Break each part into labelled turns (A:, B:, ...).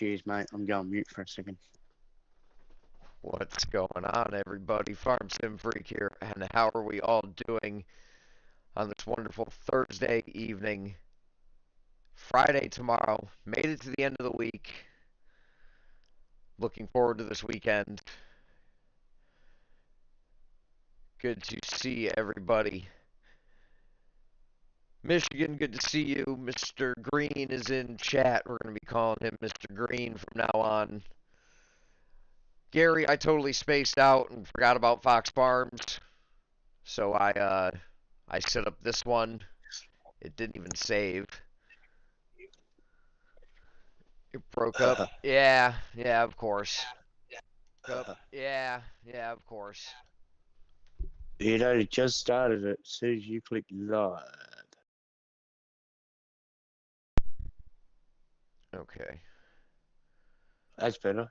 A: Cheers, mate. I'm going mute for a second.
B: What's going on, everybody? Farm Sim Freak here, and how are we all doing on this wonderful Thursday evening? Friday tomorrow. Made it to the end of the week. Looking forward to this weekend. Good to see everybody. Michigan, good to see you. Mr. Green is in chat. We're going to be calling him Mr. Green from now on. Gary, I totally spaced out and forgot about Fox Farms. So I set up this one. It didn't even save. It broke up. Yeah, of course. Yeah, of course.
A: It only just started it as soon as you click live.
B: Okay.
A: That's better.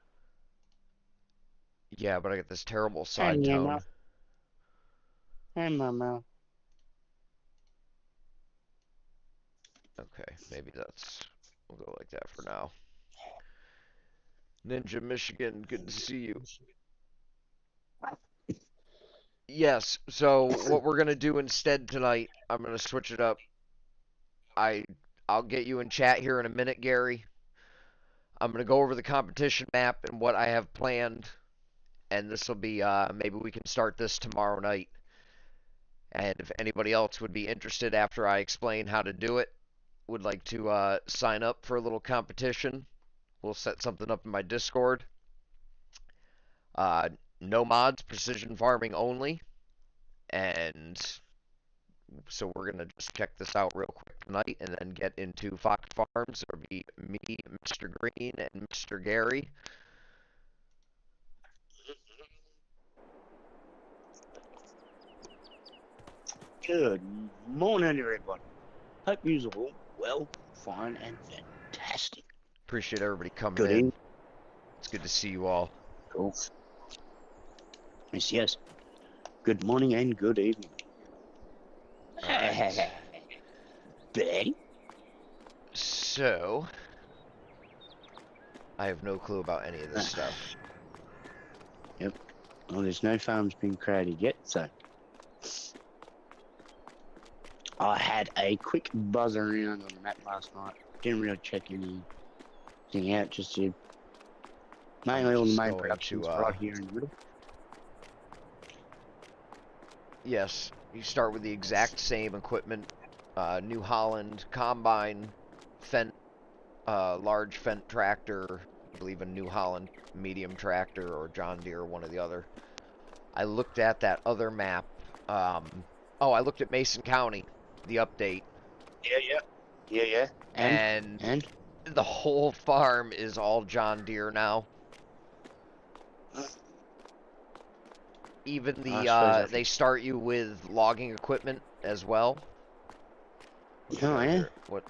B: Yeah, but I get this terrible side
A: And your
B: tone.
A: mouth. And my mouth.
B: Okay, maybe we'll go like that for now. Ninja Michigan, good to see you. Yes, so what we're gonna do instead tonight, I'm gonna switch it up. I'll get you in chat here in a minute, Gary. I'm gonna go over the competition map and what I have planned, and this will be maybe we can start this tomorrow night. And if anybody else would be interested after I explain how to do it, would like to sign up for a little competition, we'll set something up in my Discord. No mods, precision farming only. And so we're going to just check this out real quick tonight and then get into Fox Farms. It'll be me, Mr. Green, and Mr. Gary.
A: Good morning, everybody. Hope you're all well, fine, and fantastic.
B: Appreciate everybody coming
A: Good
B: in.
A: evening.
B: It's good to see you all.
A: Cool. Yes. Good morning and good evening.
B: Right.
A: Betty?
B: So, I have no clue about any of this stuff.
A: Yep. Well, there's no farms being created yet, so I had a quick buzz around on the map last night. Didn't really check anything out, just did mainly all the main productions right here in the middle.
B: Yes, you start with the exact same equipment. New Holland combine, Fendt, large Fendt tractor, I believe a New Holland medium tractor or John Deere, one or the other. I looked at that other map. I looked at Mason County, the update.
A: Yeah. And
B: the whole farm is all John Deere now. Even they start you with logging equipment as well.
A: Oh, yeah?
B: What?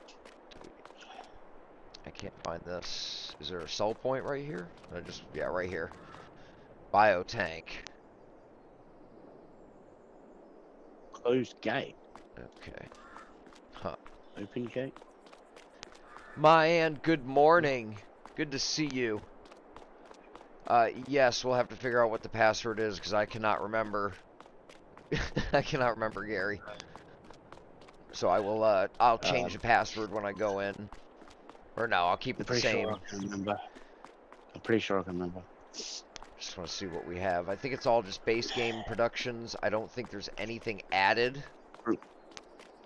B: I can't find this. Is there a sell point right here? Yeah, right here. Biotank.
A: Closed gate.
B: Okay. Huh.
A: Open gate.
B: Mayan, good morning. Good to see you. Yes, we'll have to figure out what the password is because I cannot remember. I cannot remember, Gary. So I will, I'll change the password when I go in. Or no, I'll keep it the same.
A: Sure I can remember. I'm pretty sure I can remember.
B: Just want to see what we have. I think it's all just base game productions. I don't think there's anything added.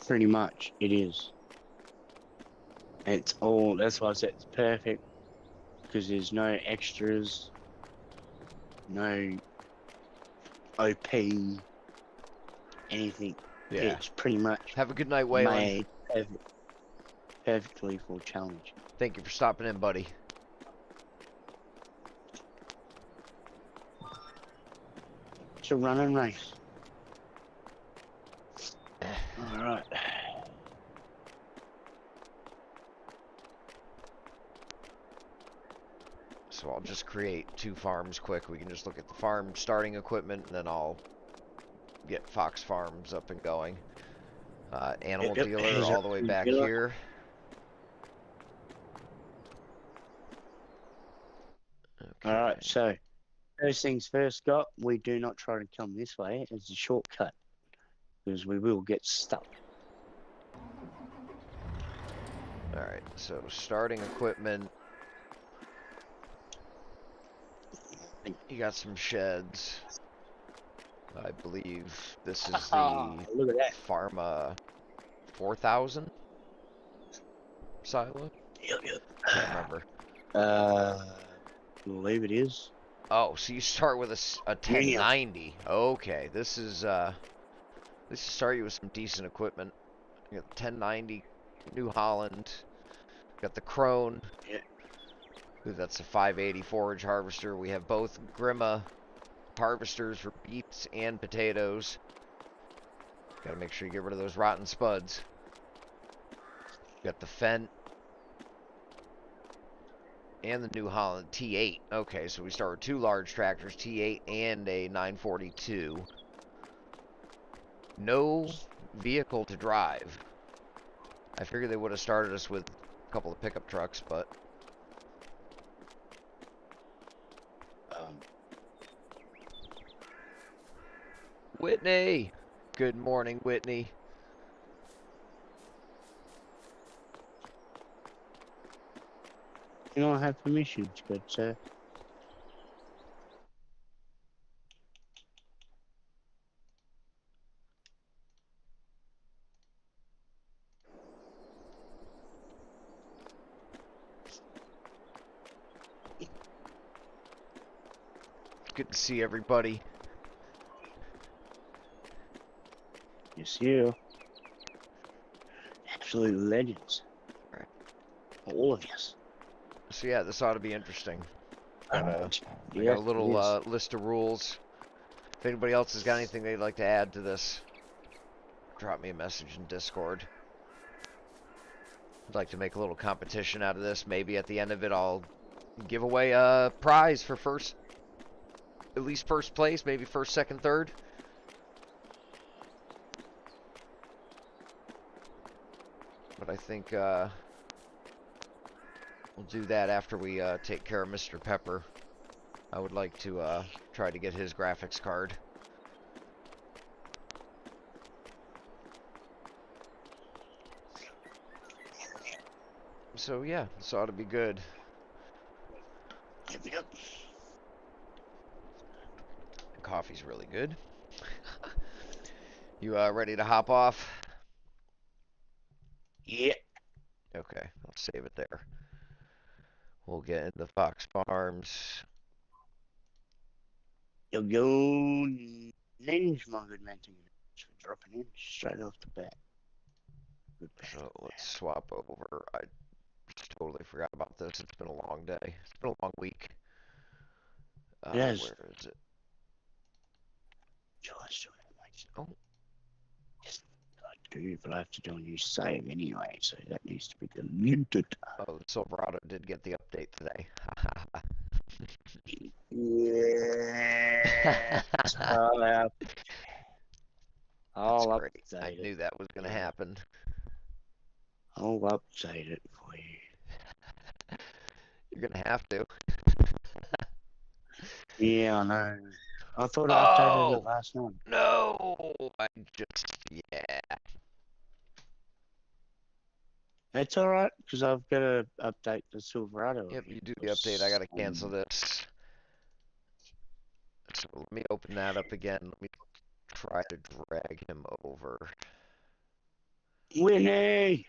A: Pretty much, it is. It's all, that's why I said it's perfect. Because there's no extras. No OP. Anything.
B: Yeah.
A: It's pretty much
B: Have a good night, Waylon.
A: Made perfectly for challenge.
B: Thank you for stopping in, buddy.
A: It's a run and race. Alright.
B: So I'll just create 2 farms quick. We can just look at the farm starting equipment, and then I'll get Fox Farms up and going. Animal dealer all the way back here.
A: Alright, so first things first, Scott, we do not try to come this way as a shortcut. Because we will get stuck.
B: Alright, so starting equipment. You got some sheds. I believe this is the
A: Look at that.
B: Pharma 4000 silo?
A: Yep.
B: Can't remember.
A: I believe it is.
B: Oh, so you start with a 1090. Okay, this is start you with some decent equipment. You got the 1090 New Holland. Got the Krone.
A: Yeah.
B: That's a 580 forage harvester. We have both Grima harvesters for beets and potatoes. Gotta make sure you get rid of those rotten spuds. Got the Fendt and the New Holland T8. Okay, so we start with two large tractors, T8 and a 942. No vehicle to drive. I figured they would have started us with a couple of pickup trucks, but Whitney! Good morning, Whitney.
A: You don't have permissions, good sir.
B: Good to see everybody.
A: Yes, you. Absolute legends.
B: Right.
A: All of us.
B: So yeah, this ought to be interesting. We got
A: Yeah,
B: a little list of rules. If anybody else has got anything they'd like to add to this, drop me a message in Discord. I'd like to make a little competition out of this. Maybe at the end of it, I'll give away a prize for at least first place, maybe first, second, third. But I think we'll do that after we take care of Mr. Pepper. I would like to try to get his graphics card. So yeah, this ought to be good.
A: Yep.
B: The coffee's really good. You ready to hop off?
A: Yeah.
B: Okay, I'll save it there. We'll get into Fox Farms.
A: You'll go ninja, my good man. Thanks for dropping in straight off the bat. Good bat.
B: So let's swap over. I just totally forgot about this. It's been a long day. It's been a long week.
A: Yes.
B: Where is it? Oh.
A: Yes, I do, but I have to do a new save anyway, so that needs to be deleted.
B: Oh, the Silverado did get the update today.
A: Yeah. I'll
B: That's great.
A: update
B: I knew that was going to happen.
A: I'll update it for you.
B: You're going to have to.
A: Yeah, I know. I thought I updated it last night.
B: No! Yeah.
A: It's alright, because I've got to update the Silverado.
B: Yep, you do the update. I gotta cancel this. So let me open that up again. Let me try to drag him over.
A: Whitney!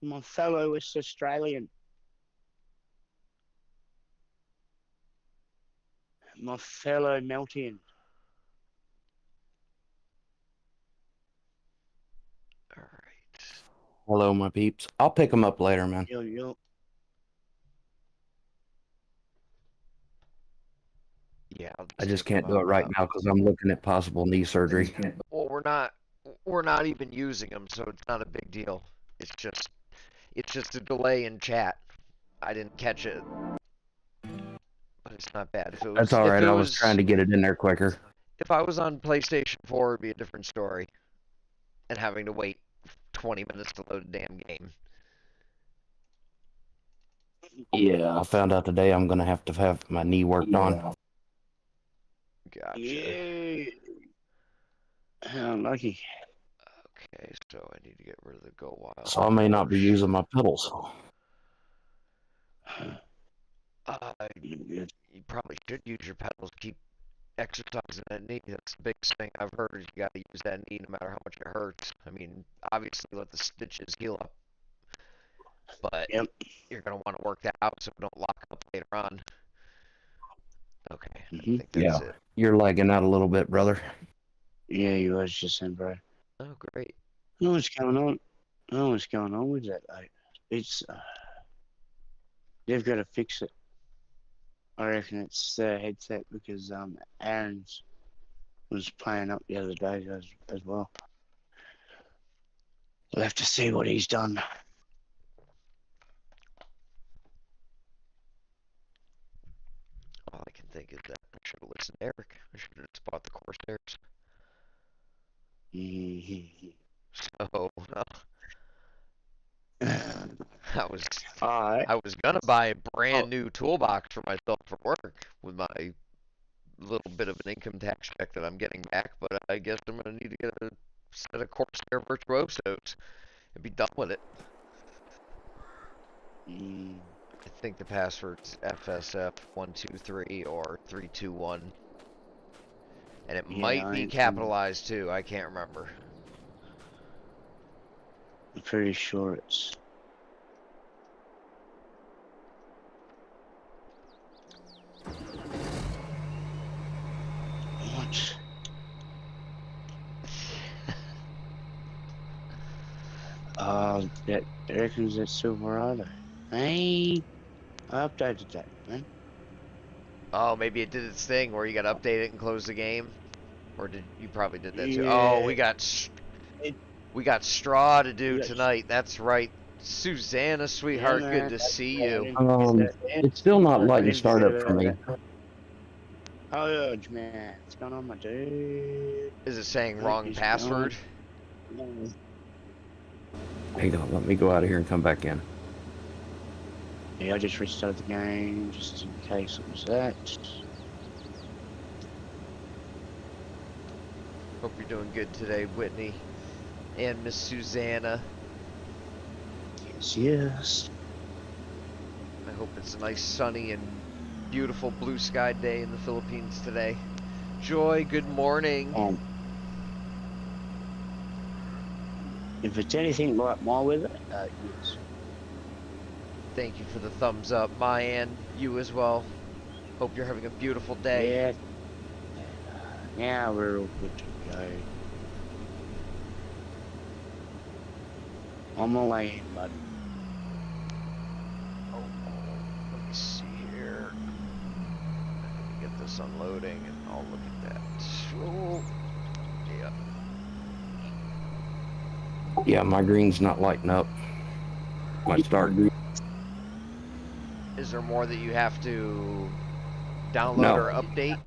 A: My fellow West Australian. My fellow Meltian.
B: Alright.
C: Hello, my peeps. I'll pick them up later, man.
A: Yo.
B: Yeah,
C: I just can't do it right now because I'm looking at possible knee surgery.
B: Well, we're not even using them, so it's not a big deal. It's just a delay in chat. I didn't catch it, but it's not bad. If it was,
C: That's all right. I was trying to get it in there quicker.
B: If I was on PlayStation 4, it'd be a different story, and having to wait 20 minutes to load a damn game.
C: Yeah, I found out today I'm gonna have my knee worked on.
B: Gotcha.
A: Yeah. How lucky.
B: Okay, so I need to get rid of the Go Wild.
C: So I may not be using my pedals.
B: You probably should use your pedals to keep exercising that knee. That's the biggest thing I've heard is you got to use that knee no matter how much it hurts. I mean, obviously let the stitches heal up, but
A: Yep.
B: you're going to want to work that out so it don't lock up later on. Okay, I
A: Mhm.
B: think that's it.
C: You're lagging out a little bit, brother.
A: Yeah, you was just saying, bro.
B: Oh, great.
A: I know what's going on. I know what's going on with that. Like, it's they've got to fix it. I reckon it's the headset because Aaron's was playing up the other day as well. We'll have to see what he's done.
B: All I can think is that I should have listened to Eric. I should have just bought the Corsairs. So, I was gonna buy a brand new toolbox for myself for work with my little bit of an income tax check that I'm getting back, but I guess I'm gonna need to get a set of Corsair Virtuosos and be done with it. I think the password's FSF123 or 321. And it might be capitalized too, I can't remember.
A: I'm pretty sure it's... What? That reckons it's Silverado. Hey, I updated that, man.
B: Oh, maybe it did its thing where you got to update it and close the game, or did you probably did that too?
A: Yeah.
B: Oh, we got straw to do tonight. That's right, Susanna, sweetheart. Good to see you.
C: It's still not letting start up for me.
A: Oh, man, what's going on, my dude?
B: Is it saying wrong password?
C: Hang on, let me go out of here and come back in.
A: Yeah, I just restarted the game just in case it was that.
B: Hope you're doing good today, Whitney and Miss Susanna.
A: Yes.
B: I hope it's a nice sunny and beautiful blue sky day in the Philippines today. Joy, good morning.
A: If it's anything like my weather, yes.
B: Thank you for the thumbs up, Mayan. You as well. Hope you're having a beautiful day.
A: Yeah. Now we're all good to go. On my way in, bud.
B: Oh, let me see here. Let me get this unloading and I'll look at that. Oh, yeah.
C: Yeah, my green's not lighting up. My start green.
B: Is there more that you have to download or update?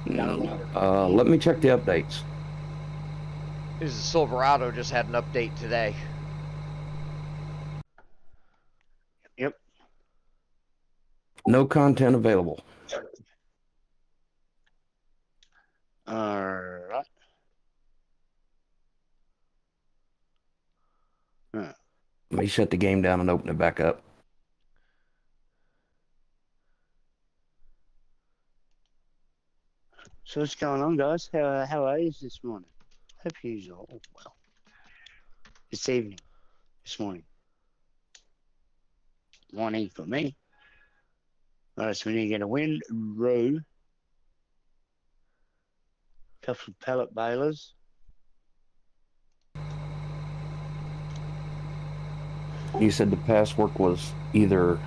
C: No. Let me check the updates.
B: The Silverado just had an update today.
A: Yep.
C: No content available.
A: Alright.
C: Let me shut the game down and open it back up.
A: So what's going on, guys? How are you this morning? Hope you're all well. This evening. This morning. Morning for me. Alright, so we need to get a windrow. Couple of pallet balers.
C: You said the password was either...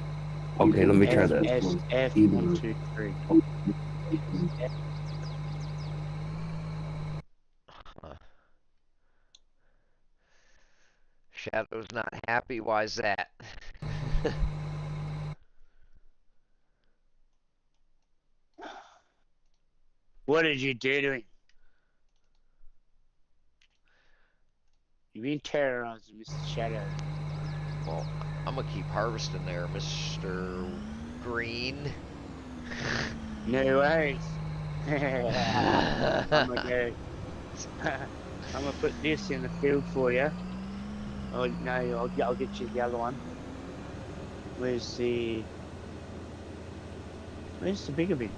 C: Okay, let me try that.
A: F123.
B: Shadow's not happy. Why is that?
A: What did you do to him? You've been terrorizing Mr. Shadow.
B: Well, I'm gonna keep harvesting there, Mr. Green.
A: No worries. I'm
B: I
A: gonna go. I'm gonna put this in the field for you. Oh no, I'll get you the other one. Where's the bigger bin?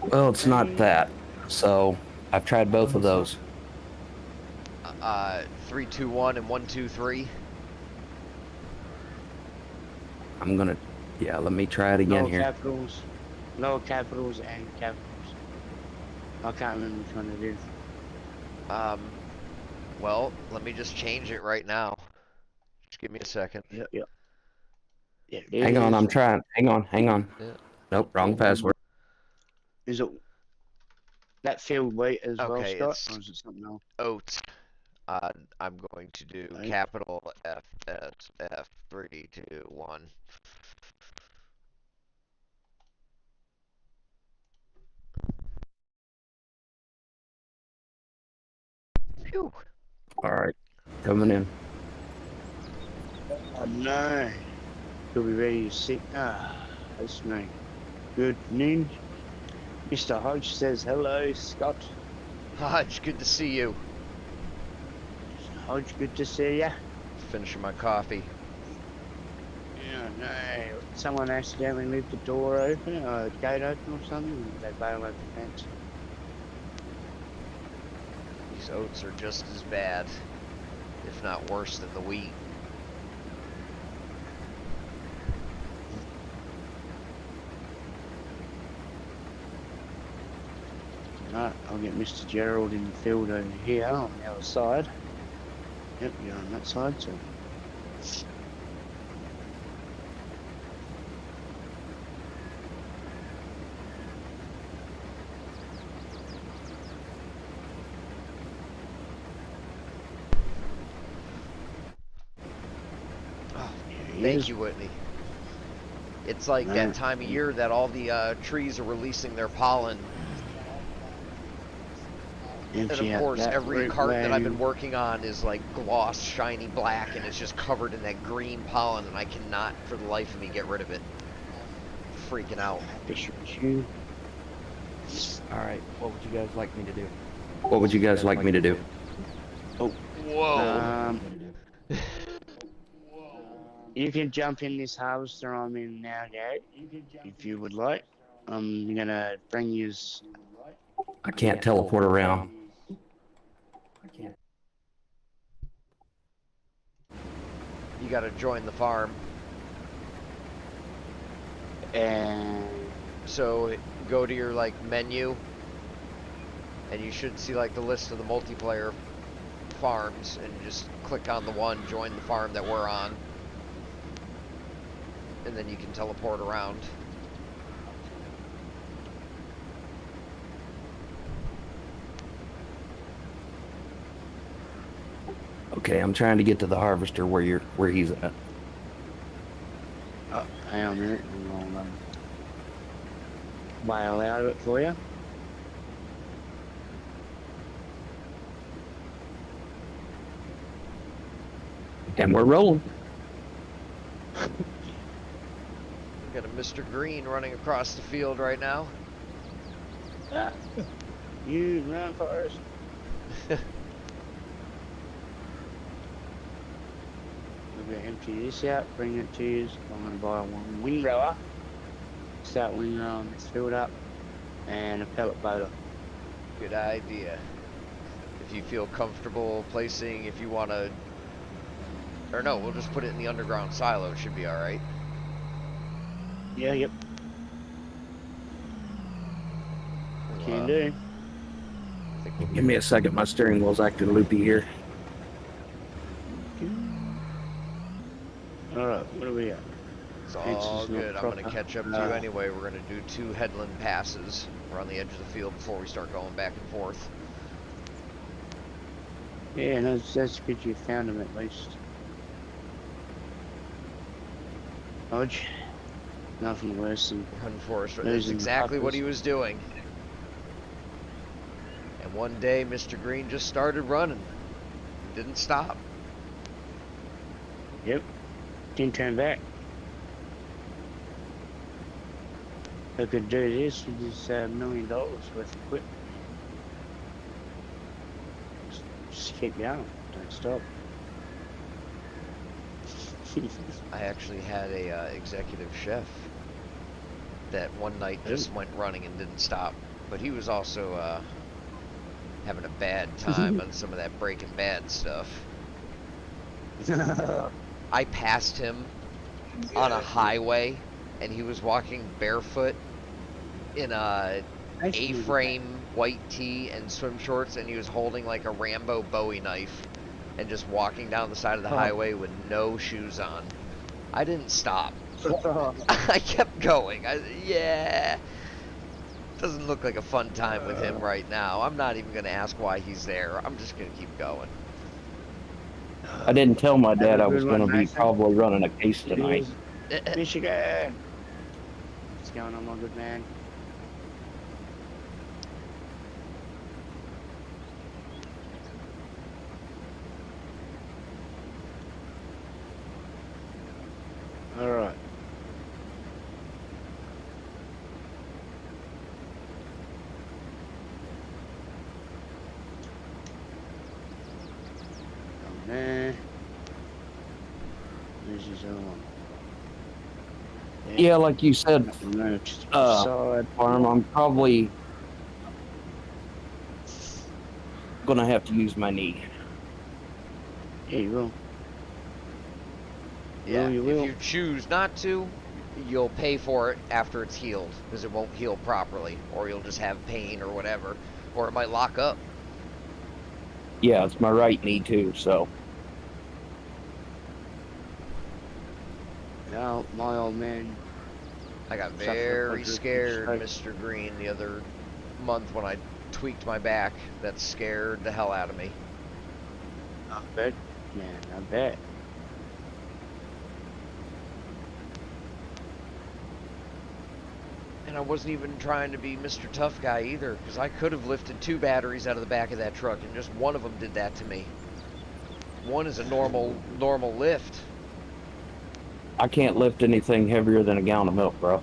C: Well, it's not that. So I've tried both of those.
B: 3, 2, 1, and 1, 2, 3.
C: I'm gonna, yeah, let me try it again
A: Lower
C: here.
A: capitals, lower capitals, and capitals. I can't remember which one it is.
B: Well, let me just change it right now. Just give me a second.
A: Yep. Yeah,
C: Hang on, I'm trying. Hang on.
B: Yeah.
C: Nope, wrong password.
A: Is it that field weight as well,
B: Okay,
A: Scott,
B: it's
A: or is it something else?
B: oats. I'm going to do
A: Right.
B: capital F S F 3, 2, 1. Phew.
C: All right, coming in.
A: Oh no, you'll be ready to sit. That's me. Good noon. Mr. Hodge says hello, Scott.
B: Hodge, good to see you.
A: Hodge, good to see ya.
B: Finishing my coffee.
A: Yeah, no. Someone accidentally left the door open, or gate open or something, and they bail over the fence.
B: These oats are just as bad, if not worse than the wheat.
A: Right, I'll get Mr. Gerald in the field over here on the other side. Yep, you're on that side, so.
B: Thank you, Whitney. It's like that time of year that all the trees are releasing their pollen. And of course, every cart that I've been working on is like gloss, shiny black, and it's just covered in that green pollen, and I cannot, for the life of me, get rid of it. Freaking out.
D: All right, what would you guys like me to do?
C: What would you guys like me to do?
A: Oh,
B: whoa.
A: You can jump in this harvester I'm in now, Gary, if you would like. I'm gonna bring you.
C: I can't teleport around.
B: You gotta join the farm.
A: And
B: so go to your like menu, and you should see like the list of the multiplayer farms, and just click on the one, join the farm that we're on, and then you can teleport around.
C: Okay, I'm trying to get to the harvester where he's at.
A: oh, hang on a minute, I'll bail out of it for you.
C: And we're rolling.
B: We've got a Mr. Green running across the field right now.
A: You run first. We're going to empty this out, bring it to you. I'm going to buy one windrower, start windrowing this field up, and a pellet boater.
B: Good idea. If you feel comfortable placing, if you want to, or no, we'll just put it in the underground silo. It should be all right.
A: Yeah, yep. Can do.
C: Give me a second. My steering wheel's acting loopy here.
A: Alright, what do we got?
B: It's all good. I'm going to catch up to you anyway. We're going to do 2 headland passes. We're on the edge of the field before we start going back and forth.
A: Yeah, no, that's good you found him at least. Hodge, nothing worse than
B: Run Forest. That's exactly what he was doing. And And one day, Mr. Green just started running. Didn't stop.
A: Yep. Didn't turn back. I could do this with this $1 million worth of equipment. Just keep going. Don't stop.
B: I actually had a executive chef that one night just went running and didn't stop. But he was also having a bad time on some of that Breaking Bad stuff. I passed him on a highway, and he was walking barefoot in a A-frame white tee and swim shorts, and he was holding like a Rambo Bowie knife and just walking down the side of the highway with no shoes on. I didn't stop. I kept going. Yeah. Doesn't look like a fun time with him right now. I'm not even going to ask why he's there. I'm just going to keep going.
C: I didn't tell my dad I
A: Have a
C: was
A: good
C: going to
A: one,
C: be
A: Mason.
C: probably running a case tonight.
A: Michigan! What's going on, my good man? Alright. Oh man. This is on.
C: Yeah, like you said,
A: No, just
C: Uh,
A: side.
C: Farm, I'm probably going to have to use my knee.
A: Yeah, you will.
B: Yeah,
A: you
B: if
A: will.
B: you choose not to, you'll pay for it after it's healed, because it won't heal properly, or you'll just have pain or whatever, or it might lock up.
C: Yeah, it's my right knee too, so.
A: Now, my old man.
B: I got
A: Suffer
B: very
A: quadruple
B: scared,
A: stroke.
B: Mr. Green, the other month when I tweaked my back. That scared the hell out of me.
A: I bet. Man, I bet.
B: And I wasn't even trying to be Mr. Tough Guy either, because I could have lifted 2 batteries out of the back of that truck, and just one of them did that to me. One is a normal lift.
C: I can't lift anything heavier than a gallon of milk, bro.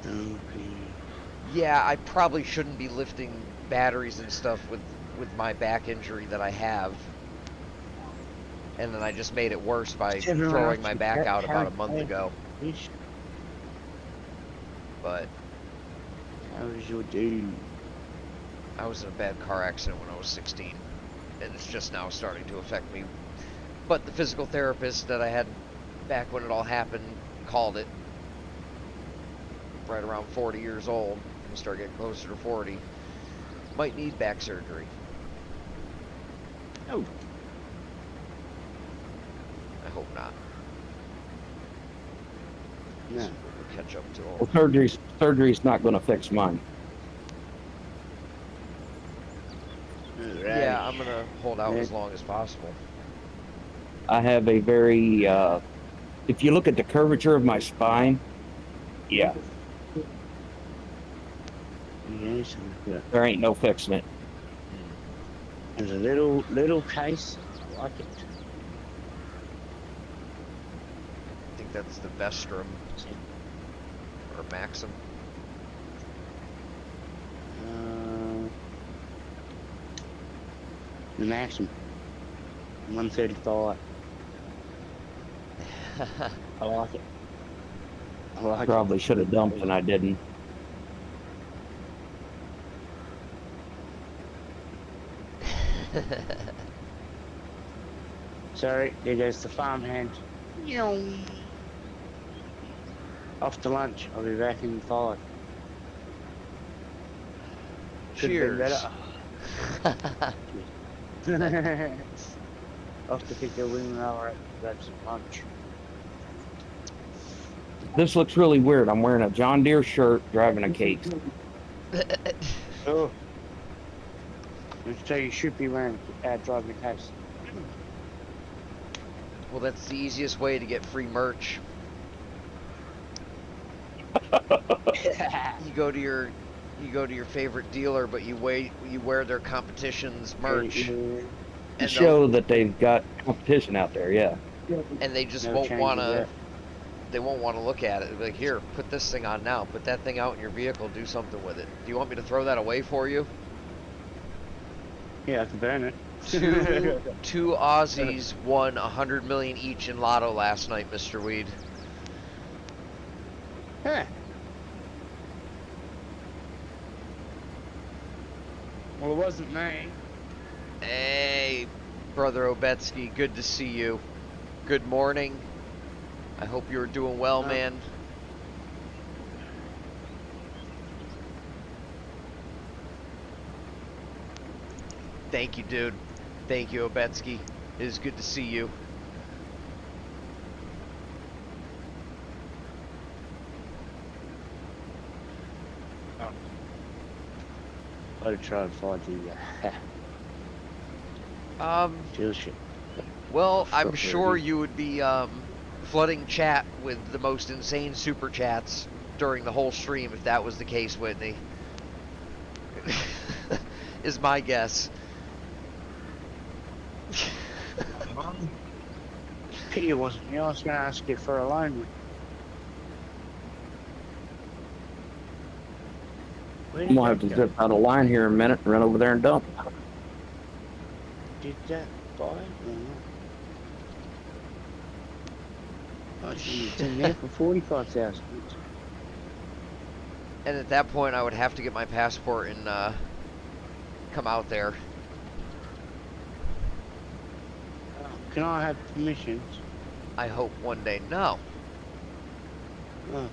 A: Okay.
B: Yeah, I probably shouldn't be lifting batteries and stuff with my back injury that I have. And then I just made it worse by
A: Everyone
B: throwing
A: else
B: my
A: is
B: back
A: that
B: out about a
A: how-
B: month ago.
A: Bitch,
B: But
A: how was your dude?
B: I was in a bad car accident when I was 16, and it's just now starting to affect me. But the physical therapist that I had back when it all happened called it right around 40 years old. I'm start getting closer to 40. Might need back surgery.
A: Oh.
B: I hope not.
A: No.
B: We'll catch up to all.
C: Well, surgery's not going to fix mine.
B: Yeah, I'm gonna hold out as long as possible.
C: I have a very, if you look at the curvature of my spine, yeah,
A: Yes,
C: there ain't no fixing it.
A: there's a little case. I like it.
B: I think that's the Vestrum or Maxim.
A: The Maxim. 135. I like it. I like it.
C: Probably should have dumped and I didn't.
A: Sorry, there goes the farmhand. Off to lunch. I'll be back in 5. Could've been
B: Cheers.
A: better. Off to pick a wing roller, grab some lunch.
C: This looks really weird. I'm wearing a John Deere shirt, driving a case.
A: Oh. So you should be wearing driving a case.
B: Well, that's the easiest way to get free merch. You go to your you go to your favorite dealer, but you wear their competition's merch,
A: Yeah,
C: To
B: and
C: show that they've got competition out there, yeah.
B: and they just
A: no
B: won't
A: change
B: want
A: of
B: to.
A: that.
B: They won't want to look at it. They'll be like, here, put this thing on now. Put that thing out in your vehicle. Do something with it. Do you want me to throw that away for you?
A: Yeah, I can burn it.
B: Two Aussies won 100 million each in Lotto last night, Mr. Weed.
A: Huh. Well, it wasn't me.
B: Hey, Brother Obetsky, good to see you. Good morning. I hope you're doing well, man. Thank you, dude. Thank you, Obetsky. It is good to see you.
A: I'd try and find the dealership.
B: Well, I'm
A: Fuck,
B: sure
A: really.
B: you would be flooding chat with the most insane super chats during the whole stream if that was the case, Whitney. Is my guess.
A: Pity it wasn't you. I was going to ask you for a loan. Where
C: I'm
A: did
C: gonna have
A: that
C: to
A: go?
C: zip out a line here in a minute and run over there and dump.
A: Did that buy it or not? Oh, it's in there for 45,000.
B: And at that point, I would have to get my passport and come out there.
A: Can I have permissions?
B: I hope one day. No.
A: Oh,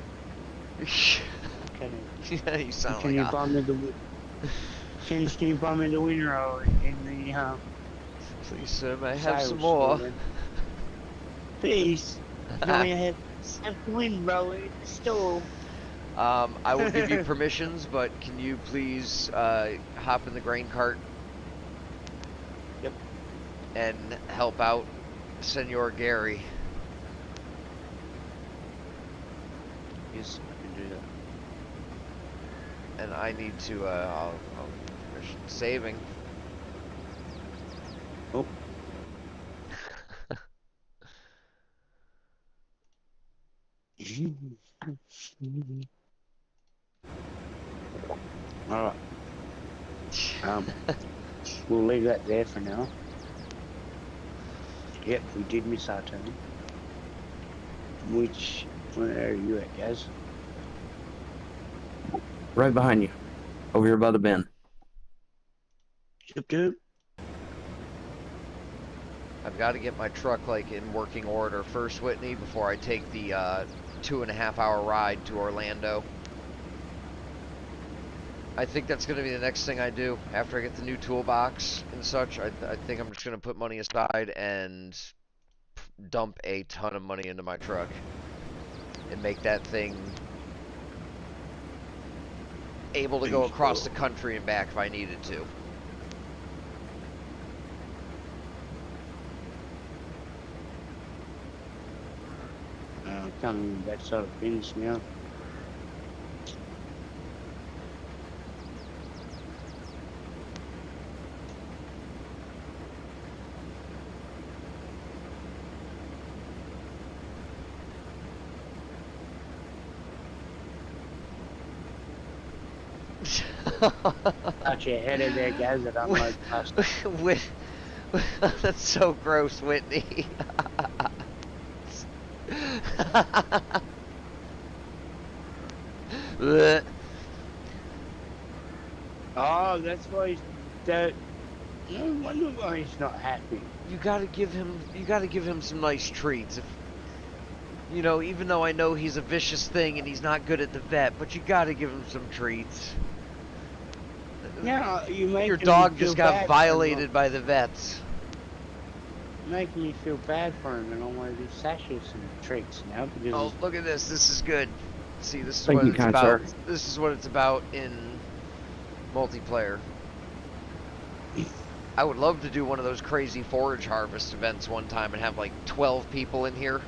A: okay.
B: Yeah, you sound
A: Can you
B: like
A: buy me the can you buy me the winner roll in the
B: Please, sir, may I have
A: sales
B: some more?
A: store then? Please. Can I have some wind roll in the store?
B: I will give you permissions, but can you please hop in the grain cart?
A: Yep.
B: And help out Senor Gary.
A: Yes, I can do that.
B: And I need to, I'll permission saving.
A: Oh. Alright. We'll leave that there for now. Yep, we did miss our turn. Where are you at, guys?
C: Right behind you. Over here by the bin.
A: Yep.
B: I've got to get my truck like in working order first, Whitney, before I take the 2.5 hour ride to Orlando. I think that's going to be the next thing I do after I get the new toolbox and such. I think I'm just going to put money aside and dump a ton of money into my truck and make that thing able to go across the country and back if I needed to.
A: Coming that sort of finish now. Got your head in there, guys, that I'm like plastic.
B: That's so gross, Whitney.
A: Oh, that's why he's that. No wonder why he's not happy.
B: You gotta give him some nice treats. If, you know, even though I know he's a vicious thing and he's not good at the vet, but you gotta give him some treats.
A: No, you make
B: Your dog just got violated by the vets.
A: Making me feel bad for him, and I want to do Sasha some treats now because.
B: Oh, look at this. This is good. See, this is
C: Thank
B: what
C: you,
B: it's
C: kind
B: about.
C: sir.
B: This is what it's about in multiplayer. I would love to do one of those crazy forage harvest events one time and have like 12 people in here.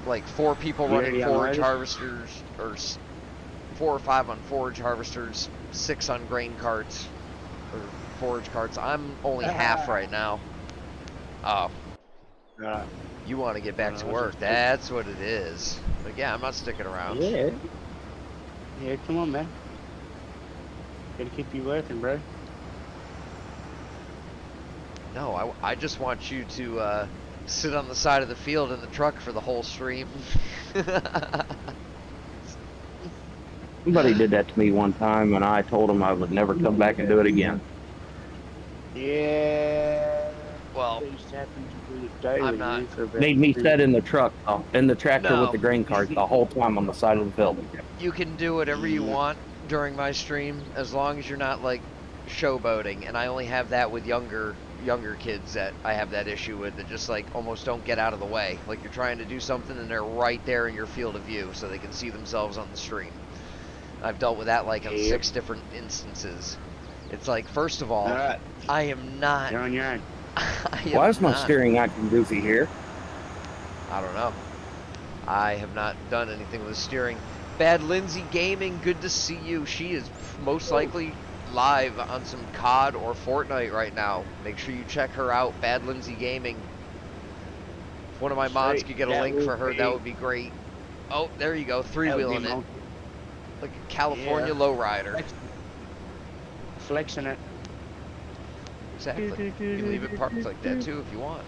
B: Like 4 people running
A: Yeah,
B: forage
A: right.
B: harvesters, or 4 or 5 on forage harvesters, 6 on grain carts, or forage carts. I'm only half right now. Oh,
A: Right.
B: you want to get back to work. That's what it is. But yeah, I'm not sticking around.
A: Yeah. Yeah, come on, man. Gotta keep you working, bro.
B: No, I just want you to sit on the side of the field in the truck for the whole stream.
C: Somebody did that to me one time, and I told him I would never come back and do it again.
A: Yeah.
B: Well,
A: Things happen to do it daily,
B: I'm not-
A: man, for about
C: Made me
A: 3
C: sit in the truck, in the tractor
B: No.
C: with the grain cart the whole time on the side of the field.
B: you can do whatever you want during my stream as long as you're not like showboating, and I only have that with younger kids that I have that issue with, that just like almost don't get out of the way. Like you're trying to do something and they're right there in your field of view so they can see themselves on the stream. I've dealt with that like on 6 different instances. It's like, first of all,
A: Alright,
B: I am not.
A: you're on your own.
C: Why is my
B: not,
C: steering acting goofy here?
B: I don't know. I have not done anything with steering. Bad Lindsay Gaming, good to see you. She is most likely live on some COD or Fortnite right now. Make sure you check her out, Bad Lindsay Gaming. If one of my mods could get a link for her, that would be great. Oh, there you go, three-wheeling it. Like a California lowrider.
A: Flexing it.
B: Exactly. You can leave it parked like that too if you want.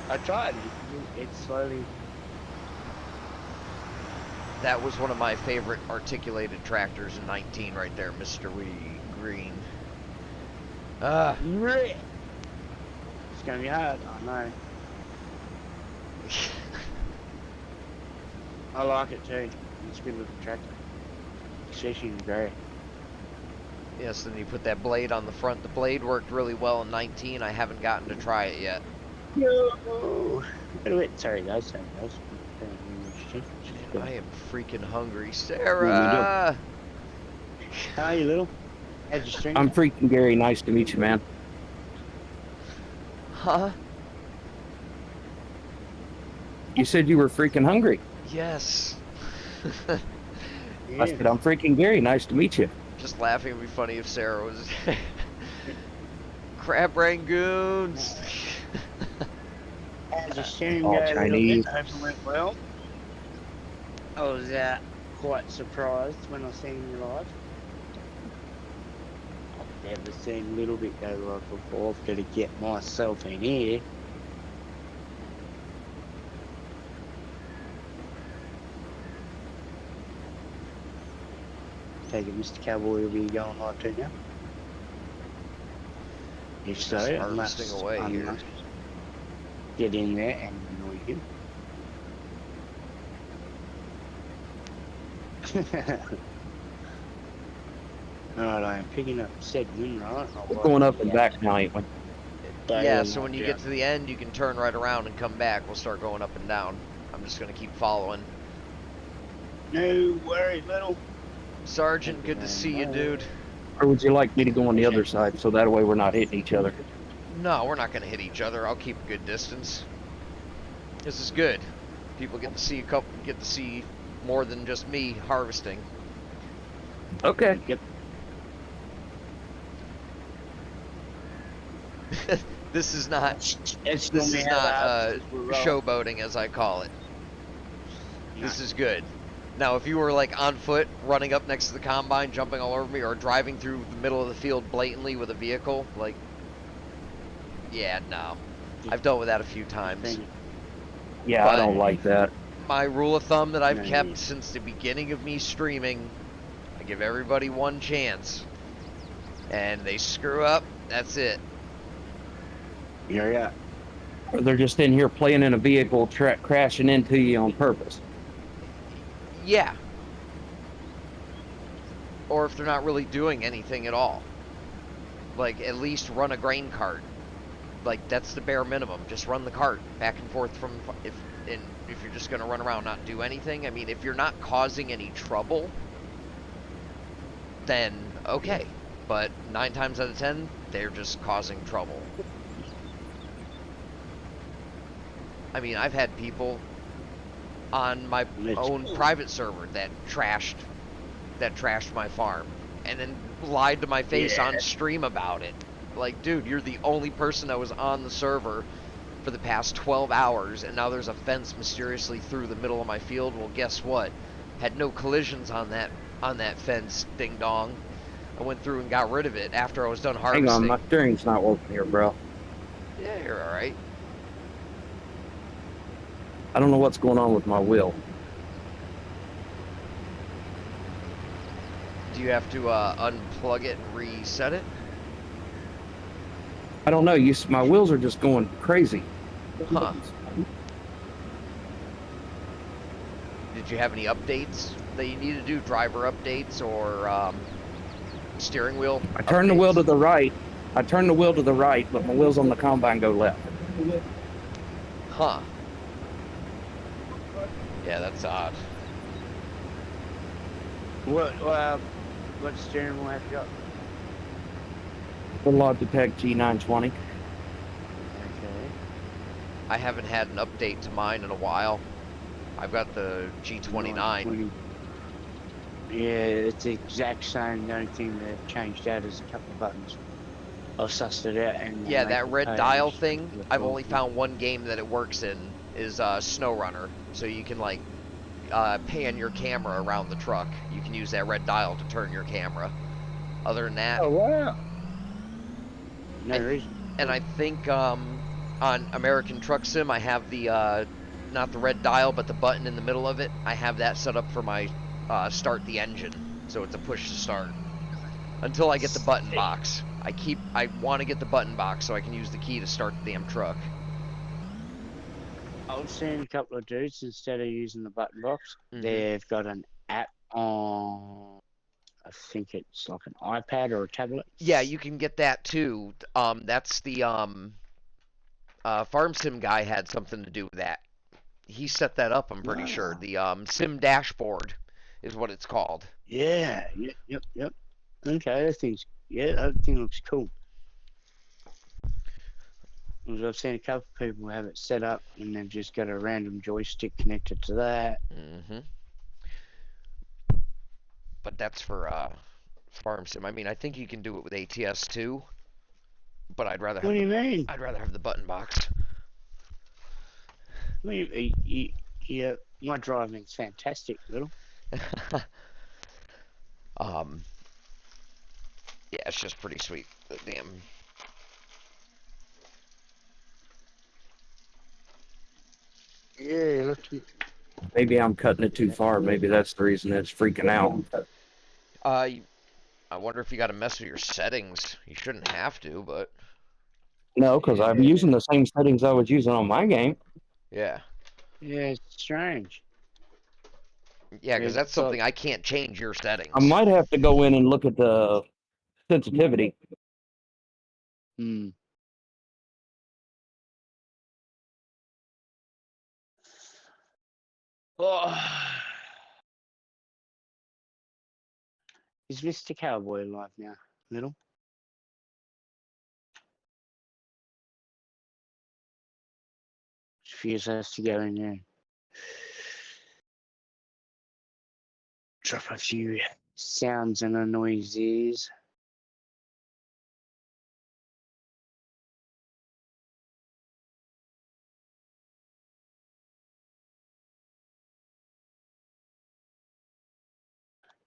A: I tried. It's slowly.
B: That was one of my favorite articulated tractors in 19 right there, Mr. Green.
A: It's gonna be hard. I know. I like it too. It's a good looking tractor. Especially in grey.
B: Yes, then you put that blade on the front. The blade worked really well in 19. I haven't gotten to try it yet.
A: Yo! Sorry guys, sorry guys.
B: I am freaking hungry. Sarah!
A: How are you, little? How'd you string?
C: I'm freaking Gary. Nice to meet you, man.
B: Huh?
C: You said you were freaking hungry.
B: Yes.
C: I said, I'm freaking Gary. Nice to meet you.
B: Just laughing would be funny if Sarah was... Crab Rangoons!
A: As a stream
C: All
A: go a little
C: Chinese.
A: bit, hope it went well. I was quite surprised when I seen you live. I've never seen a little bit go live before. I've got to get myself in here. Take it, Mr. Cowboy will be going live too now. If so,
B: Just
A: I
B: harvesting
A: must,
B: away
A: I
B: here.
A: must get in there and annoy him. Alright, I am picking up said win, right?
C: We're going up and back now, ain't we?
B: Yeah, so when you get to the end, you can turn right around and come back. We'll start going up and down. I'm just going to keep following.
A: No worries, little.
B: Sergeant, good to see you, dude.
C: Or would you like me to go on the other side so that way we're not hitting each other?
B: No, we're not going to hit each other. I'll keep a good distance. This is good. People get to see more than just me harvesting.
C: Okay.
A: Yep.
B: This is not
A: It's
B: this is not
A: show.
B: showboating, as I call it. This is good. Now, if you were like on foot, running up next to the combine, jumping all over me, or driving through the middle of the field blatantly with a vehicle, like, yeah, no. I've dealt with that a few times.
C: Yeah,
B: But-
C: I don't like that.
B: My rule of thumb that I've
A: Nice.
B: kept since the beginning of me streaming, I give everybody one chance. And they screw up, that's it.
A: Yeah.
C: Or they're just in here playing in a vehicle, crashing into you on purpose.
B: Yeah. Or if they're not really doing anything at all. Like, at least run a grain cart. Like, that's the bare minimum. Just run the cart back and forth from... If you're just going to run around not do anything, I mean, if you're not causing any trouble, then okay. But 9 times out of 10, they're just causing trouble. I mean, I've had people on my
A: Let's
B: own
A: go.
B: private server that trashed my farm, and then lied to my face
A: Yeah.
B: on stream about it. Like, dude, you're the only person that was on the server for the past 12 hours, and now there's a fence mysteriously through the middle of my field. Well, guess what? Had no collisions on that fence, ding dong. I went through and got rid of it after I was done
C: Hang on,
B: harvesting.
C: my steering's not working here, bro.
B: Yeah, you're all right.
C: I don't know what's going on with my wheel.
B: Do you have to unplug it and reset it?
C: I don't know. My wheels are just going crazy.
B: Huh. Did you have any updates that you need to do? Driver updates or steering wheel?
C: I turned the wheel to
B: updates?
C: the right. I turned the wheel to the right, but my wheels on the combine go left.
B: Huh. Yeah, that's odd.
A: What steering wheel have you got?
C: The Logitech G920.
A: Okay.
B: I haven't had an update to mine in a while. I've got the G29.
A: 920. Yeah, it's the exact same. The only thing that changed out is a couple of buttons. I sussed it out and
B: Yeah,
A: make
B: that
A: the
B: red
A: page
B: dial thing,
A: look
B: I've only
A: awesome.
B: found one game that it works in, is SnowRunner. So you can, like, pan your camera around the truck. You can use that red dial to turn your camera. Other than that,
A: Oh wow! No reason.
B: and I think on American Truck Sim, I have the, not the red dial, but the button in the middle of it. I have that set up for my start the engine, so it's a push to start. Until I get the button box. I want to get the button box so I can use the key to start the damn truck.
A: I've seen a couple of dudes, instead of using the button box,
B: Mhm.
A: they've got an app on, I think it's like an iPad or a tablet.
B: Yeah, you can get that too. That's the Farm Sim guy had something to do with that. He set that up, I'm pretty sure.
A: Wow.
B: The Sim Dashboard is what it's called.
A: Yeah, yep. Okay, that thing looks cool. 'Cause I've seen a couple of people have it set up and they've just got a random joystick connected to that.
B: Hmm But that's for Farm Sim. I mean, I think you can do it with ATS too, but
A: What do you mean?
B: I'd rather have the button box.
A: What do yeah, my driving's fantastic, little.
B: um, yeah, it's just pretty sweet. The damn.
A: Yeah, look.
C: Maybe I'm cutting it too far. Maybe that's the reason it's freaking out.
B: I wonder if you got to mess with your settings. You shouldn't have to, but
C: No, because I'm using the same settings I was using on my game.
B: yeah.
A: Yeah, it's strange.
B: Yeah, because that's
A: It's like,
B: something I can't change your settings.
C: I might have to go in and look at the sensitivity.
A: Oh. Is Mr. Cowboy alive now, little? Fears us to go in there and drop a few sounds and annoy his ears.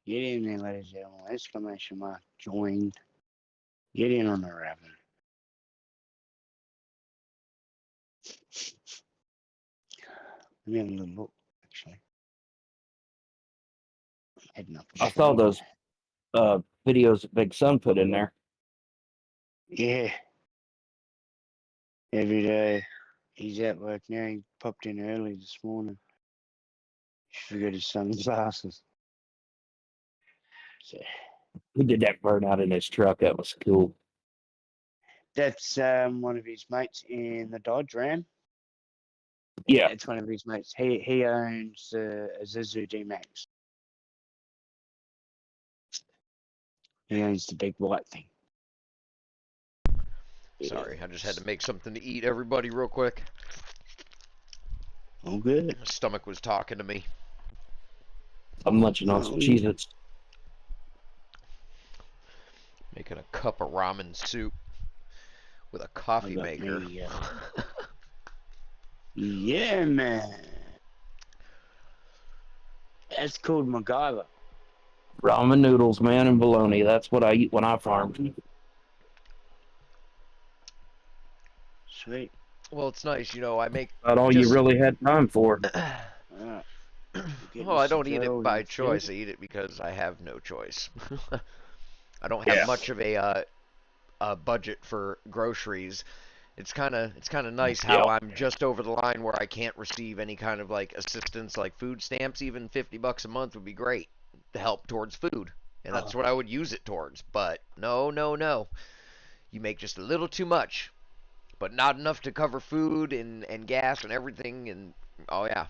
A: Get in there, ladies and gentlemen. Exclamation mark. Join. Get in on the rabbit. Let me have a little look, actually. Heading up.
C: I saw those videos that Big Sun put in there.
A: Yeah. Every day. He's at work now. He popped in early this morning. He forgot his sunglasses. So,
C: He did that burnout in his truck. That was cool.
A: that's one of his mates in the Dodge Ram.
C: Yeah.
A: It's one of his mates. He owns a Zuzu D-Max. He owns the big white thing.
B: Sorry, I just had to make something to eat, everybody, real quick.
A: Oh, good.
B: My stomach was talking to me.
C: I'm munching on some Cheez-Its.
B: Making a cup of ramen soup with a
A: I
B: coffee
A: got
B: maker.
A: me, yeah, man. That's called MacGyver.
C: Ramen noodles, man, and bologna. That's what I eat when I farm.
A: Sweet.
B: Well, it's nice, I make
C: About all you
B: just.
C: really had time for.
A: Alright.
B: Well, I don't eat it by choice. I eat it because I have no choice. I don't have
C: Yeah.
B: much of a budget for groceries. It's kind of nice how I'm just over the line where I can't receive any kind of like assistance, like food stamps. Even $50 a month would be great to help towards food, and that's what I would use it towards. But no, no, no. You make just a little too much, but not enough to cover food and gas and everything. And oh yeah,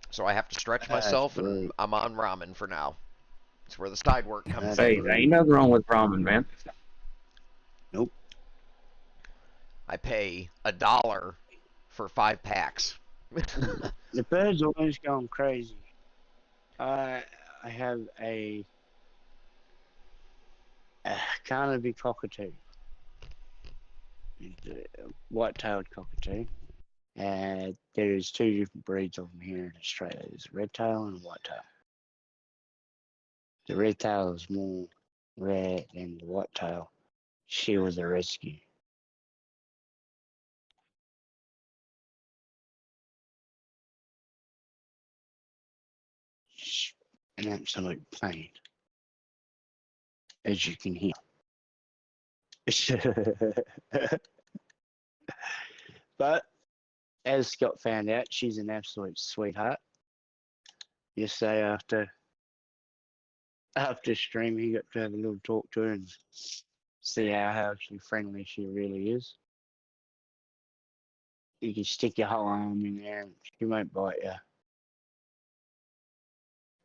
B: so I have to stretch myself, and I'm on ramen for now. It's where the side work comes
C: Hey,
B: in.
C: there ain't nothing wrong with ramen, man.
A: Nope.
B: I pay $1 for 5 packs.
A: The bird's always going crazy. I have a Carnaby cockatoo. It's a white-tailed cockatoo. And there's 2 different breeds of them here in Australia. There's a red tail and a white tail. The red tail is more rare than the white tail. She was a rescue. An absolute pain, as you can hear. But as Scott found out, she's an absolute sweetheart. Yesterday after stream, he got to have a little talk to her and see how actually friendly she really is. You can stick your whole arm in there and she won't bite you.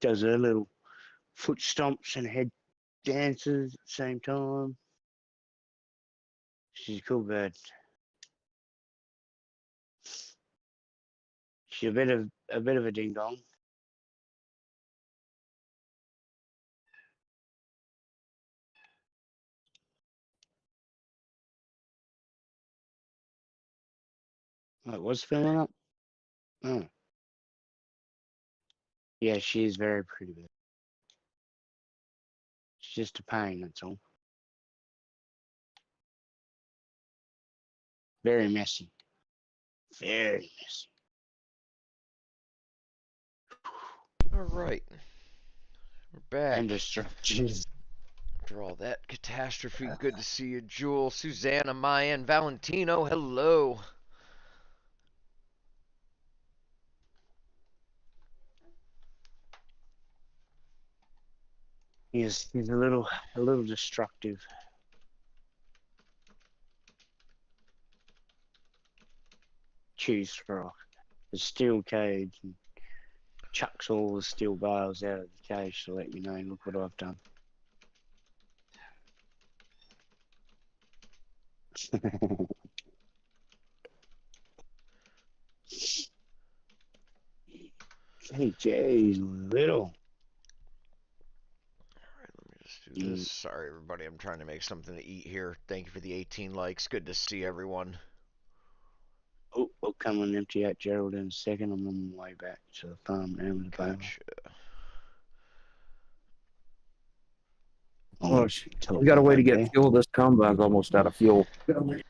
A: Does her little foot stomps and head dances at the same time. She's a cool bird. She's a bit of a ding dong. It was filling up. Oh. Yeah, she is very pretty. She's just a pain, that's all. Very messy. Very messy.
B: All right, we're back.
A: And destructive.
B: After all that catastrophe, good to see you, Jewel, Susanna, Mayan, Valentino. Hello.
A: He's a little destructive. Chews for the steel cage and chucks all the steel bars out of the cage to let you know, look what I've done. Hey, jeez, little.
B: Alright, let me just do this. Sorry, everybody, I'm trying to make something to eat here. Thank you for the 18 likes. Good to see everyone.
A: Oh, I'll come and empty out Gerald in a second. I'm on my way back to the farm now with the baler.
B: Gotcha.
C: Oh, we got a way to get fuel. This combine's almost out of fuel.
A: Alright.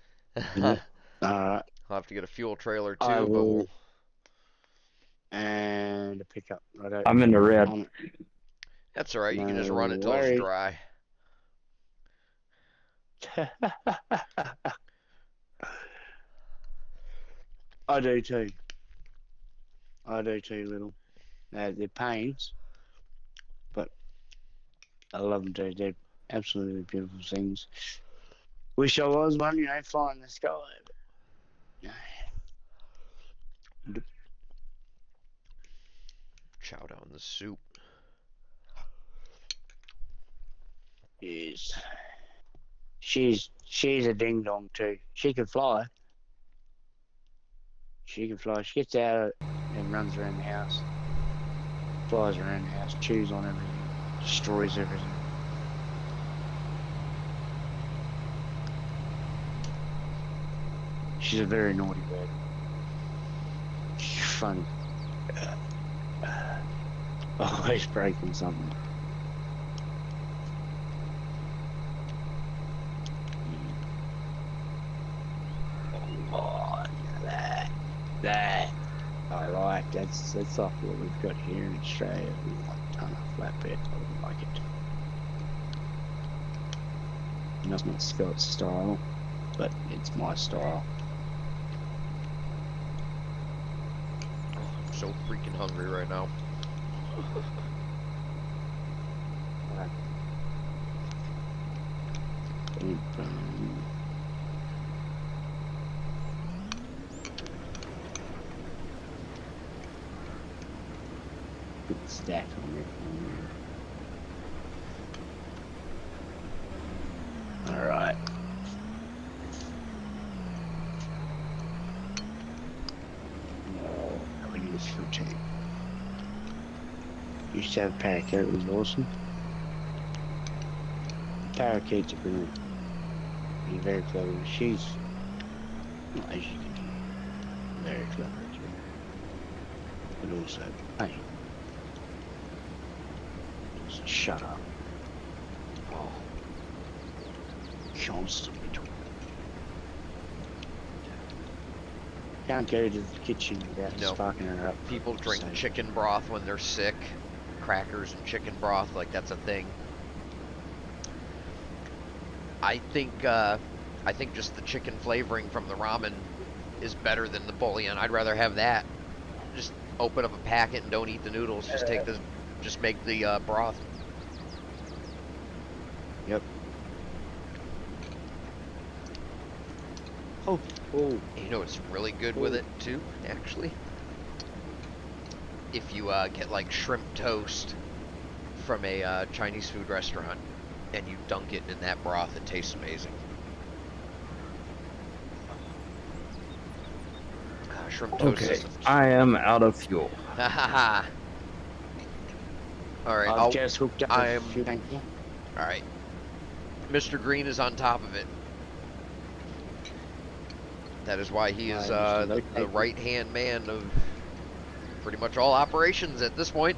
B: I'll have to get a fuel trailer too,
A: I
B: but
A: will.
B: we'll...
A: And a pickup. Right.
C: I'm in the red.
B: That's alright, you can just
A: No
B: run it till it's
A: worries.
B: dry.
A: I do too. I do too, little. They're pains, but I love them too. They're absolutely beautiful things. Wish I was one, flying in the sky. But,
B: Chow down the soup.
A: yes. She's a ding dong too. She can fly. She can fly. She gets out and runs around the house, flies around the house, chews on everything, destroys everything. She's a very naughty bird. She's funny. Always breaking something. Oh, that I like. That's like what we've got here in Australia. We like a ton of flatbed. I like it. That's not Scott's style, but it's my style.
B: I'm so freaking hungry right now.
A: Good stack on it. All right. Oh, we need a fuel tank. Used to have a parakeet. It was awesome. Parakeets are brilliant. You're very clever. She's, well, as you can hear, very clever as well. But also, hey, just shut up. Oh, constantly talking. Can't go to the kitchen without
B: No.
A: sparking her up.
B: People drink
A: So-
B: chicken broth when they're sick. Crackers and chicken broth, like that's a thing. I think just the chicken flavoring from the ramen is better than the bouillon. I'd rather have that. Just open up a packet and don't eat the noodles. Just just make the broth.
A: Yep. Oh,
B: You know what's really good with it too, actually? If you get like shrimp toast from a Chinese food restaurant and you dunk it in that broth, it tastes amazing. Shrimp toast
C: Okay,
B: is
C: I am out of fuel.
B: ha ha ha. Alright,
A: I've just hooked up a
B: I'm-
A: fuel tank here.
B: alright. Mr. Green is on top of it. That is why he is
A: Mr.
B: the
A: Locator.
B: right-hand man of pretty much all operations at this point.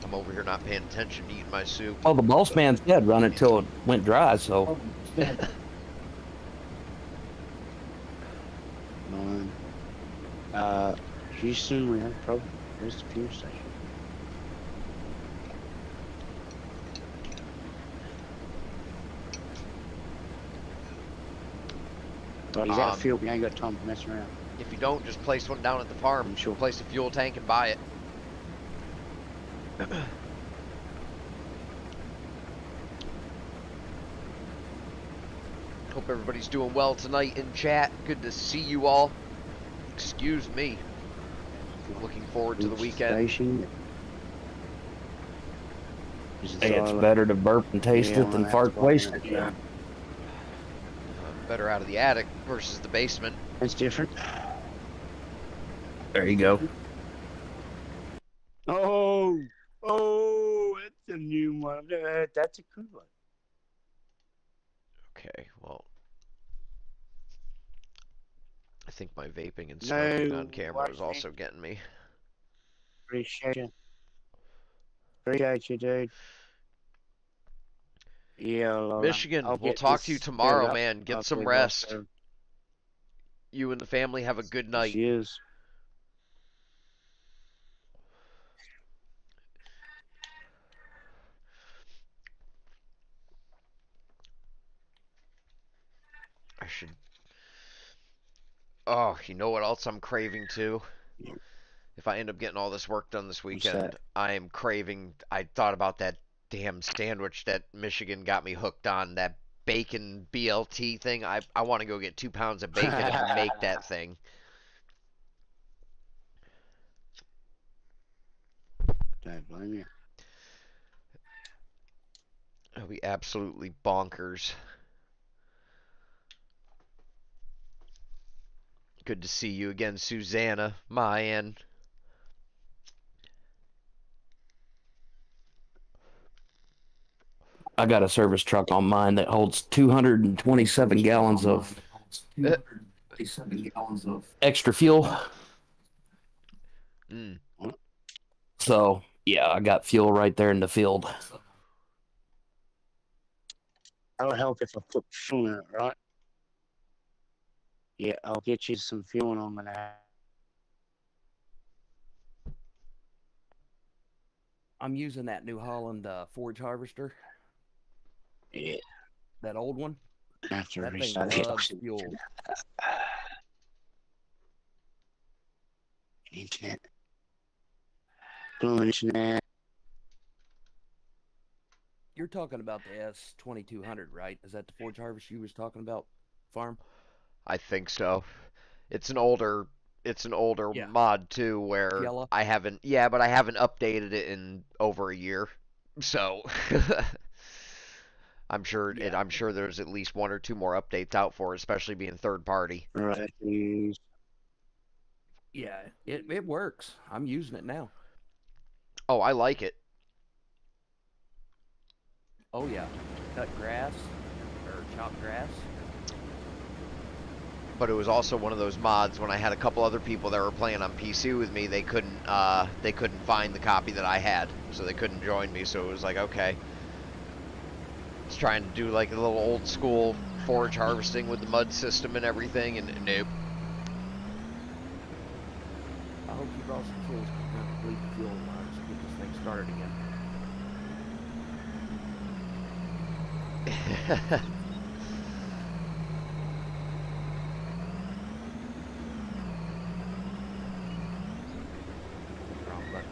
B: I'm over here not paying attention to eating my soup.
C: Well, the boss man said run it till it went dry, so
A: Mine. Houston, we have a problem. Where's the fuel station? Well, he's out of fuel. We ain't got time to mess around.
B: If you don't, just place one down at the farm.
A: I'm sure.
B: Place a fuel tank and buy it. Hope everybody's doing well tonight in chat. Good to see you all. Excuse me. Looking forward to the
A: Fuel
B: weekend.
A: Station. Is
C: hey, it's
A: all-
C: better to burp and taste
A: Yeah,
C: it than
A: well,
C: fart
A: that's what-
C: wasted.
A: Yeah,
B: Better out of the attic versus the basement.
A: it's different.
C: There you go.
A: Oh, that's a new one. I've never heard. That's a good one.
B: Okay, well. I think my vaping and smoking
A: No,
B: on camera is
A: why
B: also getting me.
A: Appreciate you. Appreciate you, dude. Yeah,
B: Michigan,
A: I'll
B: we'll
A: get
B: talk to you
A: this
B: tomorrow,
A: filled up.
B: man. Get some
A: Hopefully
B: rest.
A: after
B: You and the family have a good
A: this
B: night.
A: year's.
B: I should. Oh, you know what else I'm craving too?
A: Yeah.
B: If I end up getting all this work done this
A: What's
B: weekend,
A: that?
B: I am craving. I thought about that damn sandwich that Michigan got me hooked on, that bacon BLT thing. I want to go get 2 pounds of bacon and make that thing.
A: Don't blame you.
B: It'll be absolutely bonkers. Good to see you again, Susanna, Mayan.
C: I got a service truck on mine that holds 227 gallons of extra fuel.
B: Mm.
C: So, yeah, I got fuel right there in the field.
A: That'll help if I put fuel in it, right? Yeah, I'll get you some fuel and I'm gonna have.
C: I'm using that New Holland forage harvester,
A: Yeah,
C: that old one.
A: I have to
C: That thing
A: restart the
C: loves
A: oxygen.
C: fuel.
A: Internet. Blue internet.
C: You're talking about the S2200, right? Is that the forage harvester you was talking about, Farm?
B: I think so. It's an older
C: Yeah.
B: mod too where
C: Yellow.
B: I haven't but I haven't updated it in over a year. So I'm sure
C: Yeah.
B: I'm sure there's at least one or two more updates out for it, especially being third party.
A: Right. Use.
C: Yeah, it works. I'm using it now.
B: Oh, I like it.
C: Oh yeah, cut grass or chop grass.
B: But it was also one of those mods when I had a couple other people that were playing on PC with me, they couldn't find the copy that I had, so they couldn't join me, so it was like, okay. It's trying to do like a little old school forage harvesting with the mud system and everything, and nope.
C: I hope you brought some tools to complete the fuel lines to get this thing started again. Wrong button.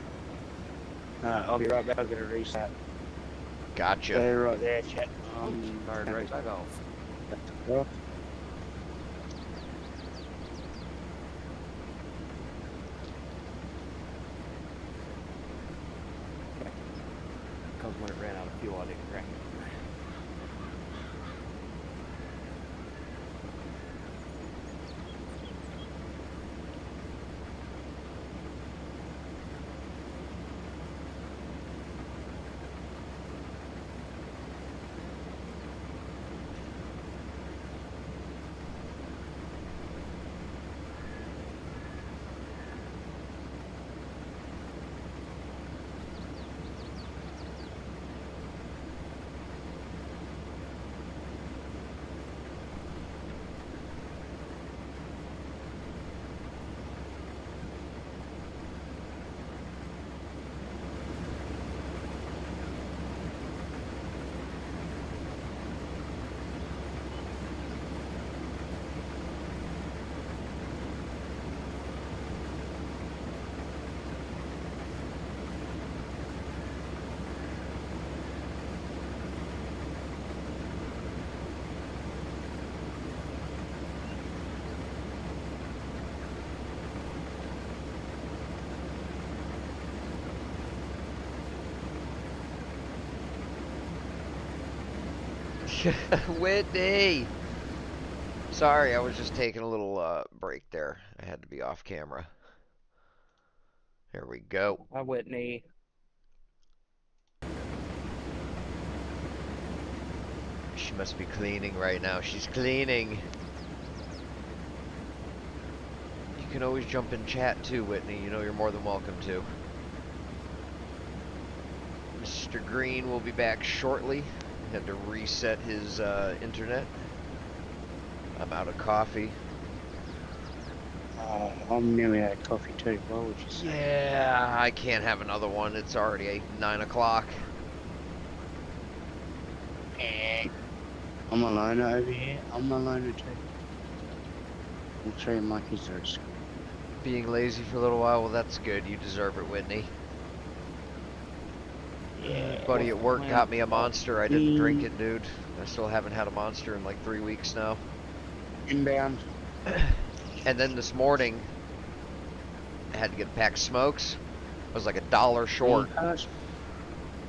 A: I'll be right back. I'll get a reset.
B: Gotcha.
A: Stay right there, chat.
C: Fired right back off.
A: Well,
C: Because when it ran out of fuel, I didn't crack it.
B: Whitney! Sorry, I was just taking a little break there. I had to be off camera. There we go.
C: Hi, Whitney.
B: She must be cleaning right now. She's cleaning. You can always jump in chat too, Whitney. You know you're more than welcome to. Mr. Green will be back shortly. Had to reset his internet. I'm out of coffee.
A: I'm nearly out of coffee too. What would you say?
B: Yeah, I can't have another one. It's already 9 o'clock.
A: I'm a loner over here. I'm a loner too. All three of my kids are at school.
B: Being lazy for a little while, well, that's good. You deserve it, Whitney.
A: Yeah.
B: Buddy at work got me a Monster. I didn't drink it, dude. I still haven't had a Monster in like 3 weeks now.
A: Inbound.
B: And then this morning, I had to get a pack of smokes. I was like $1 short.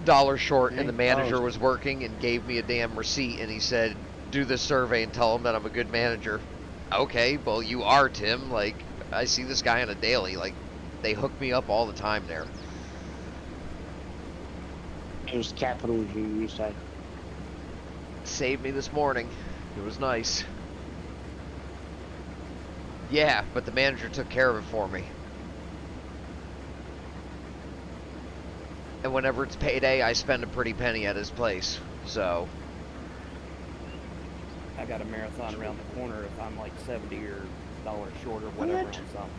B: $1 short, and the manager was working and gave me a damn receipt, and he said, do this survey and tell him that I'm a good manager. Okay, well, you are, Tim. Like, I see this guy on a daily. Like, they hook me up all the time there.
A: It was capital G, you say.
B: Saved me this morning. It was nice. Yeah, but the manager took care of it for me. And whenever it's payday, I spend a pretty penny at his place. So,
D: I got a marathon around the corner. If I'm like $70 or dollars short or whatever on something,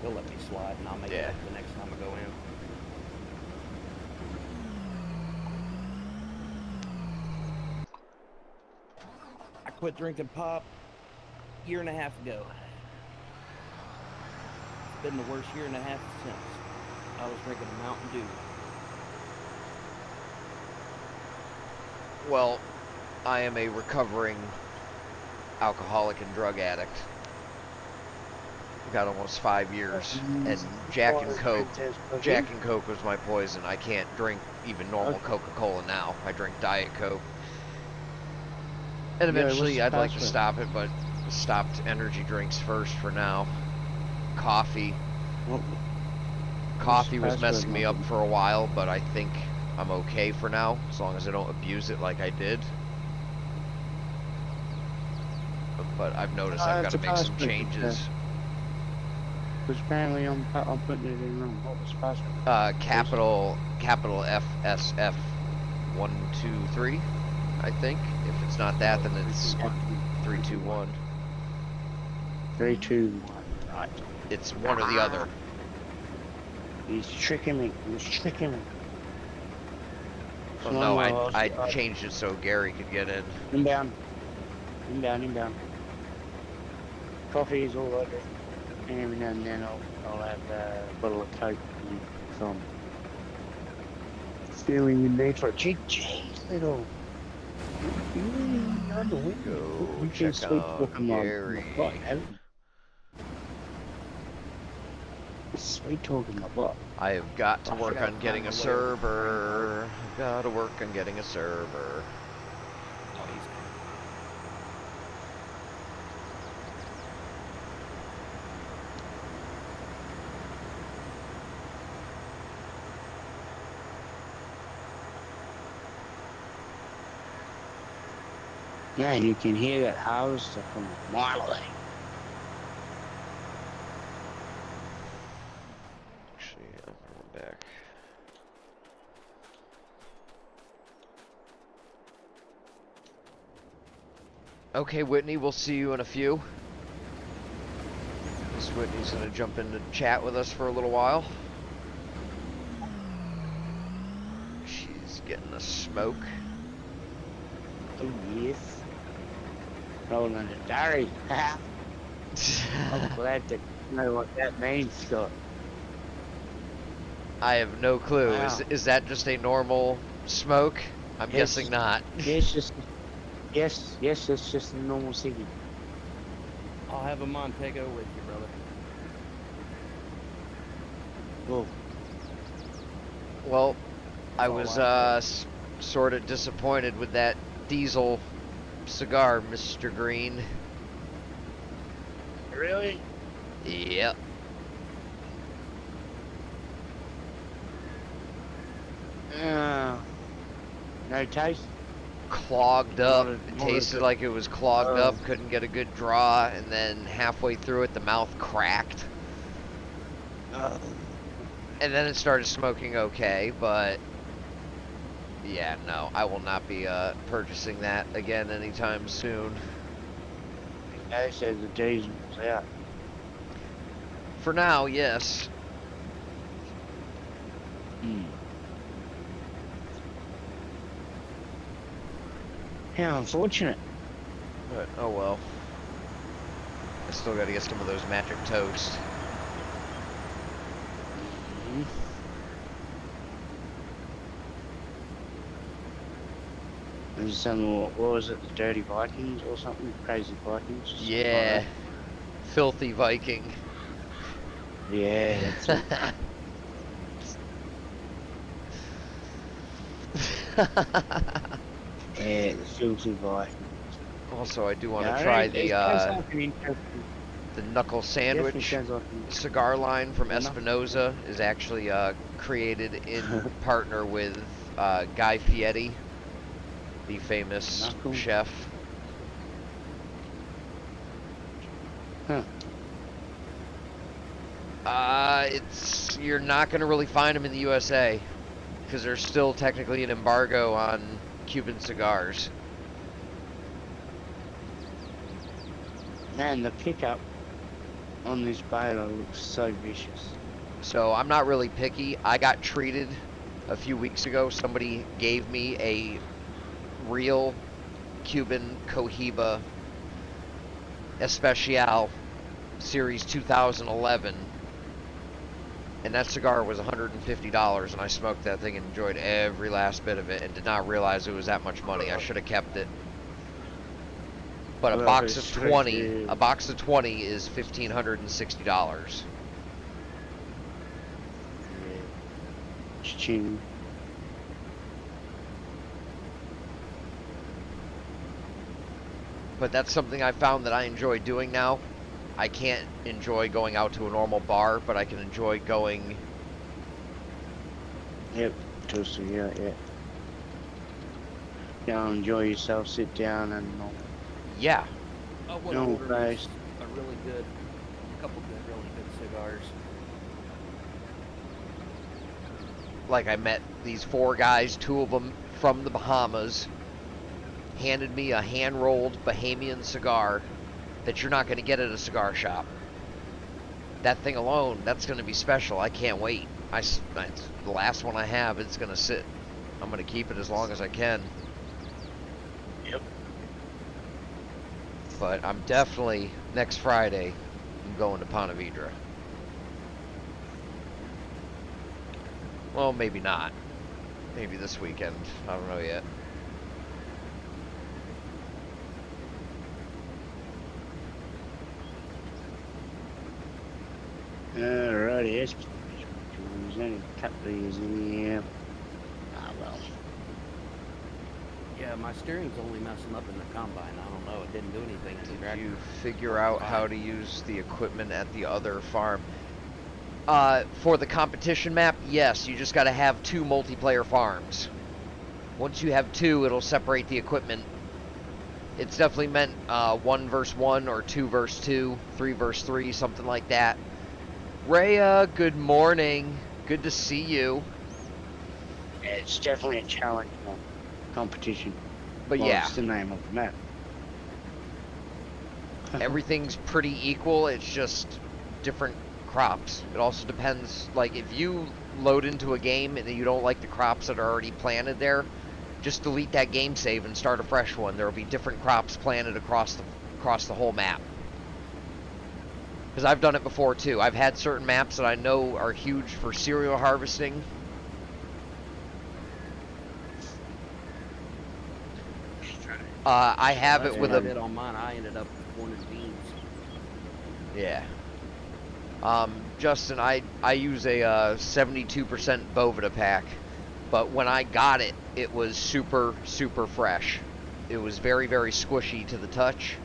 D: he'll let me slide, and I'll make it up the next time I go in. I quit drinking pop a year and a half ago. It's been the worst year and a half since. I was drinking a Mountain Dew.
B: well, I am a recovering alcoholic and drug addict. Got almost 5 years, and Jack and Coke was my poison. I can't drink even normal Coca-Cola now. I drink Diet Coke. And eventually I'd like to stop it, but stopped energy drinks first for now. Coffee. Coffee was messing me up for a while, but I think I'm okay for now, as long as I don't abuse it like I did. But I've noticed I've got to make some changes.
A: Because apparently I'm putting it in wrong. What was the password?
B: Capital FSF 123, I think. If it's not that, then it's 321.
A: 321. Right.
B: It's one or the other.
A: He's tricking me. He's tricking me.
B: Well, no, I changed it so Gary could get in.
A: Inbound. Inbound. Coffee is all I do. And every now and then I'll have a bottle of Coke and some feeling in there for a cheap little. You're on the window.
B: Go check out Gary.
A: Sweet talking my butt.
B: I have got to work on getting a server. I've got to work on getting a server.
A: Yeah, and you can hear that harvester from a mile away.
B: Actually, I'm going back. Okay, Whitney, we'll see you in a few. Miss Whitney's gonna jump into chat with us for a little while. She's getting a smoke.
A: Oh, yes. Rolling under Dari. I'm glad to know what that means, Scott.
B: I have no clue.
A: Wow.
B: Is that just a normal smoke? I'm guessing not.
A: Yes, it's just a normal ciggy.
D: I'll have a Montego with you, brother.
A: Whoa.
B: Well, I was sort of disappointed with that Diesel cigar, Mr. Green.
A: Really?
B: Yep.
A: No taste?
B: Clogged up. It tasted like it was clogged up. Couldn't get a good draw, and then halfway through it, the mouth cracked. And then it started smoking okay, but yeah, no, I will not be purchasing that again anytime soon.
A: They said the diesel was out.
B: For now, yes.
A: How unfortunate.
B: But, oh well. I still gotta get some of those magic toast.
A: There's some, what was it, the Dirty Vikings or something? Crazy Vikings?
B: Yeah. Filthy Viking.
A: Yeah, that's it. Yeah, the Filthy Vikings.
B: Also, I do want to
A: Yeah,
B: try
A: it sounds like an interesting.
B: the knuckle
A: Definitely
B: sandwich.
A: sounds like
B: Cigar line from
A: The knuckle-
B: Espinosa is actually created in partner with Guy Fieri, the famous
A: Knuckle?
B: chef.
A: Huh.
B: You're not gonna really find them in the USA because there's still technically an embargo on Cuban cigars.
A: Man, the pickup on this Baylor looks so vicious.
B: So I'm not really picky. I got treated a few weeks ago. Somebody gave me a real Cuban Cohiba Especial Series 2011. And that cigar was $150, and I smoked that thing and enjoyed every last bit of it and did not realize it was that much money. I should have kept it. But a
A: Well,
B: box
A: it's
B: of 20,
A: crazy.
B: a box of 20 is $1,560.
A: Yeah. Ching.
B: But that's something I found that I enjoy doing now. I can't enjoy going out to a normal bar, but I can enjoy going.
A: Yep, toasty, yeah. Go enjoy yourself, sit down and all.
B: Yeah,
D: Oh, what
A: No,
D: order
A: guys.
D: is a really good, couple good, really good cigars.
B: like I met these 4 guys, 2 of them from the Bahamas, handed me a hand-rolled Bahamian cigar that you're not going to get at a cigar shop. That thing alone, that's going to be special. I can't wait. It's the last one I have. It's going to sit. I'm going to keep it as long as I can.
A: Yep.
B: But I'm definitely, next Friday, I'm going to Ponte Vedra. Well, maybe not. Maybe this weekend. I don't know yet.
A: Alrighty, it's only a couple of years in here. Ah, well.
D: Yeah, my steering's only messing up in the combine. I don't know. It didn't do anything to the
B: Did
D: tractor.
B: you figure out how to use the equipment at the other farm? For the competition map, yes, you just got to have 2 multiplayer farms. Once you have 2, it'll separate the equipment. It's definitely meant 1 versus 1 or 2 versus 2, 3 versus 3, something like that. Rhea, good morning. Good to see you.
A: It's definitely a challenge competition.
B: But
A: Well,
B: yeah,
A: it's the name of the map.
B: everything's pretty equal. It's just different crops. It also depends, like if you load into a game and you don't like the crops that are already planted there, just delete that game save and start a fresh one. There will be different crops planted across the whole map. Because I've done it before too. I've had certain maps that I know are huge for cereal harvesting. I have it
D: That's
B: with
D: what I
B: a
D: did on mine. I ended up wanting beans.
B: yeah. Justin, I use a 72% Boveda pack, but when I got it, it was super fresh. It was very squishy to the touch.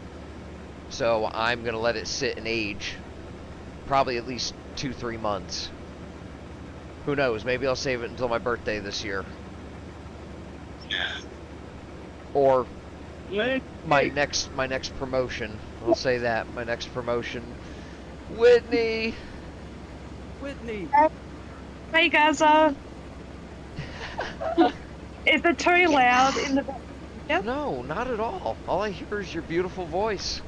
B: So I'm gonna let it sit and age, probably at least 2-3 months. Who knows? Maybe I'll save it until my birthday this year, or my next promotion. I'll say that my next promotion. Whitney.
D: Whitney!
E: Hey guys, is it too loud in the back? Yep.
B: No, not at all. All I hear is your beautiful voice.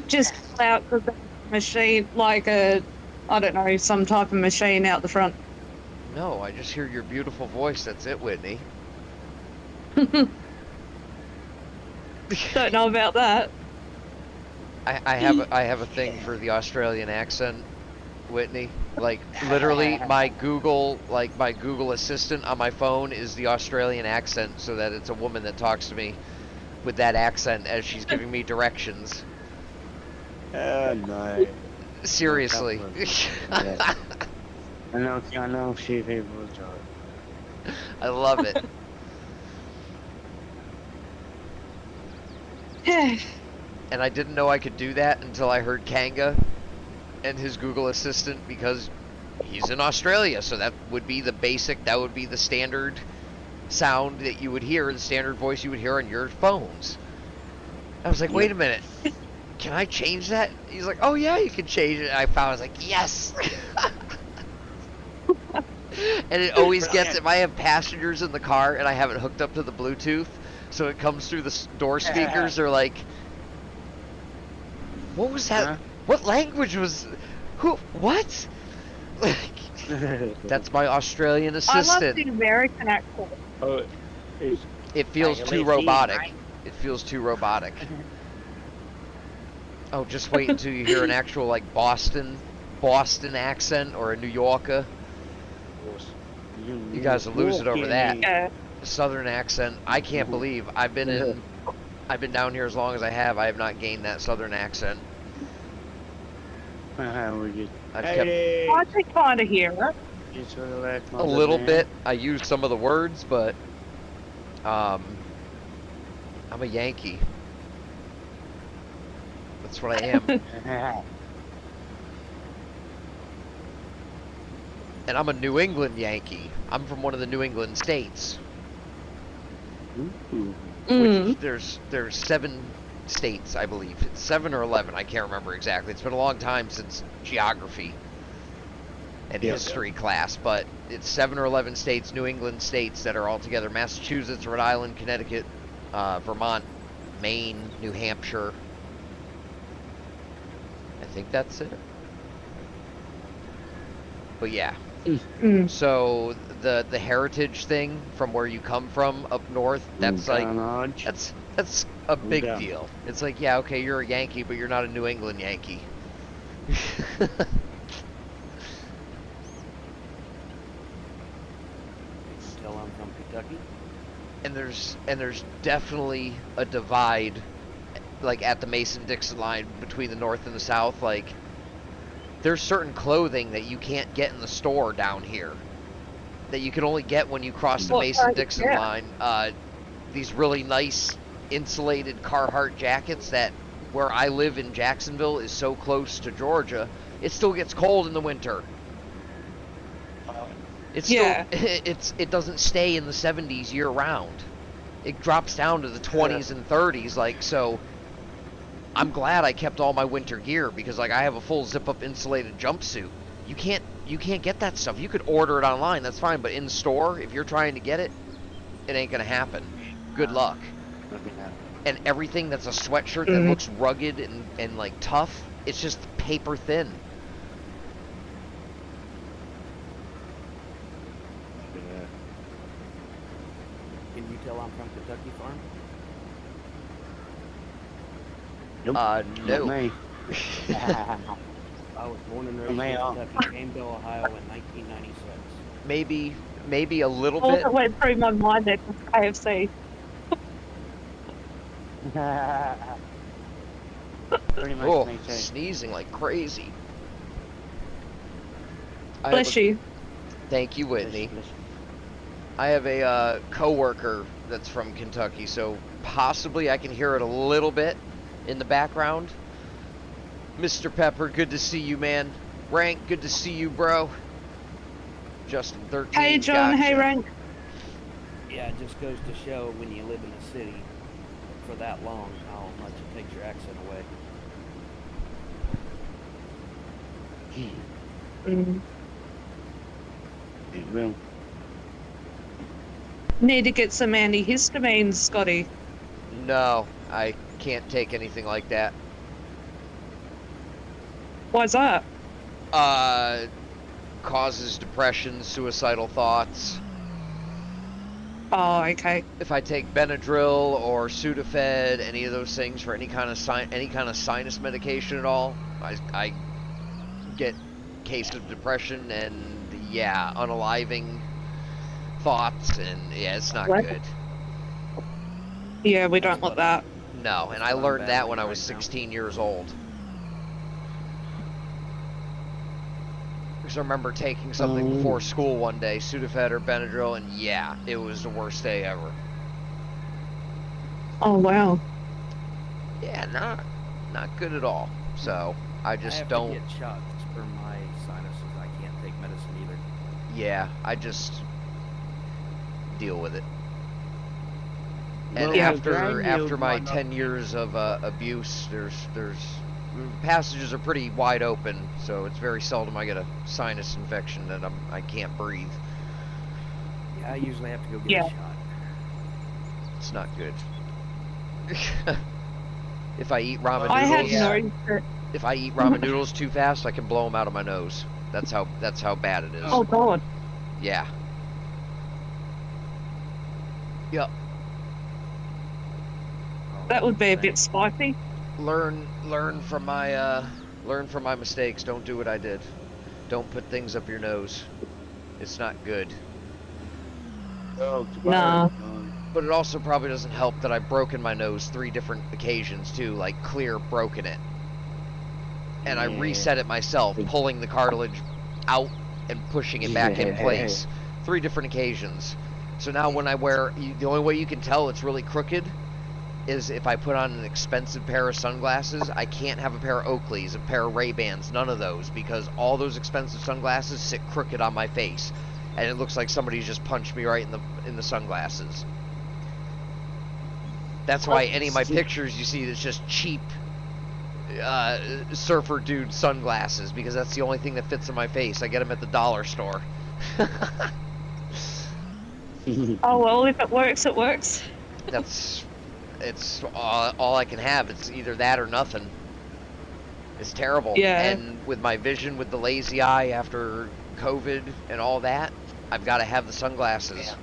E: Just loud because the machine, like I don't know, some type of machine out the front.
B: No, I just hear your beautiful voice. That's it, Whitney.
E: Don't know about that.
B: I have a thing for the Australian accent, Whitney. Like literally, my Google Assistant on my phone is the Australian accent, so that it's a woman that talks to me with that accent as she's giving me directions.
A: No.
B: Seriously.
A: Yeah. I know a few people who do it.
B: I love it. And I didn't know I could do that until I heard Kanga and his Google Assistant, because he's in Australia, so that would be the basic, that would be the standard sound that you would hear, the standard voice you would hear on your phones. I was like, wait a minute, can I change that? He's like, oh yeah, you can change it. I found, I was like, yes! And it always gets, if I have passengers in the car and I have it hooked up to the Bluetooth, so it comes through the door speakers, they're like, what was that?
A: Huh?
B: What language was, what? Like, that's my Australian
E: I love
B: assistant.
E: the American accent.
A: Oh, it's
B: It feels
A: like a
B: too
A: lady,
B: robotic.
A: right?
B: It feels too robotic. Oh, just wait until you hear an actual, like, Boston accent or a New Yorker. You guys will lose it over that.
E: Yeah.
B: Southern accent. I can't believe I've been down here as long as I have not gained that Southern accent.
A: We just,
B: I've kept
A: hey,
E: I can kind of hear it.
A: just sort of like
B: a little bit. I use some of the words, but I'm a Yankee. That's what I am. And I'm a New England Yankee. I'm from one of the New England states.
A: Ooh.
B: Which there's 7 states, I believe. It's 7 or 11, I can't remember exactly. It's been a long time since geography and history class, but it's 7 or 11 states, New England states, that are all together. Massachusetts, Rhode Island, Connecticut, Vermont, Maine, New Hampshire. I think that's it. But yeah.
E: Mm.
B: So the heritage thing from where you come from up north, that's like that's a big
A: Yeah.
B: deal. It's like, yeah, okay, you're a Yankee, but you're not a New England Yankee.
D: Tell I'm from Kentucky.
B: And there's definitely a divide, like at the Mason-Dixon line between the North and the South. Like, there's certain clothing that you can't get in the store down here, that you can only get when you cross the
E: Well,
B: Mason-Dixon
E: yeah.
B: line. These really nice insulated Carhartt jackets that, where I live in Jacksonville, is so close to Georgia, it still gets cold in the winter. It's
E: Yeah.
B: still, it doesn't stay in the 70s year round. It drops down to the 20s and 30s, like, so I'm glad I kept all my winter gear, because like I have a full zip-up insulated jumpsuit. You can't get that stuff. You could order it online, that's fine, but in store, if you're trying to get it, it ain't gonna happen. Good luck. And everything that's a sweatshirt that looks rugged and like tough, it's just paper thin.
D: Can you tell I'm from Kentucky Farm?
B: No.
A: Me.
D: I was born and raised in
A: Man.
D: Kentucky, came to Ohio in 1996.
B: Maybe a little
E: All
B: bit.
E: that went through my mind at KFC.
A: Pretty much
B: Oh,
A: me too.
B: sneezing like crazy.
E: Bless you.
B: Thank you, Whitney. I have a coworker that's from Kentucky, so possibly I can hear it a little bit in the background. Mr. Pepper, good to see you, man. Rank, good to see you, bro. Justin 13.
E: Hey, John.
B: gotcha.
E: Hey, Rank.
D: Yeah, it just goes to show when you live in a city for that long how much it takes your accent away.
E: Mm.
A: It will.
E: Need to get some antihistamines, Scotty.
B: No, I can't take anything like that.
E: Why's that?
B: Causes depression, suicidal thoughts.
E: Oh, okay.
B: If I take Benadryl or Sudafed, any of those things for any kind of sinus medication at all, I get case of depression and yeah, unaliving thoughts, and yeah, it's not
E: What?
B: good.
E: Yeah, we don't want that.
B: No, and I
D: what I'm
B: learned that when I
D: battling
B: was
D: right now.
B: 16 years old. Because I remember taking something
A: Oh.
B: before school one day, Sudafed or Benadryl, and yeah, it was the worst day ever.
E: Oh, wow.
B: Yeah, not good at all. So I just
D: have
B: don't.
D: to get shots for my sinuses. I can't take medicine either.
B: Yeah, I just deal with it. And
A: Well,
B: after my
A: might not
B: 10
A: be-
B: years of abuse, there's passages are pretty wide open, so it's very seldom I get a sinus infection that I can't breathe.
D: Yeah, I usually have to go get
E: Yeah.
D: a shot.
B: It's not good. If I eat ramen
E: I had
B: noodles,
E: noticed that.
B: if I eat ramen noodles too fast, I can blow them out of my nose. That's how bad it is.
E: Oh God.
B: Yeah. Yep.
E: That would be a bit spicy.
B: Learn from my mistakes. Don't do what I did. Don't put things up your nose. It's not good.
A: Oh,
E: Nah.
B: But it also probably doesn't help that I've broken my nose 3 different occasions too, like clear broken it. And I
A: Yeah.
B: reset it myself, pulling the cartilage out and pushing it back in
A: Yeah.
B: place. 3 different occasions. So now when I wear, the only way you can tell it's really crooked is if I put on an expensive pair of sunglasses. I can't have a pair of Oakleys, a pair of Ray-Bans, none of those, because all those expensive sunglasses sit crooked on my face. And it looks like somebody's just punched me right in the sunglasses. That's why any of my pictures you see that's just cheap surfer dude sunglasses, because that's the only thing that fits in my face. I get them at the dollar store.
E: Oh well, if it works, it works.
B: It's all I can have. It's either that or nothing. It's terrible.
E: Yeah.
B: And with my vision, with the lazy eye after COVID and all that, I've got to have the sunglasses.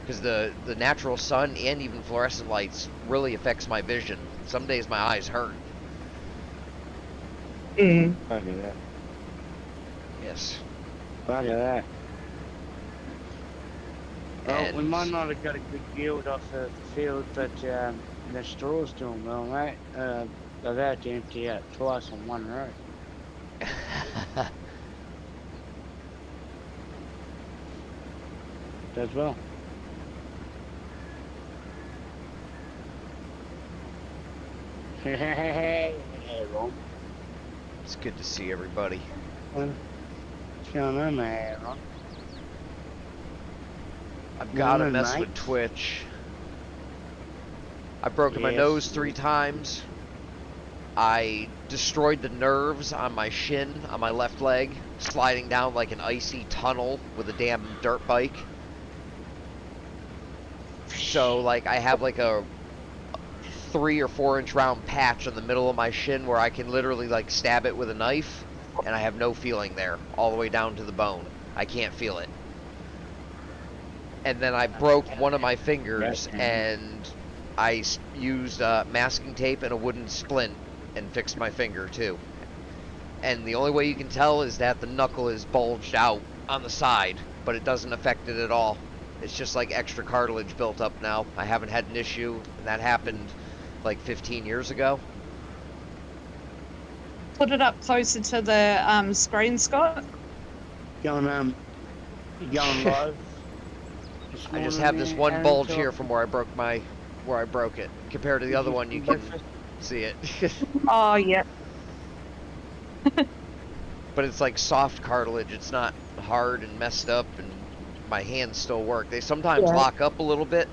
B: Because the natural sun and even fluorescent lights really affects my vision. Some days my eyes hurt.
E: Mm.
A: Fuck at that.
B: Yes.
A: Fuck at that. Well, we
B: And-
A: might not have got a good yield off the field, but the straw's doing well, mate. They've had to empty out twice on one row. Does well. Hey, Ron.
B: It's good to see everybody.
A: What's going on, man, Ron?
B: I've got to
A: Morning,
B: mess
A: mate.
B: with Twitch. I've broken my
A: Yes.
B: nose 3 times. I destroyed the nerves on my shin, on my left leg, sliding down like an icy tunnel with a damn dirt bike. So, like, I have like a 3 or 4 inch round patch in the middle of my shin where I can literally like stab it with a knife, and I have no feeling there, all the way down to the bone. I can't feel it. And then I broke one of my fingers, and I used masking tape and a wooden splint and fixed my finger too. And the only way you can tell is that the knuckle is bulged out on the side, but it doesn't affect it at all. It's just like extra cartilage built up now. I haven't had an issue, and that happened like 15 years ago.
E: Put it up closer to the screen, Scott.
A: Going live.
B: I just have this one bulge here from where I broke it. Compared to the other one, you can see it.
E: Oh yeah.
B: But it's like soft cartilage. It's not hard and messed up, and my hands still work. They sometimes
E: Yeah.
B: lock up a little bit.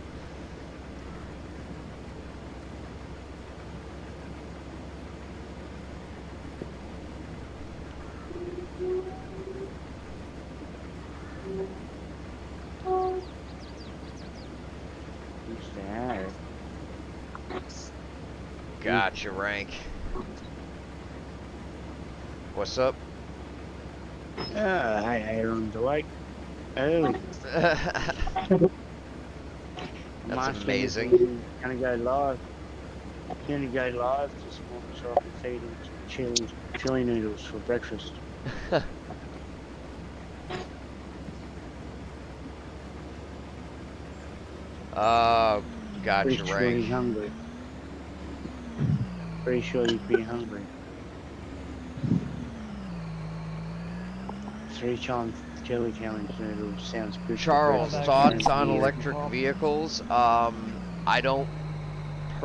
B: Gotcha, Rank. What's up?
A: Hey, Aaron's awake. Early.
B: That's amazing.
A: Gonna go live. Gonna go live this morning so I can feed him some chili noodles for breakfast.
B: Gotcha,
A: Pretty sure he's
B: Rank.
A: hungry. Pretty sure he'd be hungry. 3 times chili challenge noodles sounds good. for
B: Charles,
A: breakfast.
B: thoughts on
A: Yeah.
B: electric vehicles? I don't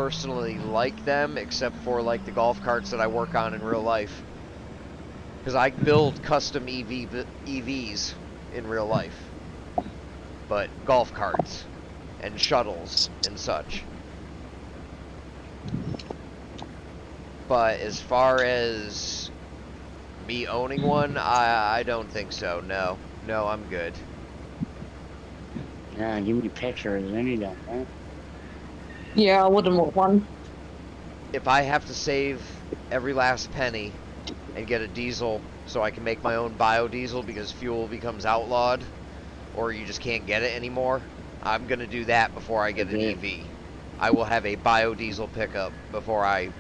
B: personally like them, except for like the golf carts that I work on in real life. Because I build custom EVs in real life. But golf carts and shuttles and such. But as far as me owning one, I don't think so. No, I'm good.
A: Yeah, give me pictures any day, man.
E: Yeah, I wouldn't want one.
B: If I have to save every last penny and get a diesel so I can make my own biodiesel because fuel becomes outlawed or you just can't get it anymore, I'm gonna do that before I get an EV. I will have a biodiesel pickup before I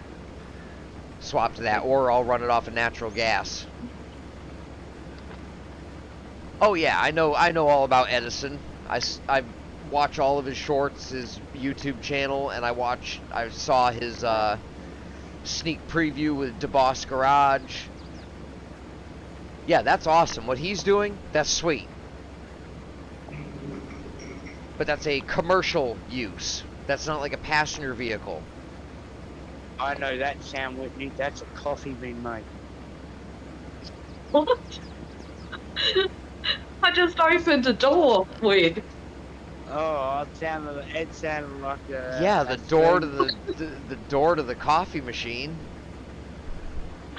B: swap to that, or I'll run it off of natural gas. Oh yeah, I know all about Edison. I watch all of his shorts, his YouTube channel, and I saw his sneak preview with DeBoss Garage. Yeah, that's awesome. What he's doing, that's sweet. But that's a commercial use. That's not like a passenger vehicle.
A: I know that, Sam Whitney. That's a coffee bean, mate.
E: What? I just opened a door. Weird.
A: Oh, it sounded like a...
B: Yeah, the door to the door to the coffee machine.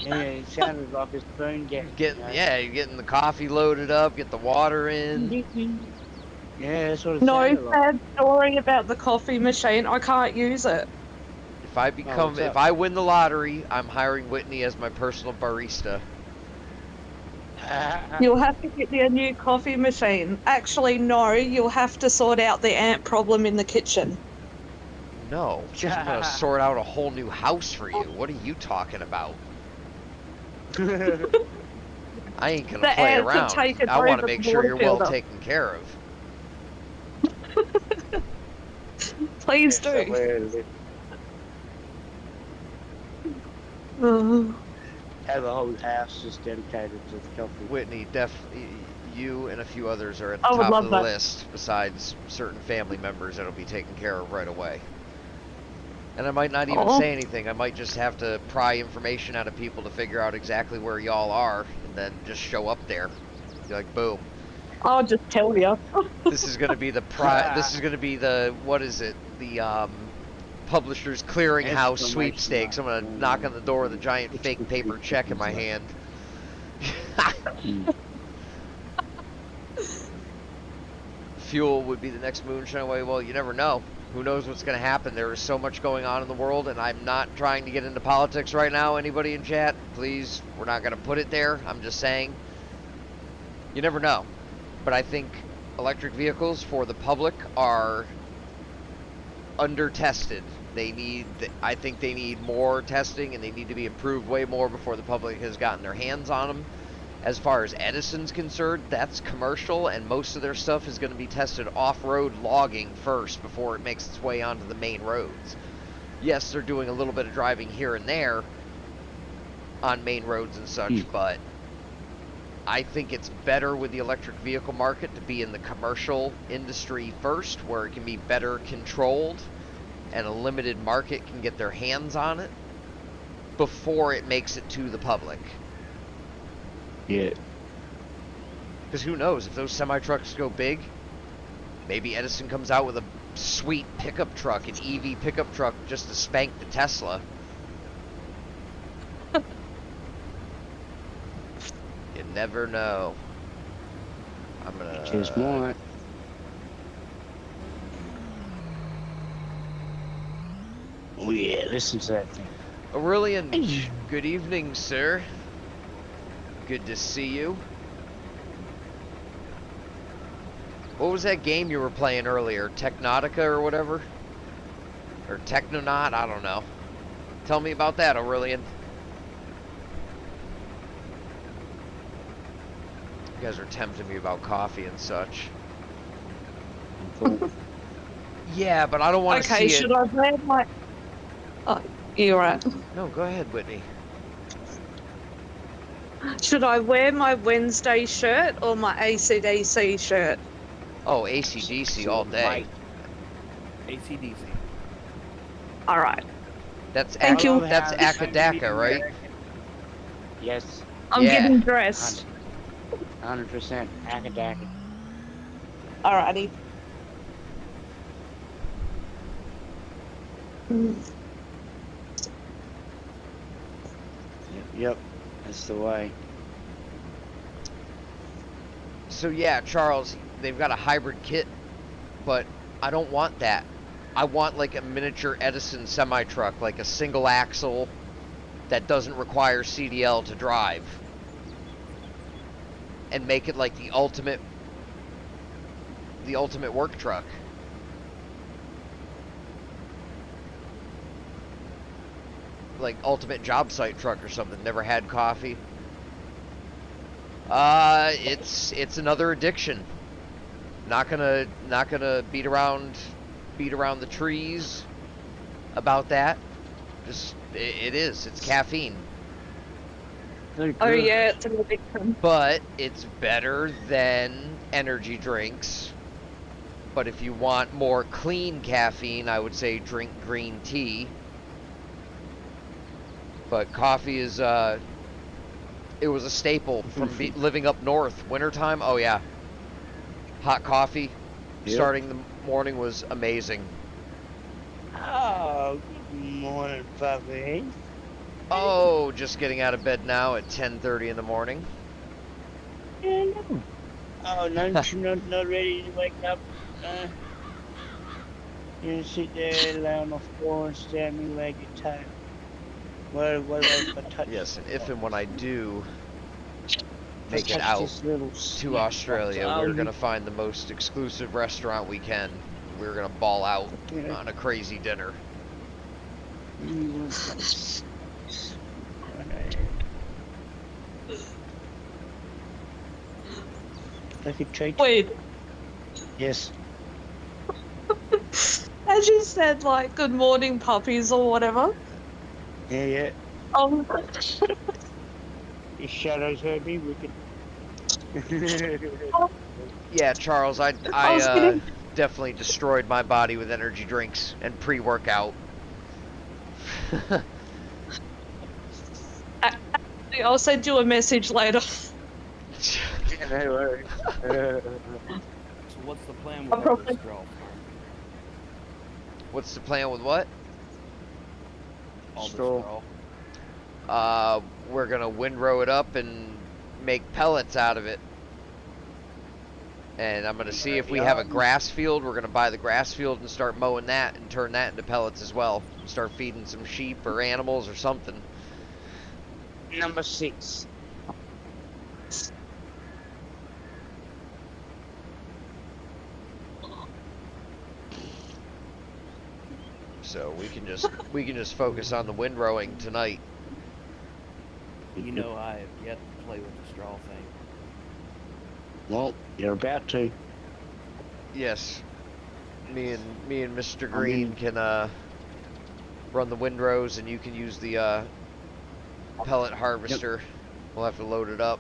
A: Yeah, it sounded like a spoon getting...
B: Yeah, you're getting the coffee loaded up, get the water in.
A: Yeah, that's what it
E: No
A: sounded like.
E: sad story about the coffee machine. I can't use it.
B: If I win the lottery, I'm hiring Whitney as my personal barista.
E: You'll have to get me a new coffee machine. Actually, no, you'll have to sort out the ant problem in the kitchen.
B: No, I'm gonna sort out a whole new house for you. What are you talking about? I ain't gonna
E: The
B: play
E: ants have
B: around.
E: taken
B: I want to
E: over
B: make
E: the
B: sure you're well
E: water filter.
B: taken care of.
E: Please do.
A: Have a whole house just dedicated to the coffee.
B: Whitney, you and a few others are at the
E: I would
B: top
E: love
B: of the
E: that.
B: list, besides certain family members that'll be taken care of right away. And I might not even
E: Aw.
B: say anything. I might just have to pry information out of people to figure out exactly where y'all are, and then just show up there. Be like, boom.
E: I'll just tell you.
B: This is gonna be the This is gonna be the, what is it? The Publishers Clearinghouse sweepstakes. I'm gonna knock on the door with a giant fake paper check in my hand. Fuel would be the next moonshine way. Well, you never know. Who knows what's going to happen? There is so much going on in the world, and I'm not trying to get into politics right now. Anybody in chat, please, we're not going to put it there. I'm just saying, you never know. But I think electric vehicles for the public are under-tested. I think they need more testing, and they need to be improved way more before the public has gotten their hands on them. As far as Edison's concerned, that's commercial, and most of their stuff is going to be tested off-road logging first before it makes its way onto the main roads. Yes, they're doing a little bit of driving here and there on main roads and such, but I think it's better with the electric vehicle market to be in the commercial industry first, where it can be better controlled and a limited market can get their hands on it before it makes it to the public.
A: Yeah.
B: Because who knows, if those semi-trucks go big, maybe Edison comes out with a sweet pickup truck, an EV pickup truck, just to spank the Tesla. You never know. I'm gonna...
A: Just want. Oh yeah, listen to that thing.
B: Aurelian, good evening, sir. Good to see you. What was that game you were playing earlier? Technotica or whatever? Or Technonaut? I don't know. Tell me about that, Aurelian. You guys are tempting me about coffee and such. Yeah, but I don't want to
E: Okay,
B: see
E: should
B: it.
E: I wear my... Oh, you're right.
B: No, go ahead, Whitney.
E: Should I wear my Wednesday shirt or my AC/DC shirt?
B: Oh, AC/DC all day.
D: AC/DC.
E: All right.
B: That's
E: Thank you.
B: That's Akadaka, right?
A: Yes,
E: I'm
B: Yeah.
E: getting dressed.
A: 100% Akadaka.
E: Alrighty.
A: Yep, that's the way.
B: So yeah, Charles, they've got a hybrid kit, but I don't want that. I want like a miniature Edison semi-truck, like a single axle that doesn't require CDL to drive. And make it like the ultimate work truck. Like ultimate job site truck or something. Never had coffee. It's another addiction. Not gonna beat around the trees about that. Just it is. It's caffeine.
E: Oh yeah, it's an addiction.
B: But it's better than energy drinks. But if you want more clean caffeine, I would say drink green tea. But coffee is it was a staple from living up north. Wintertime, oh yeah. Hot coffee starting the morning was amazing.
A: Oh, good morning, puppy.
B: Oh, just getting out of bed now at 10:30 in the morning.
A: Yeah, no. Oh, no, you're not ready to wake up. You sit there, lay on the floor and stare at me like you're tired. What if I touch?
B: Yes, and if and when I do make it
A: touch
B: out
A: this little
B: to
A: snap
B: Australia,
A: box,
B: we're gonna find the most exclusive restaurant we can. We're gonna ball out on a crazy dinner.
A: I could trade.
E: Wait,
A: Yes.
E: as you said, like, good morning, puppies, or whatever.
A: Yeah.
E: Um,
A: Your shadows heard me, wicked.
B: Yeah, Charles, I
E: was kidding.
B: definitely destroyed my body with energy drinks and pre-workout.
E: I'll send you a message later.
A: No worries.
D: So what's the plan with
E: I'll
D: all
E: probably-
D: this straw?
B: What's the plan with what?
D: All the
A: Straw.
D: straw.
B: We're gonna windrow it up and make pellets out of it. And I'm gonna see if we have a grass field. We're gonna buy the grass field and start mowing that and turn that into pellets as well. Start feeding some sheep or animals or something.
A: Number 6.
B: So we can just focus on the windrowing tonight.
D: You know I have yet to play with the straw thing.
A: Well, you're about to.
B: Yes. Me and Mr. Green can run the windrows, and you can use the pellet harvester. We'll have to load it up.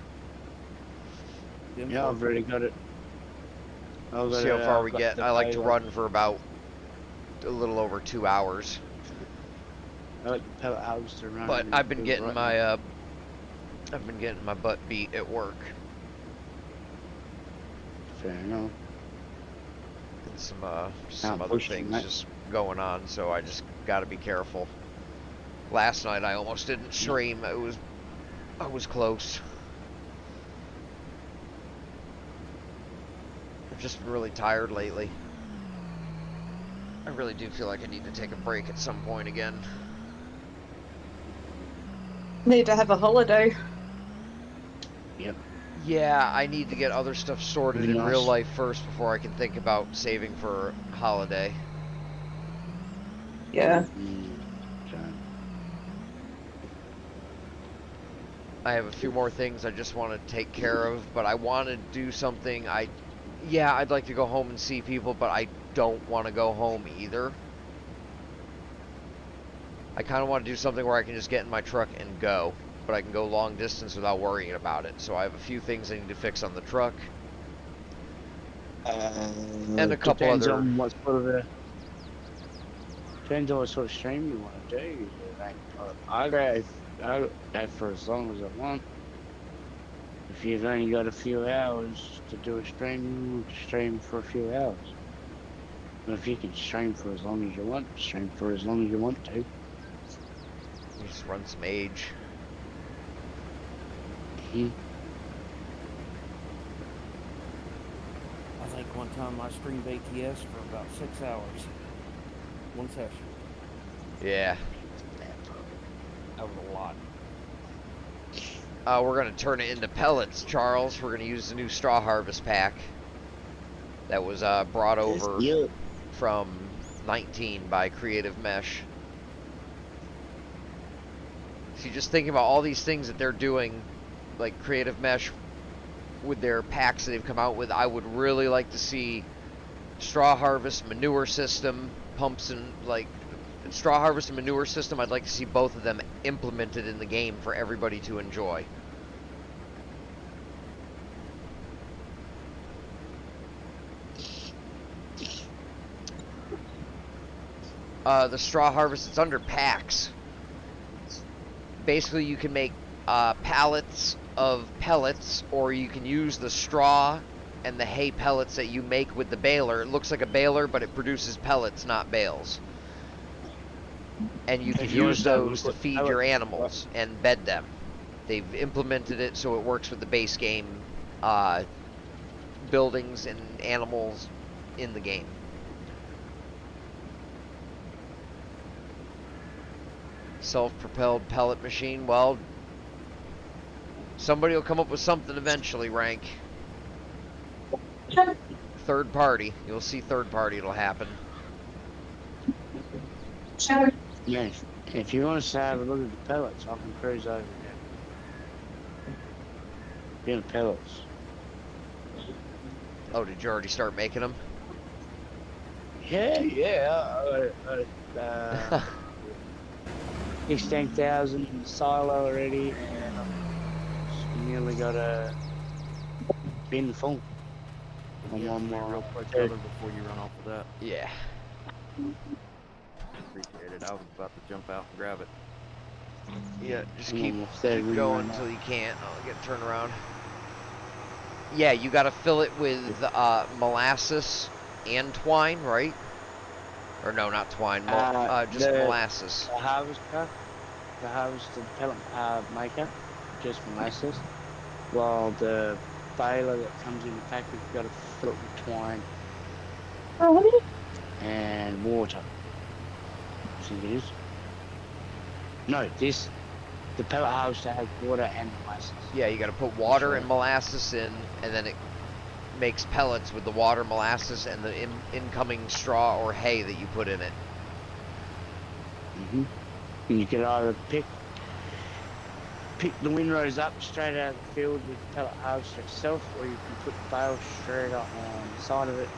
A: Yeah, I've already got it.
B: See how far we get. I like to run for about a little over 2 hours.
A: I like the pellet harvester run.
B: But I've been getting my butt beat at work.
A: Fair enough.
B: And some other
A: pushing,
B: things
A: mate.
B: just going on, so I just got to be careful. Last night I almost didn't stream. I was close. I've just been really tired lately. I really do feel like I need to take a break at some point again.
E: Need to have a holiday.
A: Yep.
B: Yeah, I need to get other stuff sorted in
A: Nice.
B: real life first before I can think about saving for holiday.
E: Yeah.
A: Okay.
B: I have a few more things I just want to take care of, but I want to do something. Yeah, I'd like to go home and see people, but I don't want to go home either. I kind of want to do something where I can just get in my truck and go, but I can go long distance without worrying about it. So I have a few things I need to fix on the truck. And a couple
A: depends
B: other-
A: on what sort of a Depends on what sort of stream you want to do. Like, I go for as long as I want. If you've only got a few hours to do a stream, you stream for a few hours. But if you can stream for as long as you want, stream for as long as you want to.
B: Just run some Age.
A: Hmm.
D: I think one time I streamed ATS for about 6 hours. One session.
B: Yeah.
D: That was a lot.
B: We're going to turn it into pellets, Charles. We're going to use the new straw harvest pack that was brought over from 19 by Creative Mesh. So you're just thinking about all these things that they're doing, like Creative Mesh with their packs that they've come out with. I would really like to see straw harvest, manure system, pumps, and like straw harvest and manure system. I'd like to see both of them implemented in the game for everybody to enjoy. The straw harvest, it's under packs. Basically, you can make pallets of pellets, or you can use the straw and the hay pellets that you make with the baler. It looks like a baler, but it produces pellets, not bales. And you can use those to feed your animals and bed them. They've implemented it so it works with the base game buildings and animals in the game. Self-propelled pellet machine. Well, somebody will come up with something eventually, Rank. Third party. You'll see third party. It'll happen.
A: Yeah, if you want to have a look at the pellets, I can cruise over there. Getting pellets.
B: Oh, did you already start making them?
A: Yeah. 16,000 in the silo already, and I've nearly got a bin full.
D: Yeah,
A: One
D: be
A: more.
D: real quick brother, before you run off of that.
B: Yeah.
D: Appreciate it. I was about to jump out and grab it.
B: Yeah, just
A: I'm
B: keep
A: almost there. We
B: going
A: run
B: until
A: out.
B: you can't. I'll get turned around. Yeah, you gotta fill it with molasses and twine, right? Or no, not twine. Just molasses.
A: The harvester, the pellet maker, just molasses. While the baler that comes in the package, you've got to fill it with twine and water. I think it is. No, the pellet harvester has water and molasses.
B: Yeah, you gotta put water
A: Sure.
B: and molasses in, and then it makes pellets with the water, molasses, and the incoming straw or hay that you put in it.
A: And you can either pick the windrows up straight out of the field with the pellet harvester itself, or you can put the bale straight up on the side of it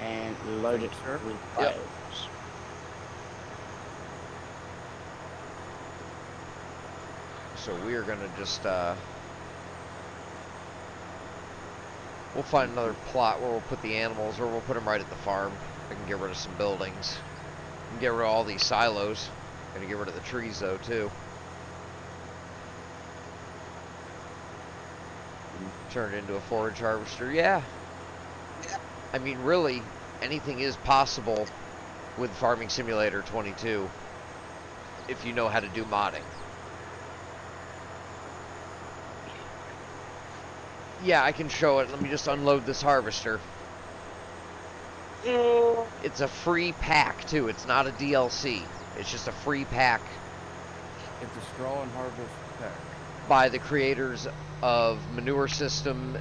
A: and load it with
B: Yep.
A: bales.
B: So we're gonna just we'll find another plot where we'll put the animals, or we'll put them right at the farm. I can get rid of some buildings. I can get rid of all these silos. Gonna get rid of the trees though too. Turn it into a forage harvester. Yeah. I mean, really, anything is possible with Farming Simulator 22 if you know how to do modding. Yeah, I can show it. Let me just unload this harvester. It's a free pack, too. It's not a DLC. It's just a free pack
D: It's a straw and harvest pack.
B: by the creators of Manure System.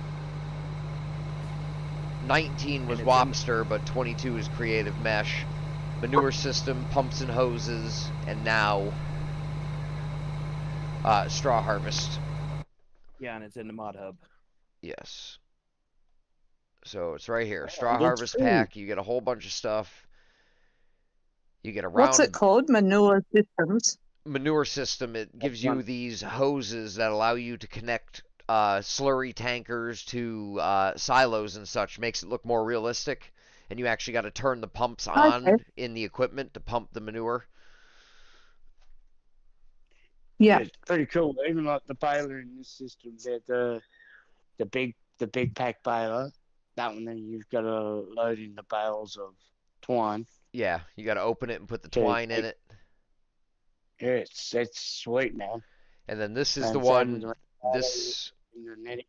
B: 19 was
D: And it's in-
B: Wobster, but 22 is Creative Mesh. Manure System, Pumps and Hoses, and now Straw Harvest.
D: Yeah, and it's in the mod hub.
B: Yes. So it's right here. Straw
A: That's
B: Harvest
A: cool.
B: pack. You get a whole bunch of stuff. You get a
E: What's
B: round
E: it called? Manure systems.
B: manure system. It gives you these hoses that allow you to connect slurry tankers to silos and such. Makes it look more realistic. and you actually got to turn the pumps
E: Okay.
B: on in the equipment to pump the manure.
E: Yeah.
A: It's pretty cool. Even like the baler in this system, the big pack baler. That one, then you've got to load in the bales of twine.
B: Yeah, you got to open it and put the
A: To
B: twine in
A: take-
B: it.
A: Yeah, it's sweet, man.
B: And then this is the
A: And same with
B: one, this
A: the netting.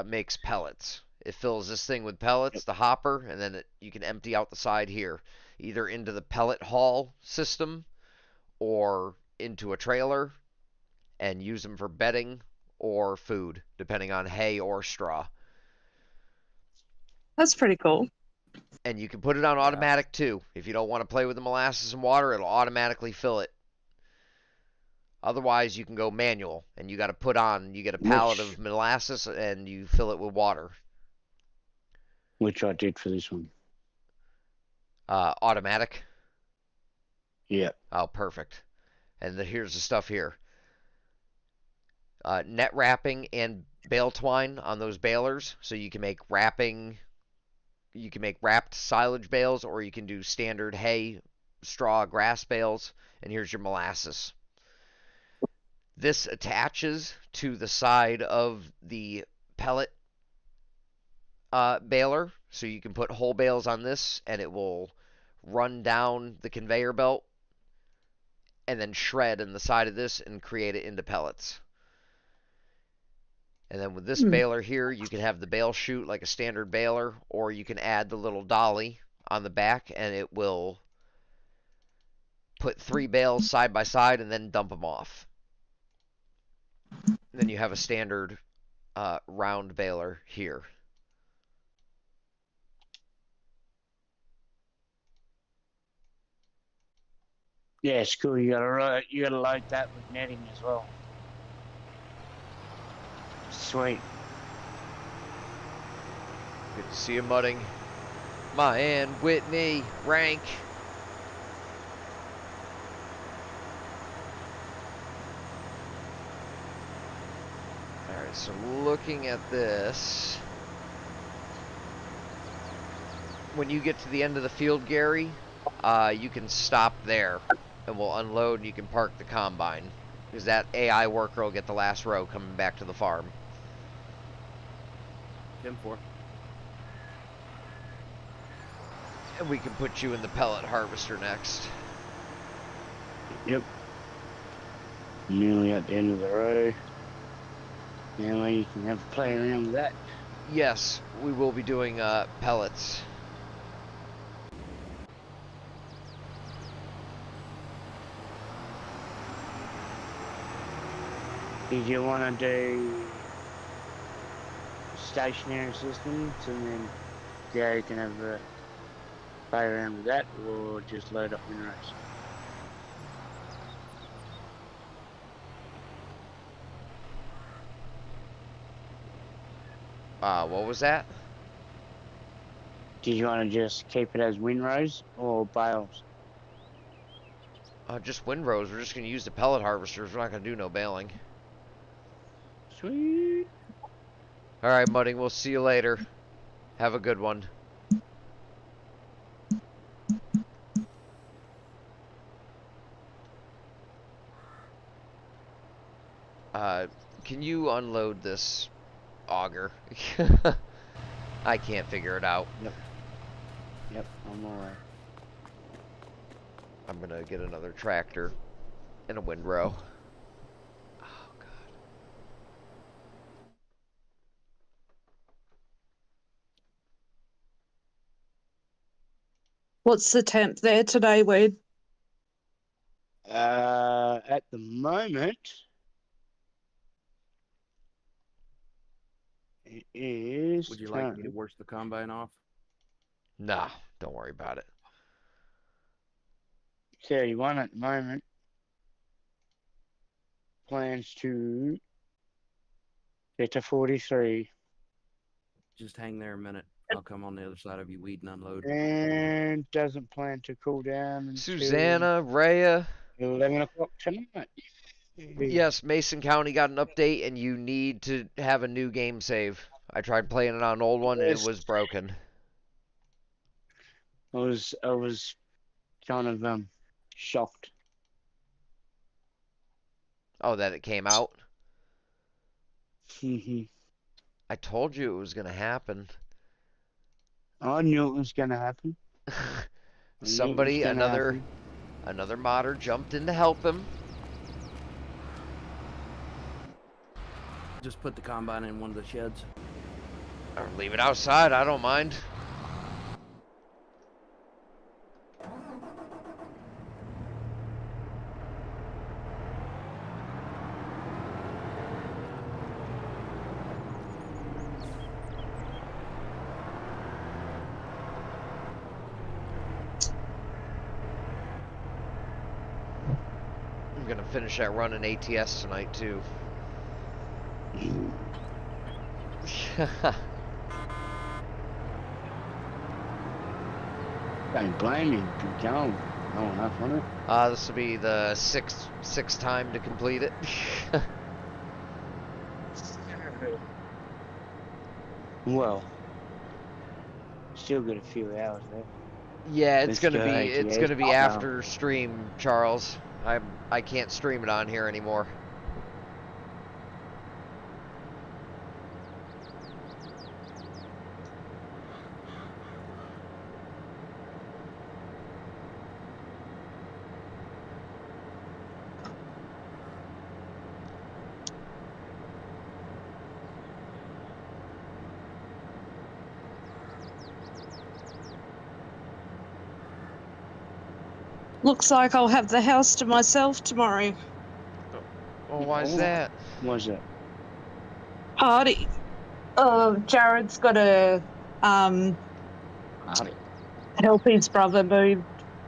B: makes pellets. It fills this thing with pellets, the hopper, and then you can empty out the side here, either into the pellet haul system or into a trailer and use them for bedding or food, depending on hay or straw.
E: That's pretty cool.
B: And you can put it on automatic too. If you don't want to play with the molasses and water, it'll automatically fill it. Otherwise, you can go manual, and you got to put on, you get a pallet of molasses, and you fill it with water.
A: Which I did for this one.
B: Automatic.
A: Yeah.
B: Oh, perfect. And here's the stuff here. Net wrapping and bale twine on those balers, so you can make wrapping. You can make wrapped silage bales, or you can do standard hay, straw, grass bales. And here's your molasses. This attaches to the side of the pellet baler, so you can put whole bales on this, and it will run down the conveyor belt and then shred in the side of this and create it into pellets. And then with this baler here, you can have the bale chute like a standard baler, or you can add the little dolly on the back, and it will put 3 bales side by side and then dump them off. And then you have a standard round baler here.
A: Yeah, it's cool. You gotta load that with netting as well. Sweet.
B: Good to see you mudding. Mayan, Whitney, Rank. Alright, so looking at this. When you get to the end of the field, Gary, you can stop there and we'll unload and you can park the combine. Because that AI worker will get the last row coming back to the farm.
D: 10-4.
B: And we can put you in the pellet harvester next.
A: Yep. Nearly at the end of the row. Now you can have a play around with that.
B: Yes, we will be doing pellets.
A: Did you want to do stationary systems and then Gary can have a play around with that, or just load up windrows?
B: What was that?
A: Did you want to just keep it as windrows or bales?
B: Just windrows. We're just going to use the pellet harvesters. We're not going to do no baling.
A: Sweet.
B: Alright, mudding. We'll see you later. Have a good one. Can you unload this auger? I can't figure it out.
A: Yep, I'm alright.
B: I'm gonna get another tractor and a windrow. Oh god.
E: What's the temp there today, Wade?
A: At the moment, it is.
D: Would you like me to work the combine off?
B: Nah, don't worry about it.
A: 31 at the moment. Plans to get to 43.
D: Just hang there a minute. I'll come on the other side of you, weed and unload.
A: And doesn't plan to cool down until
B: Susanna, Rhea.
A: 11 o'clock tonight.
B: Yes, Mason County got an update and you need to have a new game save. I tried playing it on an old one and it was broken.
A: I was kind of shocked.
B: Oh, that it came out?
A: I
B: I told you it was gonna happen.
A: knew it was gonna happen. I knew it was
B: Somebody,
A: gonna
B: another
A: happen.
B: modder jumped in to help him.
D: Just put the combine in one of the sheds.
B: Or leave it outside, I don't mind. I'm gonna finish that run in ATS tonight too.
A: Don't blame you. Keep going. No enough on it.
B: This will be the sixth time to complete it.
A: Well, still got a few hours there.
B: Yeah, it's
A: Let's
B: gonna
A: go
B: be
A: ATS.
B: after stream, Charles. I can't stream it on here anymore.
E: Looks like I'll have the house to myself tomorrow.
B: Well, why is that?
A: Was it?
E: Party. Jared's got to
A: Howdy.
E: help his brother move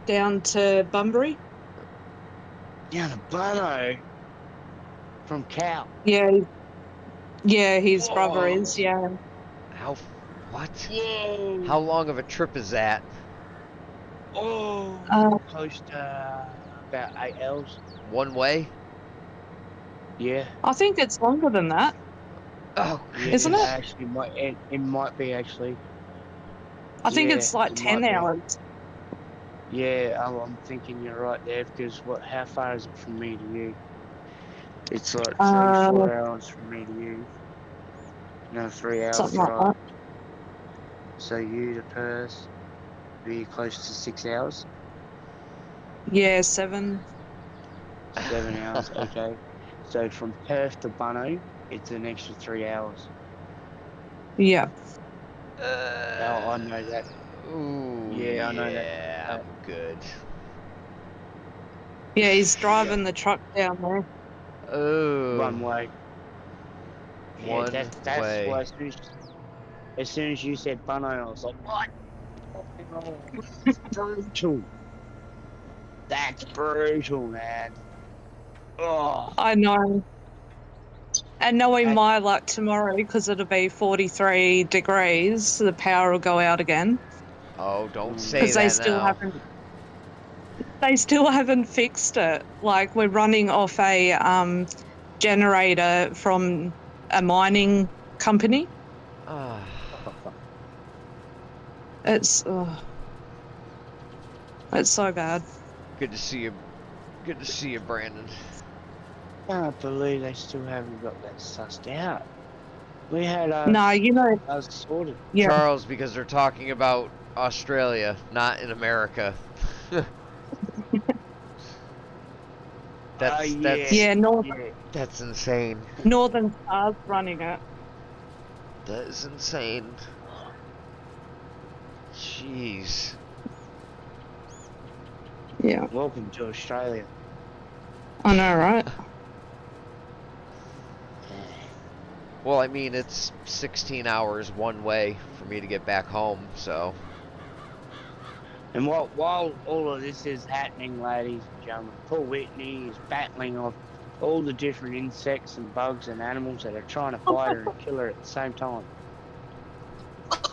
E: down to Bunbury.
A: Down to Bono. From Cal.
E: Yeah. Yeah, his brother
A: Whoa.
E: is, yeah.
B: What?
A: Whoa.
B: How long of a trip is that?
A: Oh, close to about 8 hours.
B: One way?
A: Yeah.
E: I think it's longer than that.
B: Oh,
E: Isn't it?
A: Actually, it might be actually.
E: I think
A: Yeah,
E: it's like
A: it
E: 10
A: might be.
E: hours.
A: Yeah, I'm thinking you're right there because how far is it from me to you? It's like 3-4 hours from me to you. No, 3 hours.
E: Something like
A: right?
E: that.
A: So you to Perth, be close to 6 hours?
E: Yeah, 7.
A: 7 hours, okay. So from Perth to Bunno, it's an extra 3 hours.
E: Yeah.
A: Oh, I know that.
B: Ooh,
A: Yeah, I know that.
B: yeah, I'm good.
E: Yeah, he's driving the truck down there.
B: Oh,
A: One way.
B: One
A: that's
B: way.
A: why as soon as you said Bunno, I was like, what? Brutal. That's brutal, man. Oh,
E: I know. And knowing my luck tomorrow, because it'll be 43 degrees, the power will go out again.
B: Oh, don't say
E: Because
B: that
E: they still
B: now.
E: haven't fixed it. Like, we're running off a generator from a mining company.
B: Ah,
E: It's so bad.
B: good to see you. Good to see you, Brandon.
A: I can't believe they still haven't got that sussed out. We had
E: No, you know,
A: us sorted.
E: yeah.
B: Charles, because they're talking about Australia, not in America. That's
E: Yeah,
B: that's insane.
E: Northern Star's running it.
B: That is insane. Jeez.
E: Yeah,
A: Welcome to Australia.
E: I know, right?
B: Well, I mean, it's 16 hours one way for me to get back home, so.
A: And while all of this is happening, ladies and gentlemen, Paul Whitney is battling off all the different insects and bugs and animals that are trying to fight her and kill her at the same time.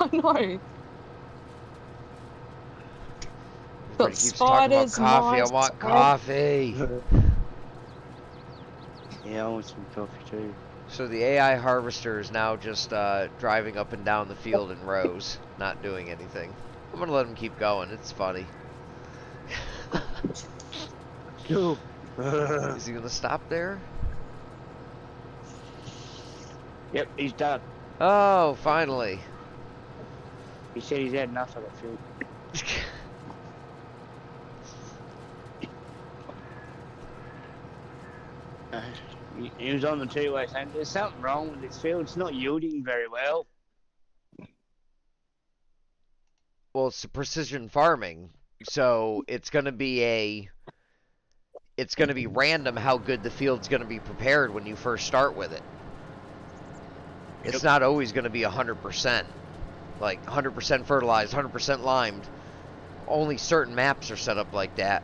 E: I know.
B: Everybody
E: Got
B: keeps talking about
E: spiders,
B: coffee.
E: mice,
B: I want coffee.
A: Yeah, I want some coffee too.
B: So the AI harvester is now just driving up and down the field in rows, not doing anything. I'm gonna let him keep going. It's funny.
A: Cool.
B: Is he gonna stop there?
A: Yep, he's done.
B: Oh, finally.
A: He said he's had enough of the field. He was on the two-way saying there's something wrong with this field. It's not yielding very well.
B: Well, it's precision farming, so it's gonna be random how good the field's gonna be prepared when you first start with it. It's not always gonna be 100%, like 100% fertilized, 100% limed. Only certain maps are set up like that.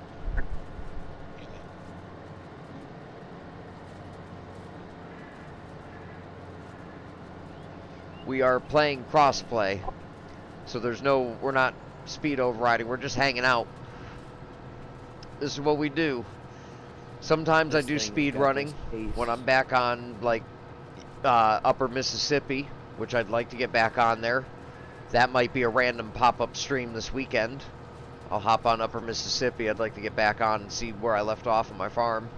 B: We are playing crossplay, so we're not speed overriding, we're just hanging out. This is what we do. Sometimes I do speed running when I'm back on, like, Upper Mississippi, which I'd like to get back on there. That might be a random pop-up stream this weekend. I'll hop on Upper Mississippi. I'd like to get back on and see where I left off on my farm.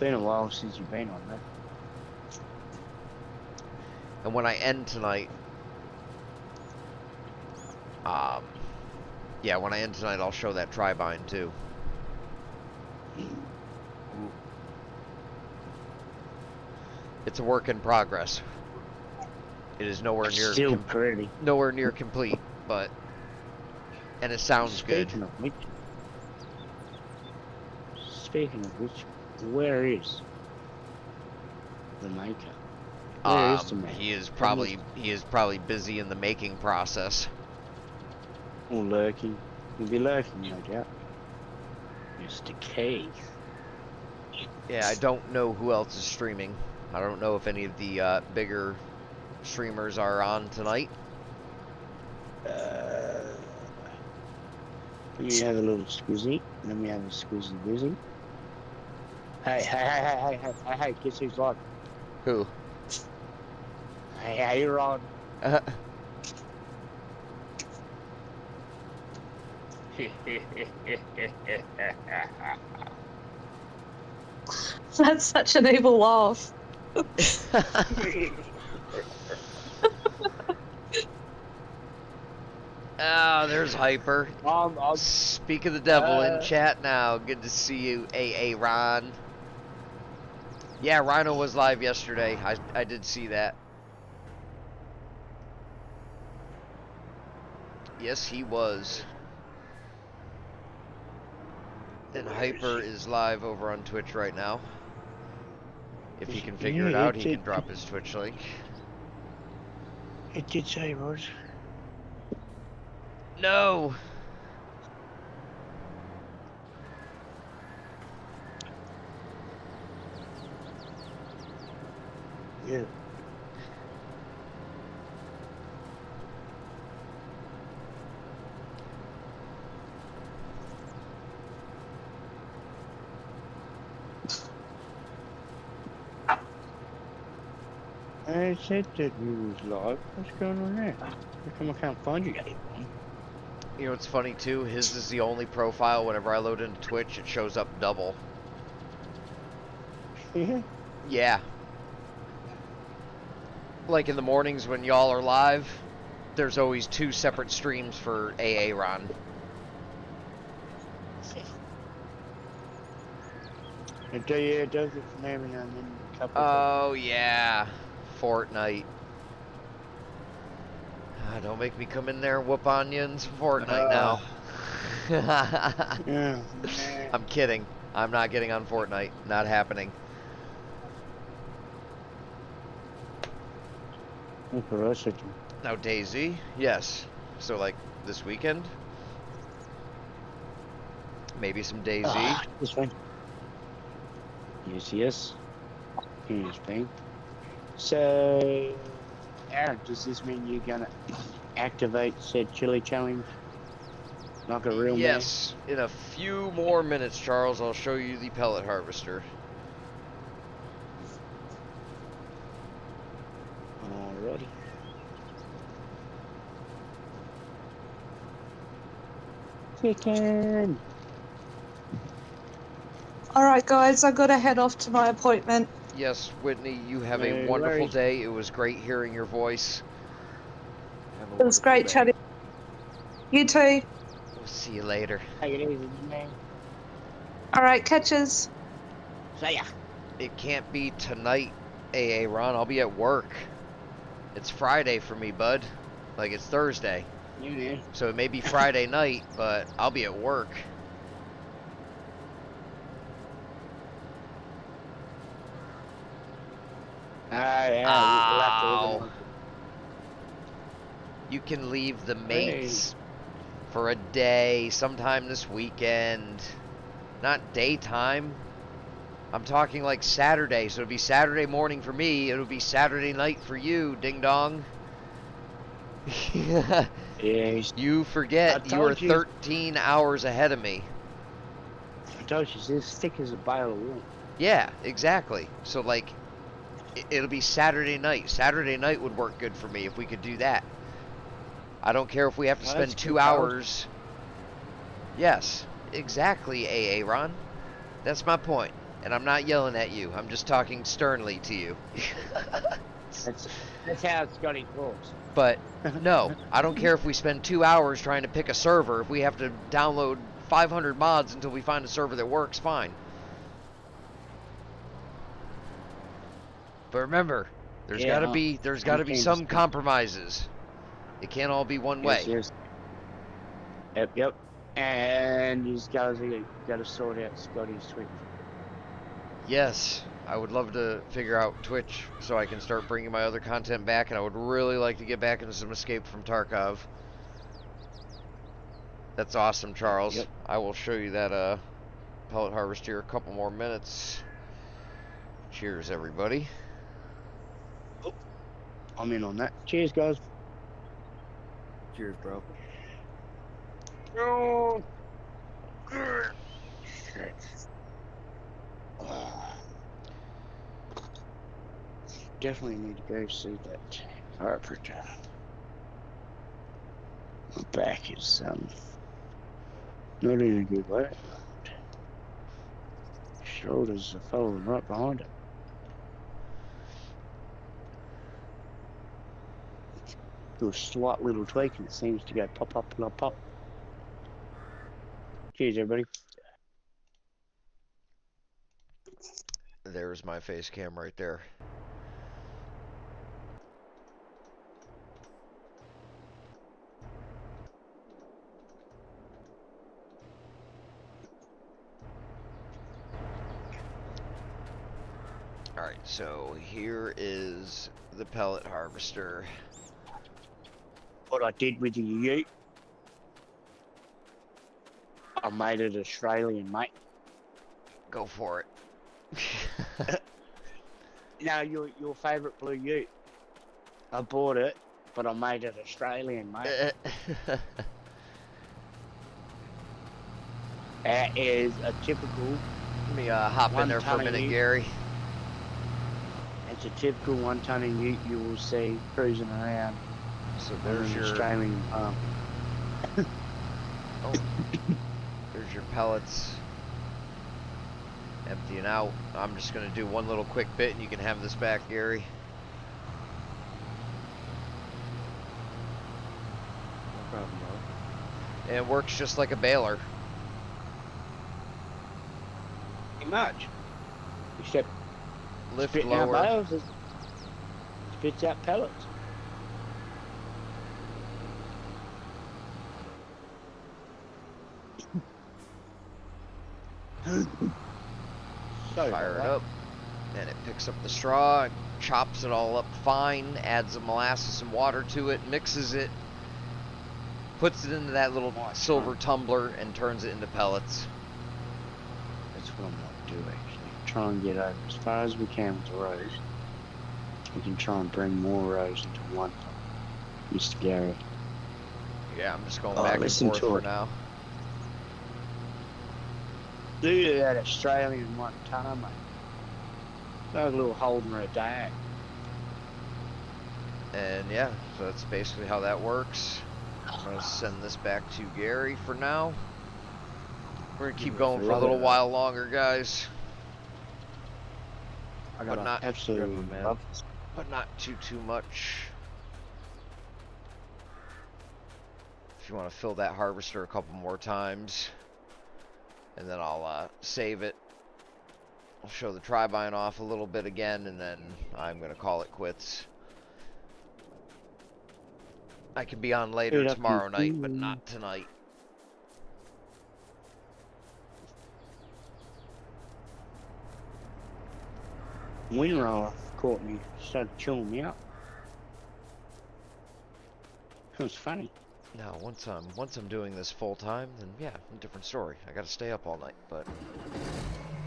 A: Been a while since you've been on that.
B: And when I end tonight, yeah, when I end tonight, I'll show that Tribine too. It's a work in progress. It is nowhere near
A: Still pretty.
B: nowhere near complete, but and it sounds good.
A: Speaking of which, where is the maker? Where is the maker?
B: He is probably busy in the making process.
A: Or lurking. He'll be lurking, no doubt. Mr. Keith.
B: Yeah, I don't know who else is streaming. I don't know if any of the bigger streamers are on tonight.
A: Let me have a little squizzy. Let me have a squizzy busy. Hey, guess who's live?
B: Who?
A: Hey, you're on.
E: That's such an evil laugh.
B: Ah, there's Hyper.
A: I'll
B: Speak of the devil in chat now. Good to see you, AA Ron. Yeah, Rhino was live yesterday. I did see that. Yes, he was. And Hyper is live over on Twitch right now. If he can figure it out, he can drop his Twitch link.
A: It did say, Rose.
B: No!
A: Yeah. I said that we was live. What's going on there? How come I can't find you?
B: You know what's funny too? His is the only profile. Whenever I load into Twitch, it shows up double.
A: Yeah.
B: Yeah. Like in the mornings when y'all are live, there's always 2 separate streams for AA Ron.
A: It does it from every now and then. A couple
B: Oh yeah, Fortnite. Don't make me come in there and whoop on you in some Fortnite now.
A: Yeah.
B: I'm kidding. I'm not getting on Fortnite. Not happening. Now Daisy, yes. So like this weekend, maybe some Daisy.
A: This one. Yes. Here's Pink. So, Aaron, does this mean you're gonna activate said chili challenge? Like a real
B: Yes. In a few more minutes, Charles, I'll show you the pellet harvester.
A: Man? Alrighty. Chicken.
E: Alright, guys, I gotta head off to my appointment.
B: Yes, Whitney, you have a
A: No
B: wonderful
A: worries.
B: day. It was great hearing your voice.
D: Have a
E: It was
D: wonderful
E: great
D: day.
E: chatting. You too.
B: We'll see you later.
A: Take it easy, man.
E: Alright, catches.
A: See ya.
B: It can't be tonight, AA Ron. I'll be at work. It's Friday for me, bud. Like, it's Thursday.
A: You know.
B: So it may be Friday night, but I'll be at work.
A: Yeah, we'll have to
B: Ow.
A: look at
B: You can leave the mates for a day, sometime this weekend. Not daytime. I'm talking like Saturday, so it'll be Saturday morning for me. It'll be Saturday night for you, ding dong.
A: Yeah, he's-
B: You forget
A: I
B: you are
A: told you.
B: 13 hours ahead of me.
A: I told you, it's as thick as a bale of wool.
B: Yeah, exactly. So like, it'll be Saturday night. Saturday night would work good for me if we could do that. I don't care if we have to
A: Oh,
B: spend
A: that's
B: 2
A: good, Charles.
B: hours. Yes, exactly, AA Ron. That's my point. And I'm not yelling at you. I'm just talking sternly to you.
A: That's how Scotty talks.
B: But no, I don't care if we spend 2 hours trying to pick a server. If we have to download 500 mods until we find a server that works, fine. But remember, there's
A: Yeah,
B: gotta be
A: understand
B: some
A: this.
B: compromises. It can't all be one way.
A: Yes, yes. Yep. And you guys got to sort out Scotty's Twitch.
B: Yes, I would love to figure out Twitch so I can start bringing my other content back, and I would really like to get back into some Escape from Tarkov. That's awesome, Charles.
A: Yep.
B: I will show you that pellet harvest here a couple more minutes. Cheers, everybody.
A: I'm in on that. Cheers, guys.
D: Cheers, bro.
A: Oh. Definitely need to go see that chiropractor. My back is not in a good way. Shoulders are following right behind it. Do a slight little tweak and it seems to go pop up and pop. Cheers, everybody.
B: There's my face cam right there. Alright, so here is the pellet harvester.
A: What I did with the ute, I made it Australian, mate.
B: Go for it.
A: No, your favourite blue ute. I bought it, but I made it Australian, mate. That is a typical,
B: Let me hop in
A: One
B: there for a
A: ton of
B: minute,
A: ute.
B: Gary.
A: it's a typical one-tonne ute you will see cruising around
B: So
A: on
B: there's
A: an
B: your
A: Australian farm.
B: there's your pellets emptying out. I'm just gonna do one little quick bit and you can have this back, Gary.
D: No problem, bro.
B: And it works just like a baler.
A: Pretty much. Except
B: Lift
A: spitting out
B: lower.
A: bales, it spits out pellets. Sorry
B: Fire it
A: about
B: up. And it picks up the straw, chops it all up fine, adds some molasses and water to it, mixes it, puts it into that little
A: Nice,
B: silver
A: huh?
B: tumbler and turns it into pellets.
A: That's what I'm going to do actually. Try and get over as far as we can with the rows. We can try and bring more rows into one. Mr. Gary.
B: Yeah, I'm just going
A: Oh,
B: back and
A: listen
B: forth
A: to
B: for
A: it.
B: now.
A: Do that Australian one tonne, mate. Like a little Holden or a Dag.
B: And yeah, so that's basically how that works. I'm gonna send this back to Gary for now. We're gonna keep going for a little while longer, guys.
D: I
B: But
D: got
B: not,
A: Absolutely
D: man.
A: love it.
B: but not too much. If you want to fill that harvester a couple more times, and then I'll save it. I'll show the Tribine off a little bit again, and then I'm gonna call it quits. I could be on later
A: Dude, I
B: tomorrow
A: can
B: night, but
A: see-
B: not tonight.
A: Windrower caught me, started chewing me up. It was funny.
B: Now, once I'm doing this full time, then yeah, a different story. I gotta stay up all night, but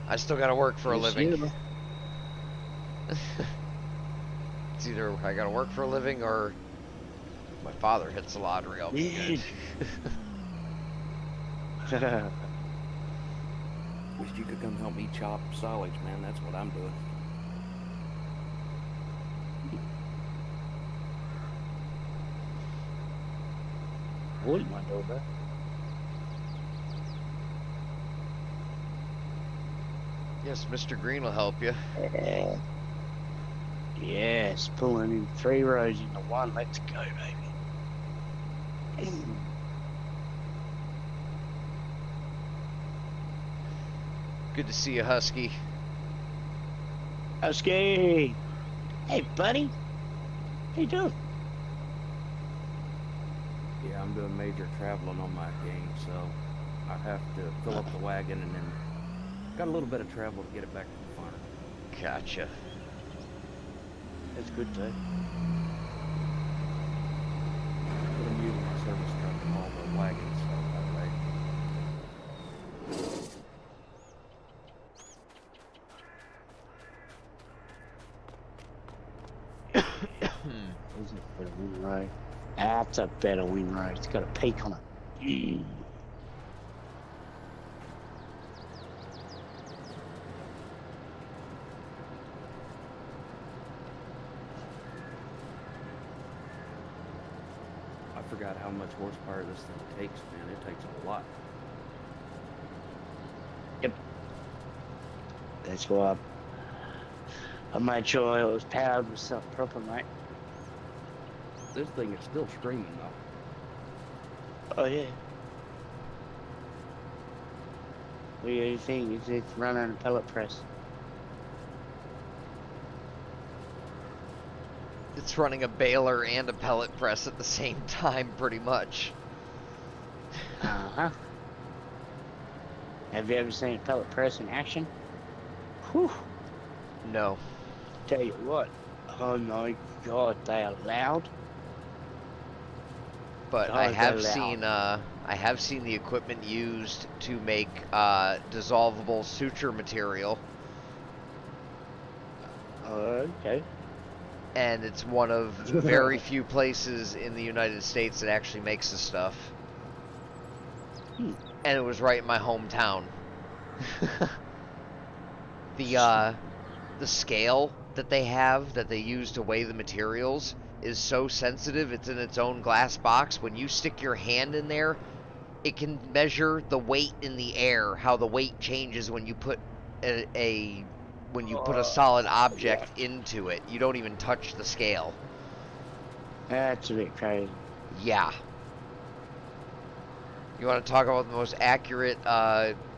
B: I still gotta work for a
A: Yes,
B: living.
A: you.
B: It's either I gotta work for a living or my father hits the lottery. I'll be good.
D: Wish you could come help me chop silage, man. That's what I'm doing.
A: Hold my doorbell.
B: Yes, Mr. Green will help you.
A: Yeah. Yes, pulling in 3 rows into 1. Let's go, baby.
B: Good to see you, Husky.
A: Husky! Hey, buddy. How you doing?
D: Yeah, I'm doing major traveling on my game, so I have to fill up the wagon and then got a little bit of travel to get it back to the farm.
B: Gotcha.
A: That's good, too.
D: But I'm using my service truck to haul the wagons, so that way.
A: Is it for the windrow? That's a better windrow. It's got a peak on it.
D: I forgot how much horsepower this thing takes, man. It takes a lot.
A: That's why I made sure it was powered with something proper, mate.
D: This thing is still screaming, though.
A: Oh, yeah. What do you think? It's running a pellet press.
B: It's running a baler and a pellet press at the same time, pretty much.
A: Uh-huh. Have you ever seen a pellet press in action? Whew.
B: No.
A: Tell you what. Oh my god, they are loud.
B: But
A: Oh,
B: I have
A: they're
B: seen I have seen the equipment used to make dissolvable suture material,
A: Okay.
B: and it's one of very few places in the United States that actually makes this stuff.
A: Hmm.
B: And it was right in my hometown. The scale that they have that they use to weigh the materials is so sensitive. It's in its own glass box. When you stick your hand in there, it can measure the weight in the air, how the weight changes when you put a solid object into it. You don't even touch the scale.
A: That's a bit crazy.
B: Yeah. You want to talk about the most accurate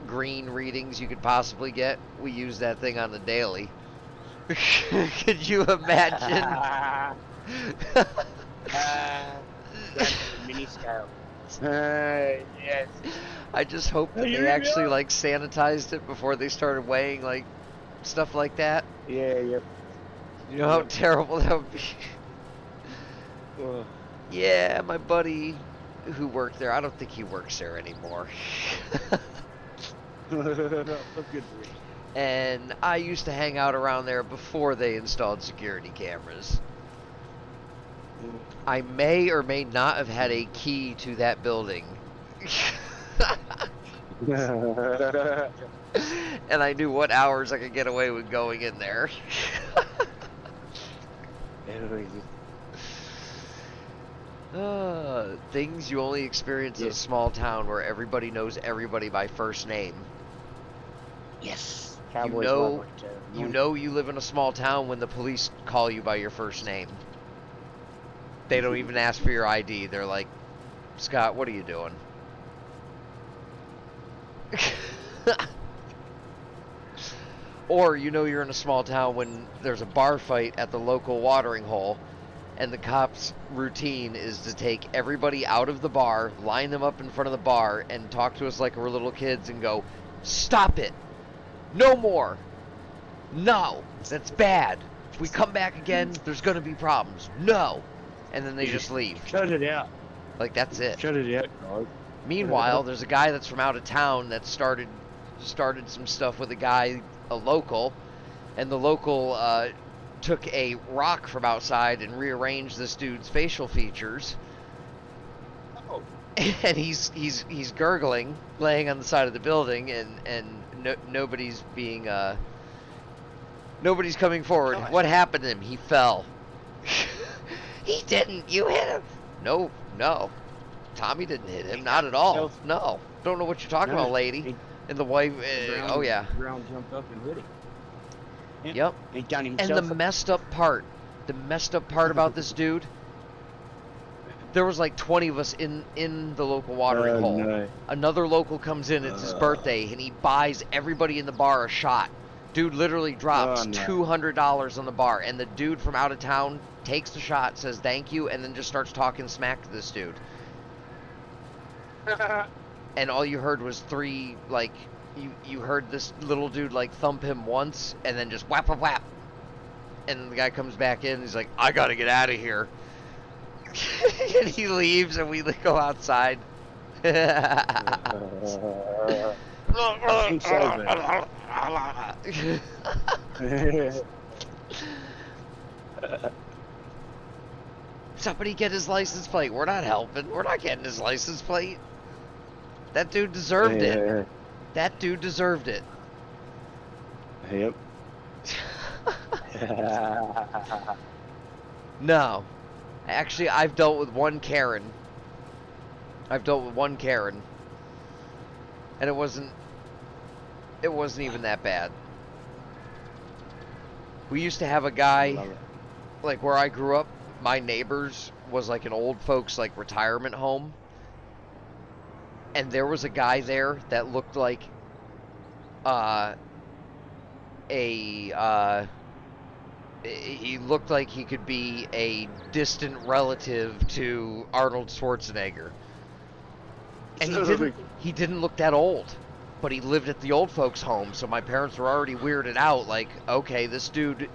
B: green readings you could possibly get? We use that thing on the daily. Could you imagine?
A: That's mini scale. Yes.
B: I just hope that they actually like sanitized it before they started weighing like stuff like that.
A: Yeah, yep.
B: You know how terrible that would be.
A: Ugh.
B: Yeah, my buddy who worked there, I don't think he works there anymore.
A: For good reason.
B: And I used to hang out around there before they installed security cameras. I may or may not have had a key to that building. And I knew what hours I could get away with going in there. Things you only experience in
A: Yeah.
B: a small town where everybody knows everybody by first name.
A: Yes. Cowboys
B: know-
A: love it,
B: You know you live in a small town when the police call you by your first name. They don't even ask for your ID. They're like, Scott, what are you doing? Or you know you're in a small town when there's a bar fight at the local watering hole, and the cops' routine is to take everybody out of the bar, line them up in front of the bar, and talk to us like we're little kids and go, stop it! No more! No! That's bad! If we come back again, there's gonna be problems. No! And then they just leave.
A: Shut it out.
B: Like, that's it.
A: Shut it out, dog.
B: Meanwhile, there's a guy that's from out of town that started some stuff with a local, and the local took a rock from outside and rearranged this dude's facial features.
A: Oh.
B: And he's gurgling, laying on the side of the building, and nobody's coming forward.
A: Gosh.
B: What happened to him? He fell. He didn't. You hit him. No. Tommy didn't hit him. Not at all.
A: himself.
B: No. Don't know what you're talking
A: No,
B: about, lady.
A: he-
B: And the wife.
C: Ground-
B: Oh yeah.
C: Ground jumped up and hit him.
B: Yep.
A: He done
B: And
A: himself.
B: the messed up part about this dude, there was like 20 of us in the local watering hole.
A: No.
B: Another local comes in, it's his birthday, and he buys everybody in the bar a shot. Dude literally drops
A: Oh, no.
B: $200 on the bar, and the dude from out of town takes the shot, says thank you, and then just starts talking smack to this dude. And all you heard was three, like, you heard this little dude, like, thump him once, and then just whap, whap, whap. And then the guy comes back in, and he's like, I gotta get out of here. And he leaves, and we go outside.
A: think so,
B: Somebody get his license plate. We're not helping. We're not getting his license plate. That dude deserved it. That dude deserved it.
A: Yep.
B: No. Actually, I've dealt with one Karen. And it wasn't even that bad. We used to have a guy,
A: Love it.
B: like where I grew up, my neighbors was like an old folks like retirement home. And there was a guy there that looked like he looked like he could be a distant relative to Arnold Schwarzenegger. And he didn't look that old, but he lived at the old folks' home, so my parents were already weirded out, like, okay, this dude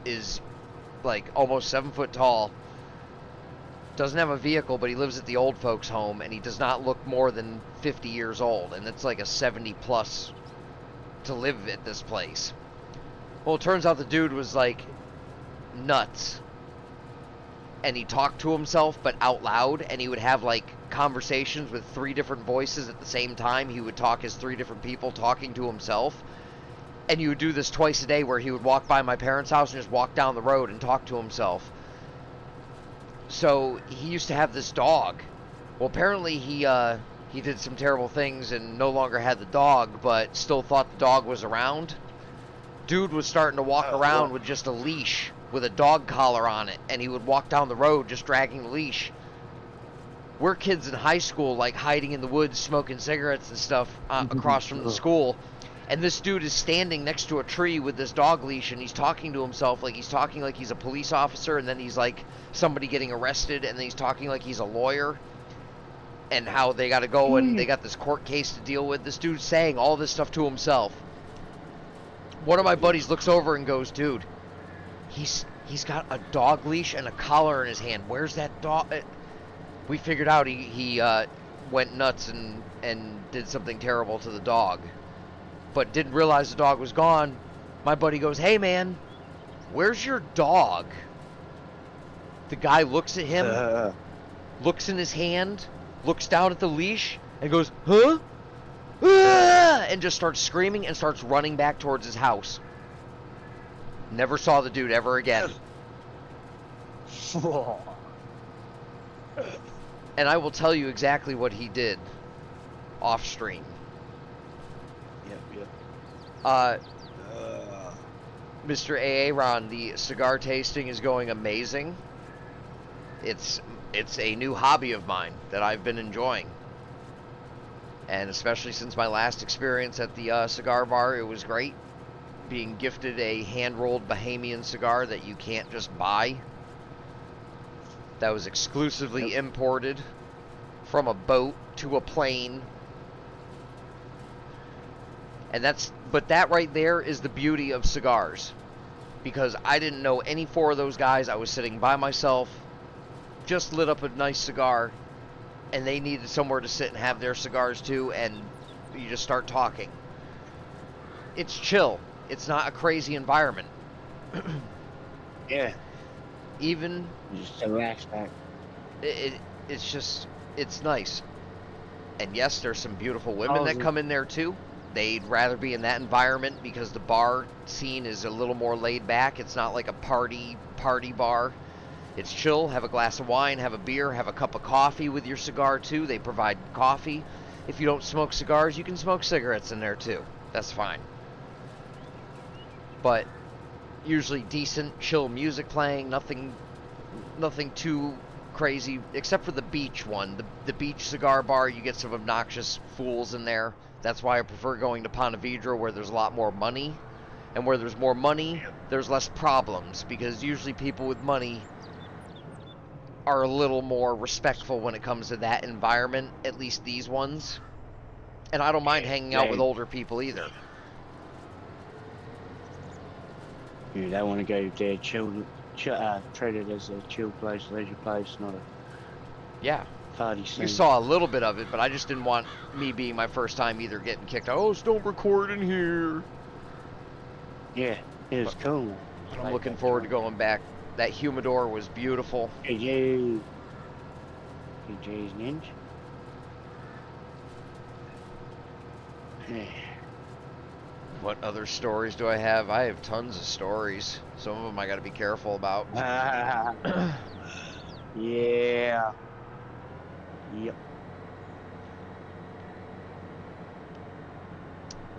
B: is like almost 7 foot tall, doesn't have a vehicle, but he lives at the old folks' home, and he does not look more than 50 years old, and it's like a 70 plus to live at this place. Well, it turns out the dude was like nuts, and he talked to himself but out loud, and he would have like conversations with 3 different voices at the same time. He would talk as 3 different people talking to himself, and he would do this twice a day where he would walk by my parents' house and just walk down the road and talk to himself. So he used to have this dog. Well, apparently he did some terrible things and no longer had the dog, but still thought the dog was around. Dude was starting to walk around with just a leash with a dog collar on it, and he would walk down the road just dragging the leash. We're kids in high school, like hiding in the woods, smoking cigarettes and stuff across from the school, and this dude is standing next to a tree with this dog leash, and he's talking to himself like he's a police officer, and then he's like somebody getting arrested, and then he's talking like he's a lawyer, and how they got to go and they got this court case to deal with. This dude's saying all this stuff to himself. One of my buddies looks over and goes, dude, he's got a dog leash and a collar in his hand. Where's that dog? We figured out he went nuts and did something terrible to the dog, but didn't realize the dog was gone. My buddy goes, hey man, where's your dog? The guy looks at him, looks in his hand, looks down at the leash, and goes, huh? Ah! And just starts screaming and starts running back towards his house. Never saw the dude ever again. And I will tell you exactly what he did off stream.
A: Yep.
B: Uh, Mr. Aaron, the cigar tasting is going amazing. It's a new hobby of mine that I've been enjoying. And especially since my last experience at the cigar bar, it was great. Being gifted a hand-rolled Bahamian cigar that you can't just buy. That was exclusively imported from a boat to a plane. And but that right there is the beauty of cigars. Because I didn't know any four of those guys. I was sitting by myself, just lit up a nice cigar, and they needed somewhere to sit and have their cigars too, and you just start talking. It's chill. It's not a crazy environment.
A: Yeah.
B: Even
A: Just a relax back.
B: it's nice. And yes, there's some beautiful women that come in there too. They'd rather be in that environment because the bar scene is a little more laid back. It's not like a party bar. It's chill. Have a glass of wine, have a beer, have a cup of coffee with your cigar too. They provide coffee. If you don't smoke cigars, you can smoke cigarettes in there too. That's fine. But usually decent, chill music playing. Nothing too crazy, except for the beach one. The beach cigar bar, you get some obnoxious fools in there. That's why I prefer going to Ponte Vedra, where there's a lot more money. And where there's more money, there's less problems. Because usually people with money are a little more respectful when it comes to that environment. At least these ones. And I don't mind hanging out with older people either.
A: Yeah, I want to go there, treat it as a chill place, leisure place, not a
B: Yeah.
A: party scene.
B: You saw a little bit of it, but I just didn't want me being my first time either getting kicked out. Oh, don't record in here.
A: Yeah, it was cool, man.
B: But I'm looking forward to going back. That humidor was beautiful.
A: PJ's Ninja. Yeah.
B: What other stories do I have? I have tons of stories. Some of them I got to be careful about.
A: Yeah. Yep.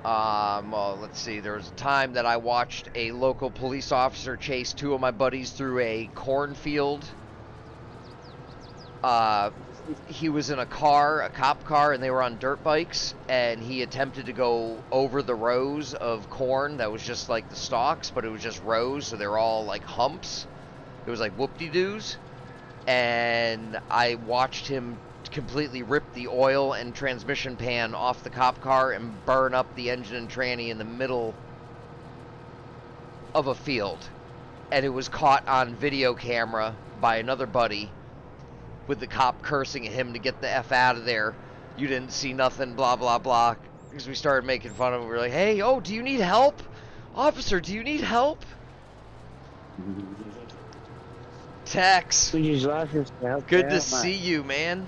B: Well, let's see. There was a time that I watched a local police officer chase two of my buddies through a cornfield. He was in a car, a cop car, and they were on dirt bikes, and he attempted to go over the rows of corn that was just like the stalks, but it was just rows, so they were all like humps. It was like whoop-de-doos. And I watched him completely rip the oil and transmission pan off the cop car and burn up the engine and tranny in the middle of a field. And it was caught on video camera by another buddy, with the cop cursing at him to get the F out of there. You didn't see nothing, blah, blah, blah. Because we started making fun of him. We were like, hey, oh, do you need help? Officer, do you need help? Tex, good to see you, man.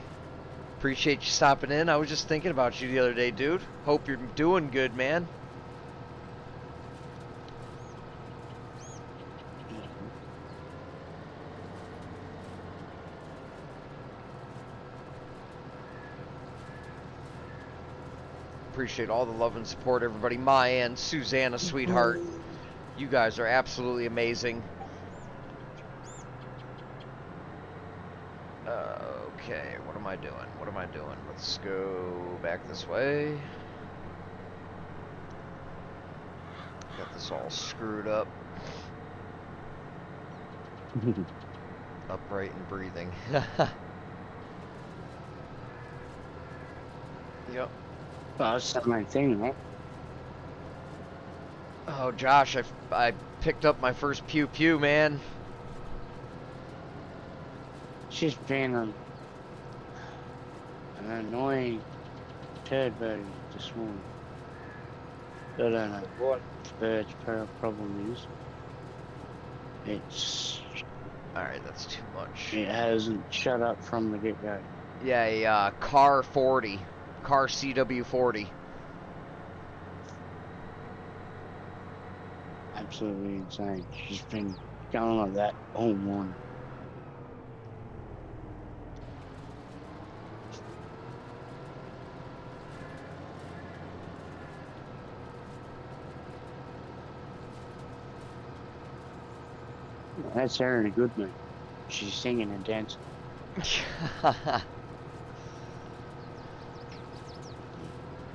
B: Appreciate you stopping in. I was just thinking about you the other day, dude. Hope you're doing good, man. Appreciate all the love and support, everybody. Maya and Susanna, sweetheart. You guys are absolutely amazing. Okay, what am I doing? What am I doing? Let's go back this way. Got this all screwed up. Upright and breathing. Yep.
A: Well, that's the main thing, right?
B: Oh, Josh, I picked up my first pew-pew, man.
A: She's been an annoying turd bird this morning. I don't know what the bird's problem is. It's...
B: Alright, that's too much.
A: It hasn't shut up from the get-go.
B: Yeah, a car 40. Car CW40.
A: Absolutely insane. She's been going like that all morning. That's her in a good mood. She's singing and dancing.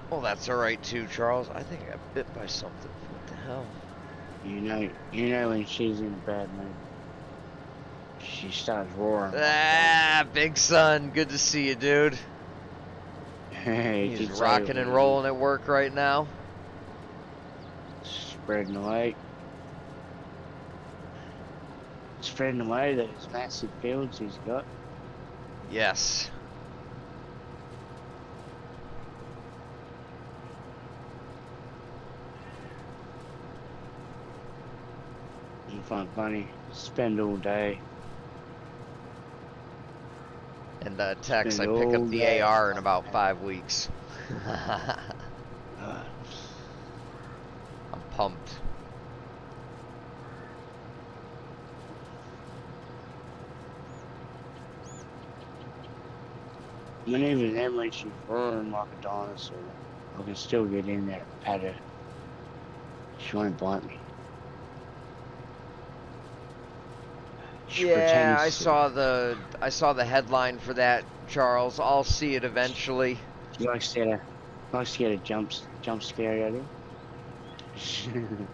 B: Well, that's alright too, Charles. I think I got bit by something. What the hell?
A: You know when she's in a bad mood. She starts roaring.
B: Ah, big son. Good to see you, dude. He's rocking and rolling at work right now.
A: Spreading away. Spreading away those massive fields he's got.
B: Yes.
A: You find funny. Spend all day.
B: And Tex, I
A: Spend
B: pick
A: all
B: up the
A: day.
B: AR in about 5 weeks.
A: Uh,
B: I'm pumped.
A: When even then, when she's roaring like a dinosaur, I can still get in there and pat her. She won't bite me. She
B: Yeah,
A: pretends
B: I saw the headline for that, Charles. I'll see it eventually.
A: She likes to get a jump scare out of her.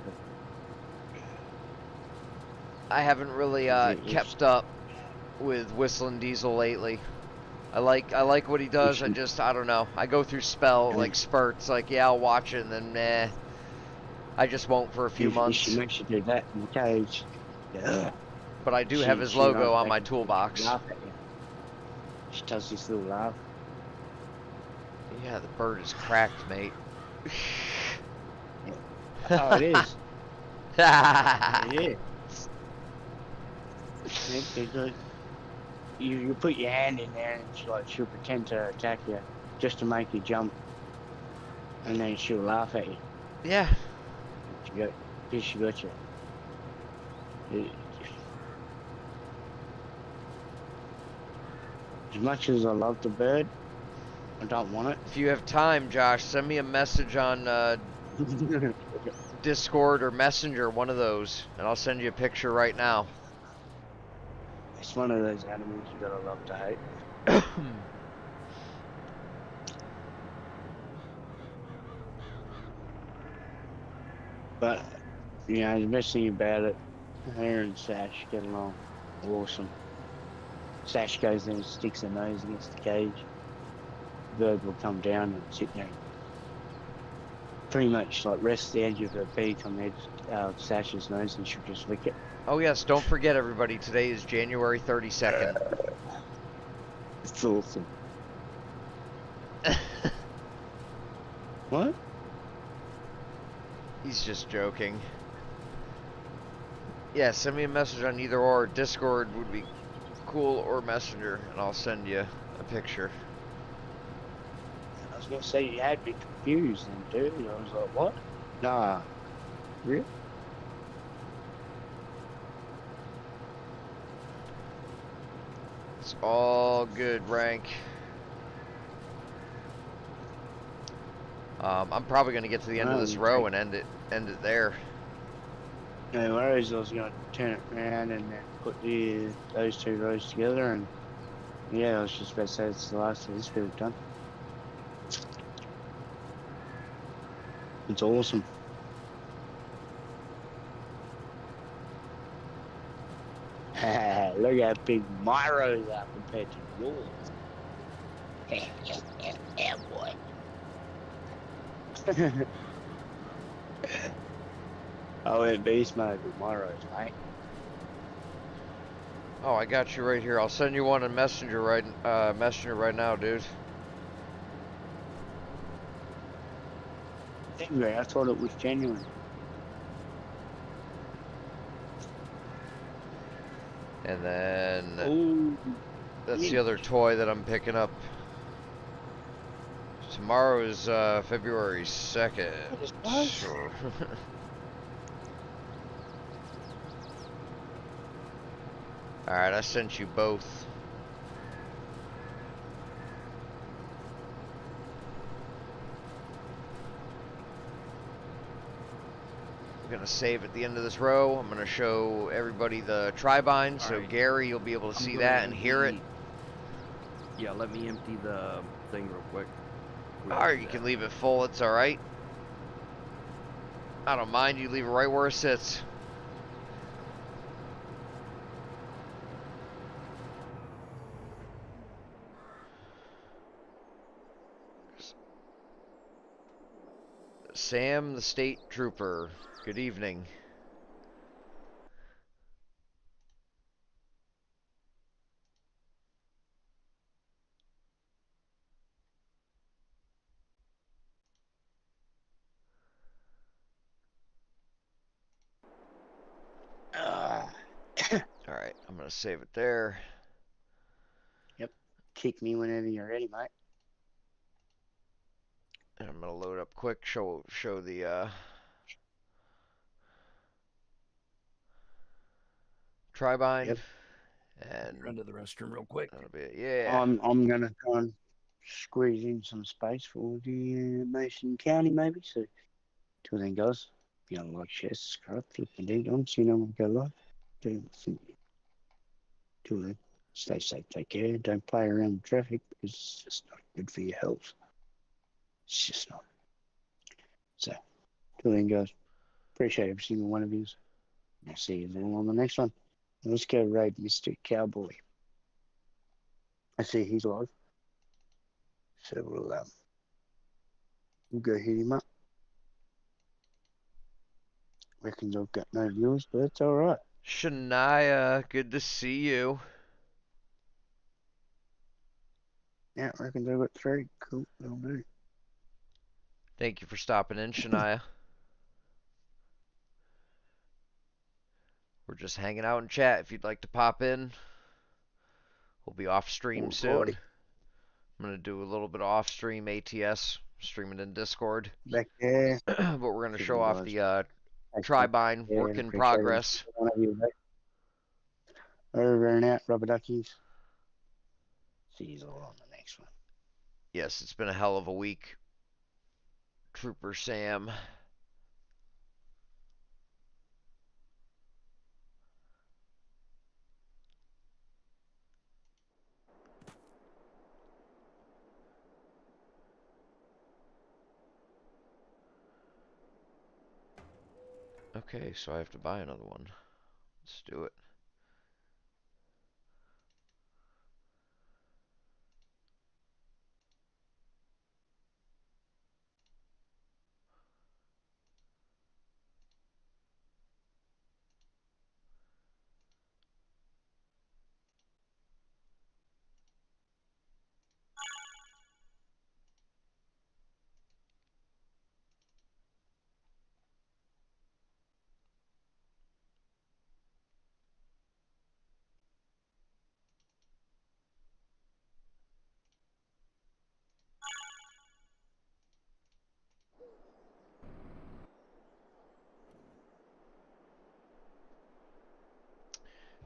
B: I haven't really kept up with Whistling Diesel lately. I like what he does. I don't know. I go through spurts. Like, yeah, I'll watch it, and then meh. I just won't for a few months.
A: She makes you do that in the cage. Yeah.
B: But I do have his logo on my toolbox.
A: Laugh at you. She does this little laugh.
B: Yeah, the bird is cracked, mate.
A: Oh, it is. It is. You put your hand in there and she'll pretend to attack you just to make you jump, and then she'll laugh at you.
B: Yeah.
A: She got you. As much as I love the bird, I don't want it.
B: If you have time, Josh, send me a message on Discord or Messenger, one of those, and I'll send you a picture right now.
A: It's one of those animals you gotta love to hate. But, you know, the best thing about it, her and Sash get along awesome. Sash goes in and sticks her nose against the cage. The bird will come down and sit there. Pretty much like rest the edge of her beak on the edge of Sash's nose, and she'll just lick it.
B: Oh yes, don't forget everybody, today is January 32nd.
A: It's awesome. What?
B: He's just joking. Yeah, send me a message on either or. Discord would be cool, or Messenger, and I'll send you a picture.
A: I was gonna say you had me confused then, dude. I was like, what? Nah. Really?
B: It's all good, Rank. I'm probably gonna get to the end of this row and end it there.
A: No worries, I was gonna turn it around and then put those two rows together, and yeah, I was just about to say it's the last of this bit done. It's awesome. Look how big my rows are compared to yours. Yeah, boy. I went beast mode with my rows, mate.
B: Oh, I got you right here. I'll send you one in Messenger right now, dude.
A: Anyway, I thought it was genuine.
B: And then
A: Ooh,
B: that's
A: yeah.
B: the other toy that I'm picking up. Tomorrow is February 2nd.
A: What?
B: Sure. Alright, I sent you both. I'm gonna save at the end of this row. I'm gonna show everybody the tri-bind, so
D: Alright.
B: Gary, you'll be able to
D: I'm
B: see
D: gonna
B: that and hear it.
D: empty- Yeah, let me empty the thing real quick.
B: Or you can leave it full, it's alright. I don't mind, you leave it right where it sits. Sam, the state trooper, good evening. Alright, I'm gonna save it there.
A: Kick me whenever you're ready, mate.
B: And I'm gonna load up quick, show the tri-bind.
A: Yep.
B: And
D: Run to the restroom real quick.
B: that'll be it. Yeah.
A: I'm gonna try and squeeze in some space for the Mason County, maybe. So, till then, guys, if you don't like, share, subscribe, flip the date on so you know when we go live. Till then, stay safe, take care, don't play around with traffic because it's just not good for your health. It's just not. So, till then, guys, appreciate every single one of you. I'll see you all on the next one. Let's go raid Mr. Cowboy. I see he's live. So we'll go hit him up. Reckons I've got no viewers, but that's alright.
B: Shania, good to see you.
A: Yeah, reckons I've got 3. Cool, that'll do.
B: Thank you for stopping in, Shania. We're just hanging out in chat. If you'd like to pop in, we'll be off stream soon. I'm gonna do a little bit of off stream ATS, streaming in Discord.
A: Back there.
B: But we're gonna
A: See
B: show
A: you
B: off
A: guys.
B: the
A: Thanks,
B: tri-bind
A: yeah,
B: work in
A: appreciate
B: progress.
A: every one of you, mate. Over and out, rubber duckies. See you all on the next one.
B: Yes, it's been a hell of a week. Trooper Sam. Okay, so I have to buy another one. Let's do it.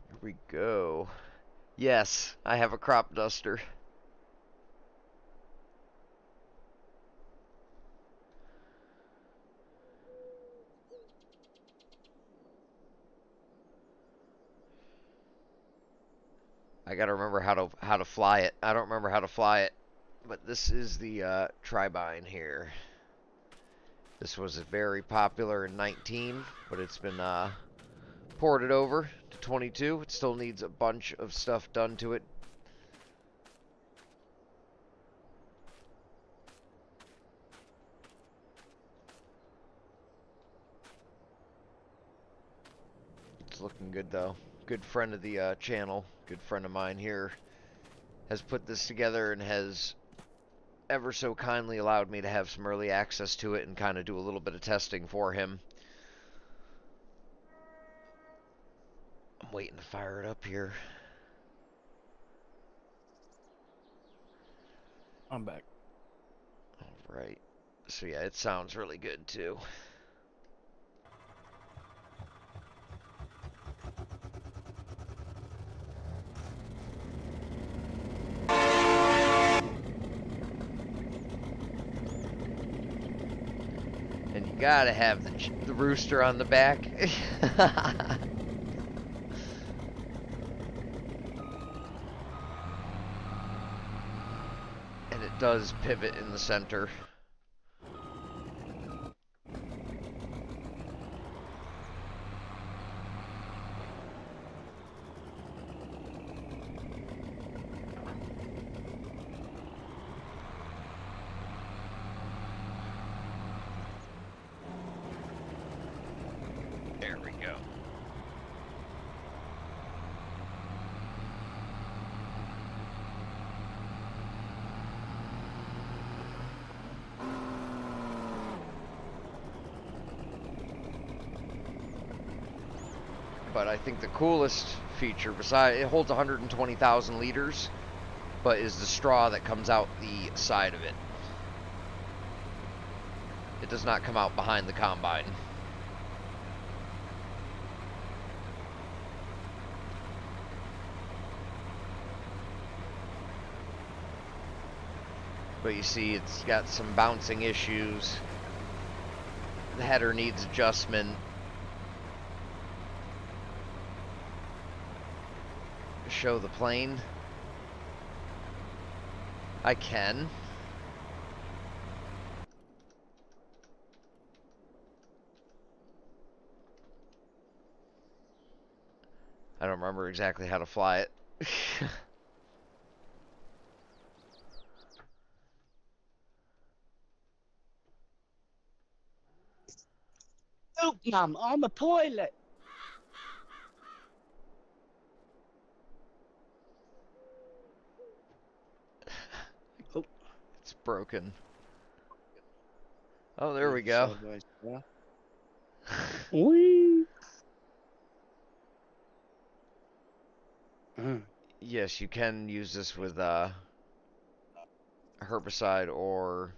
B: Here we go. Yes, I have a crop duster. I gotta remember how to fly it. I don't remember how to fly it, but this is the tri-bind here. This was very popular in 19, but it's been ported over to 22. It still needs a bunch of stuff done to it. It's looking good though. Good friend of the channel, good friend of mine here, has put this together and has ever so kindly allowed me to have some early access to it and kind of do a little bit of testing for him. I'm waiting to fire it up here.
D: I'm back.
B: Alright. So yeah, it sounds really good too. And you gotta have the rooster on the back. And it does pivot in the center. There we go. But I think the coolest feature, besides it holds 120,000 liters, but is the straw that comes out the side of it. It does not come out behind the combine. But you see it's got some bouncing issues. The header needs adjustment. Show the plane. I can. I don't remember exactly how to fly it.
A: Oh, Mum, I'm a pilot. Oh,
B: It's broken. Oh, there we go.
A: sideways, yeah. Whee!
B: Yes, you can use this with herbicide or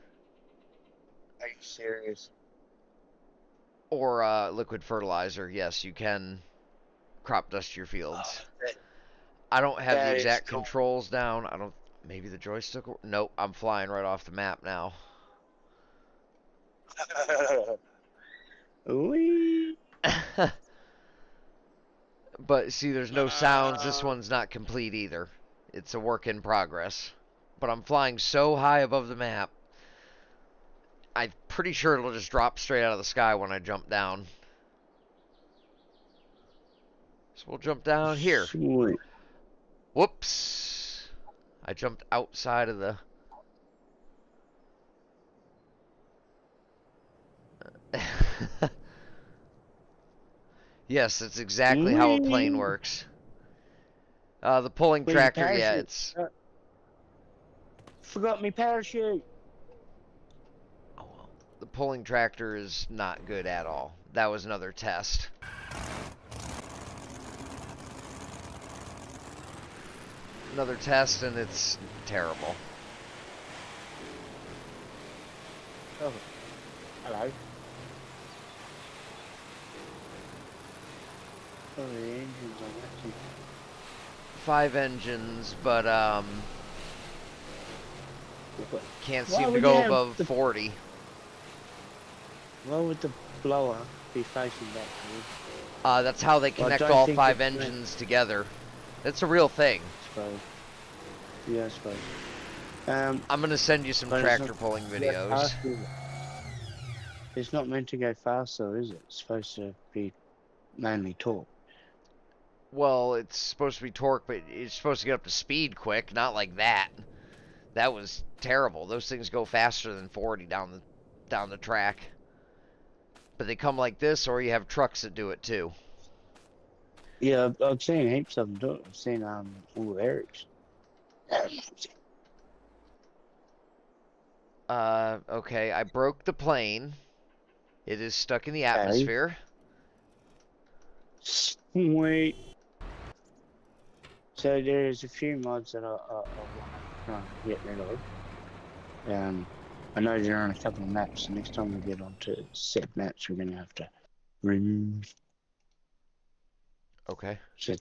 A: Are you serious?
B: liquid fertilizer. Yes, you can crop dust your fields.
A: that-
B: I don't have the
A: that is
B: exact
A: cool.
B: controls down. I don't. Maybe the joystick. Nope, I'm flying right off the map now.
A: Whee!
B: But see, there's no sounds. This one's not complete either. It's a work in progress. But I'm flying so high above the map. I'm pretty sure it'll just drop straight out of the sky when I jump down. So we'll jump down here.
A: Sweet.
B: Whoops. I jumped outside of the... Yes, that's exactly how a plane
A: Whee!
B: works. The pulling
A: Where's your
B: tractor, yeah,
A: parachute?
B: it's...
A: Forgot me parachute.
B: Oh, well. The pulling tractor is not good at all. That was another test. Another test, and it's terrible.
A: Oh, hello. Oh, the engines are actually...
B: 5 engines, but can't
A: Why
B: seem to
A: would
B: go
A: you have
B: above
A: the-
B: 40.
A: Why would the blower be facing back to you?
B: That's how they
A: Well, I
B: connect
A: don't
B: all
A: think
B: 5
A: it's
B: engines together. That's a real thing.
A: I suppose. Yeah, I suppose.
B: I'm gonna send you some
A: But it's
B: tractor
A: not-
B: pulling
A: yeah,
B: videos.
A: fast, is it? It's not meant to go fast, though, is it? It's supposed to be mainly torque.
B: Well, it's supposed to be torque, but it's supposed to get up to speed quick, not like that. That was terrible. Those things go faster than 40 down the track. But they come like this, or you have trucks that do it too.
A: Yeah, I've seen heaps of them do it. I've seen all Eric's.
B: Okay, I broke the plane. It is stuck in the
A: Okay.
B: atmosphere.
A: Sweet. So there's a few mods that I want to try and get rid of. I know they're on a couple of maps, so next time we get onto set maps, we're gonna have to remove.
B: Okay.
A: So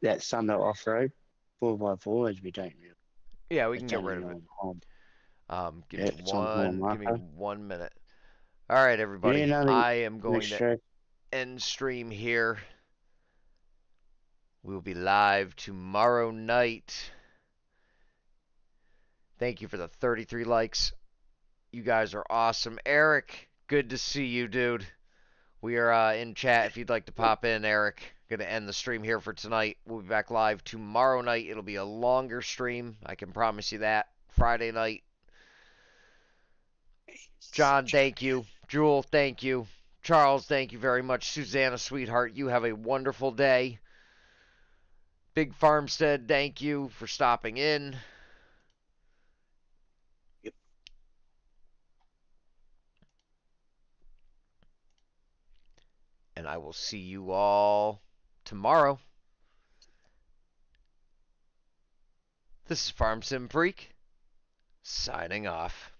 A: that Sunday off-road 4x4, as we don't really.
B: Yeah, we can
A: it's
B: get
A: only
B: rid of it.
A: on home.
B: Give
A: Yeah,
B: me
A: it's on home
B: give me
A: marker.
B: 1 minute. All right,
A: You
B: everybody.
A: need another
B: I am going to
A: extract.
B: end stream here. We will be live tomorrow night. Thank you for the 33 likes. You guys are awesome. Eric, good to see you, dude. We are in chat if you'd like to pop in, Eric. Going to end the stream here for tonight. We'll be back live tomorrow night. It'll be a longer stream. I can promise you that. Friday night. John, thank you. Jewel, thank you. Charles, thank you very much. Susanna, sweetheart, you have a wonderful day. Big Farmstead, thank you for stopping in. And I will see you all tomorrow. This is Farm Sim Freak, signing off.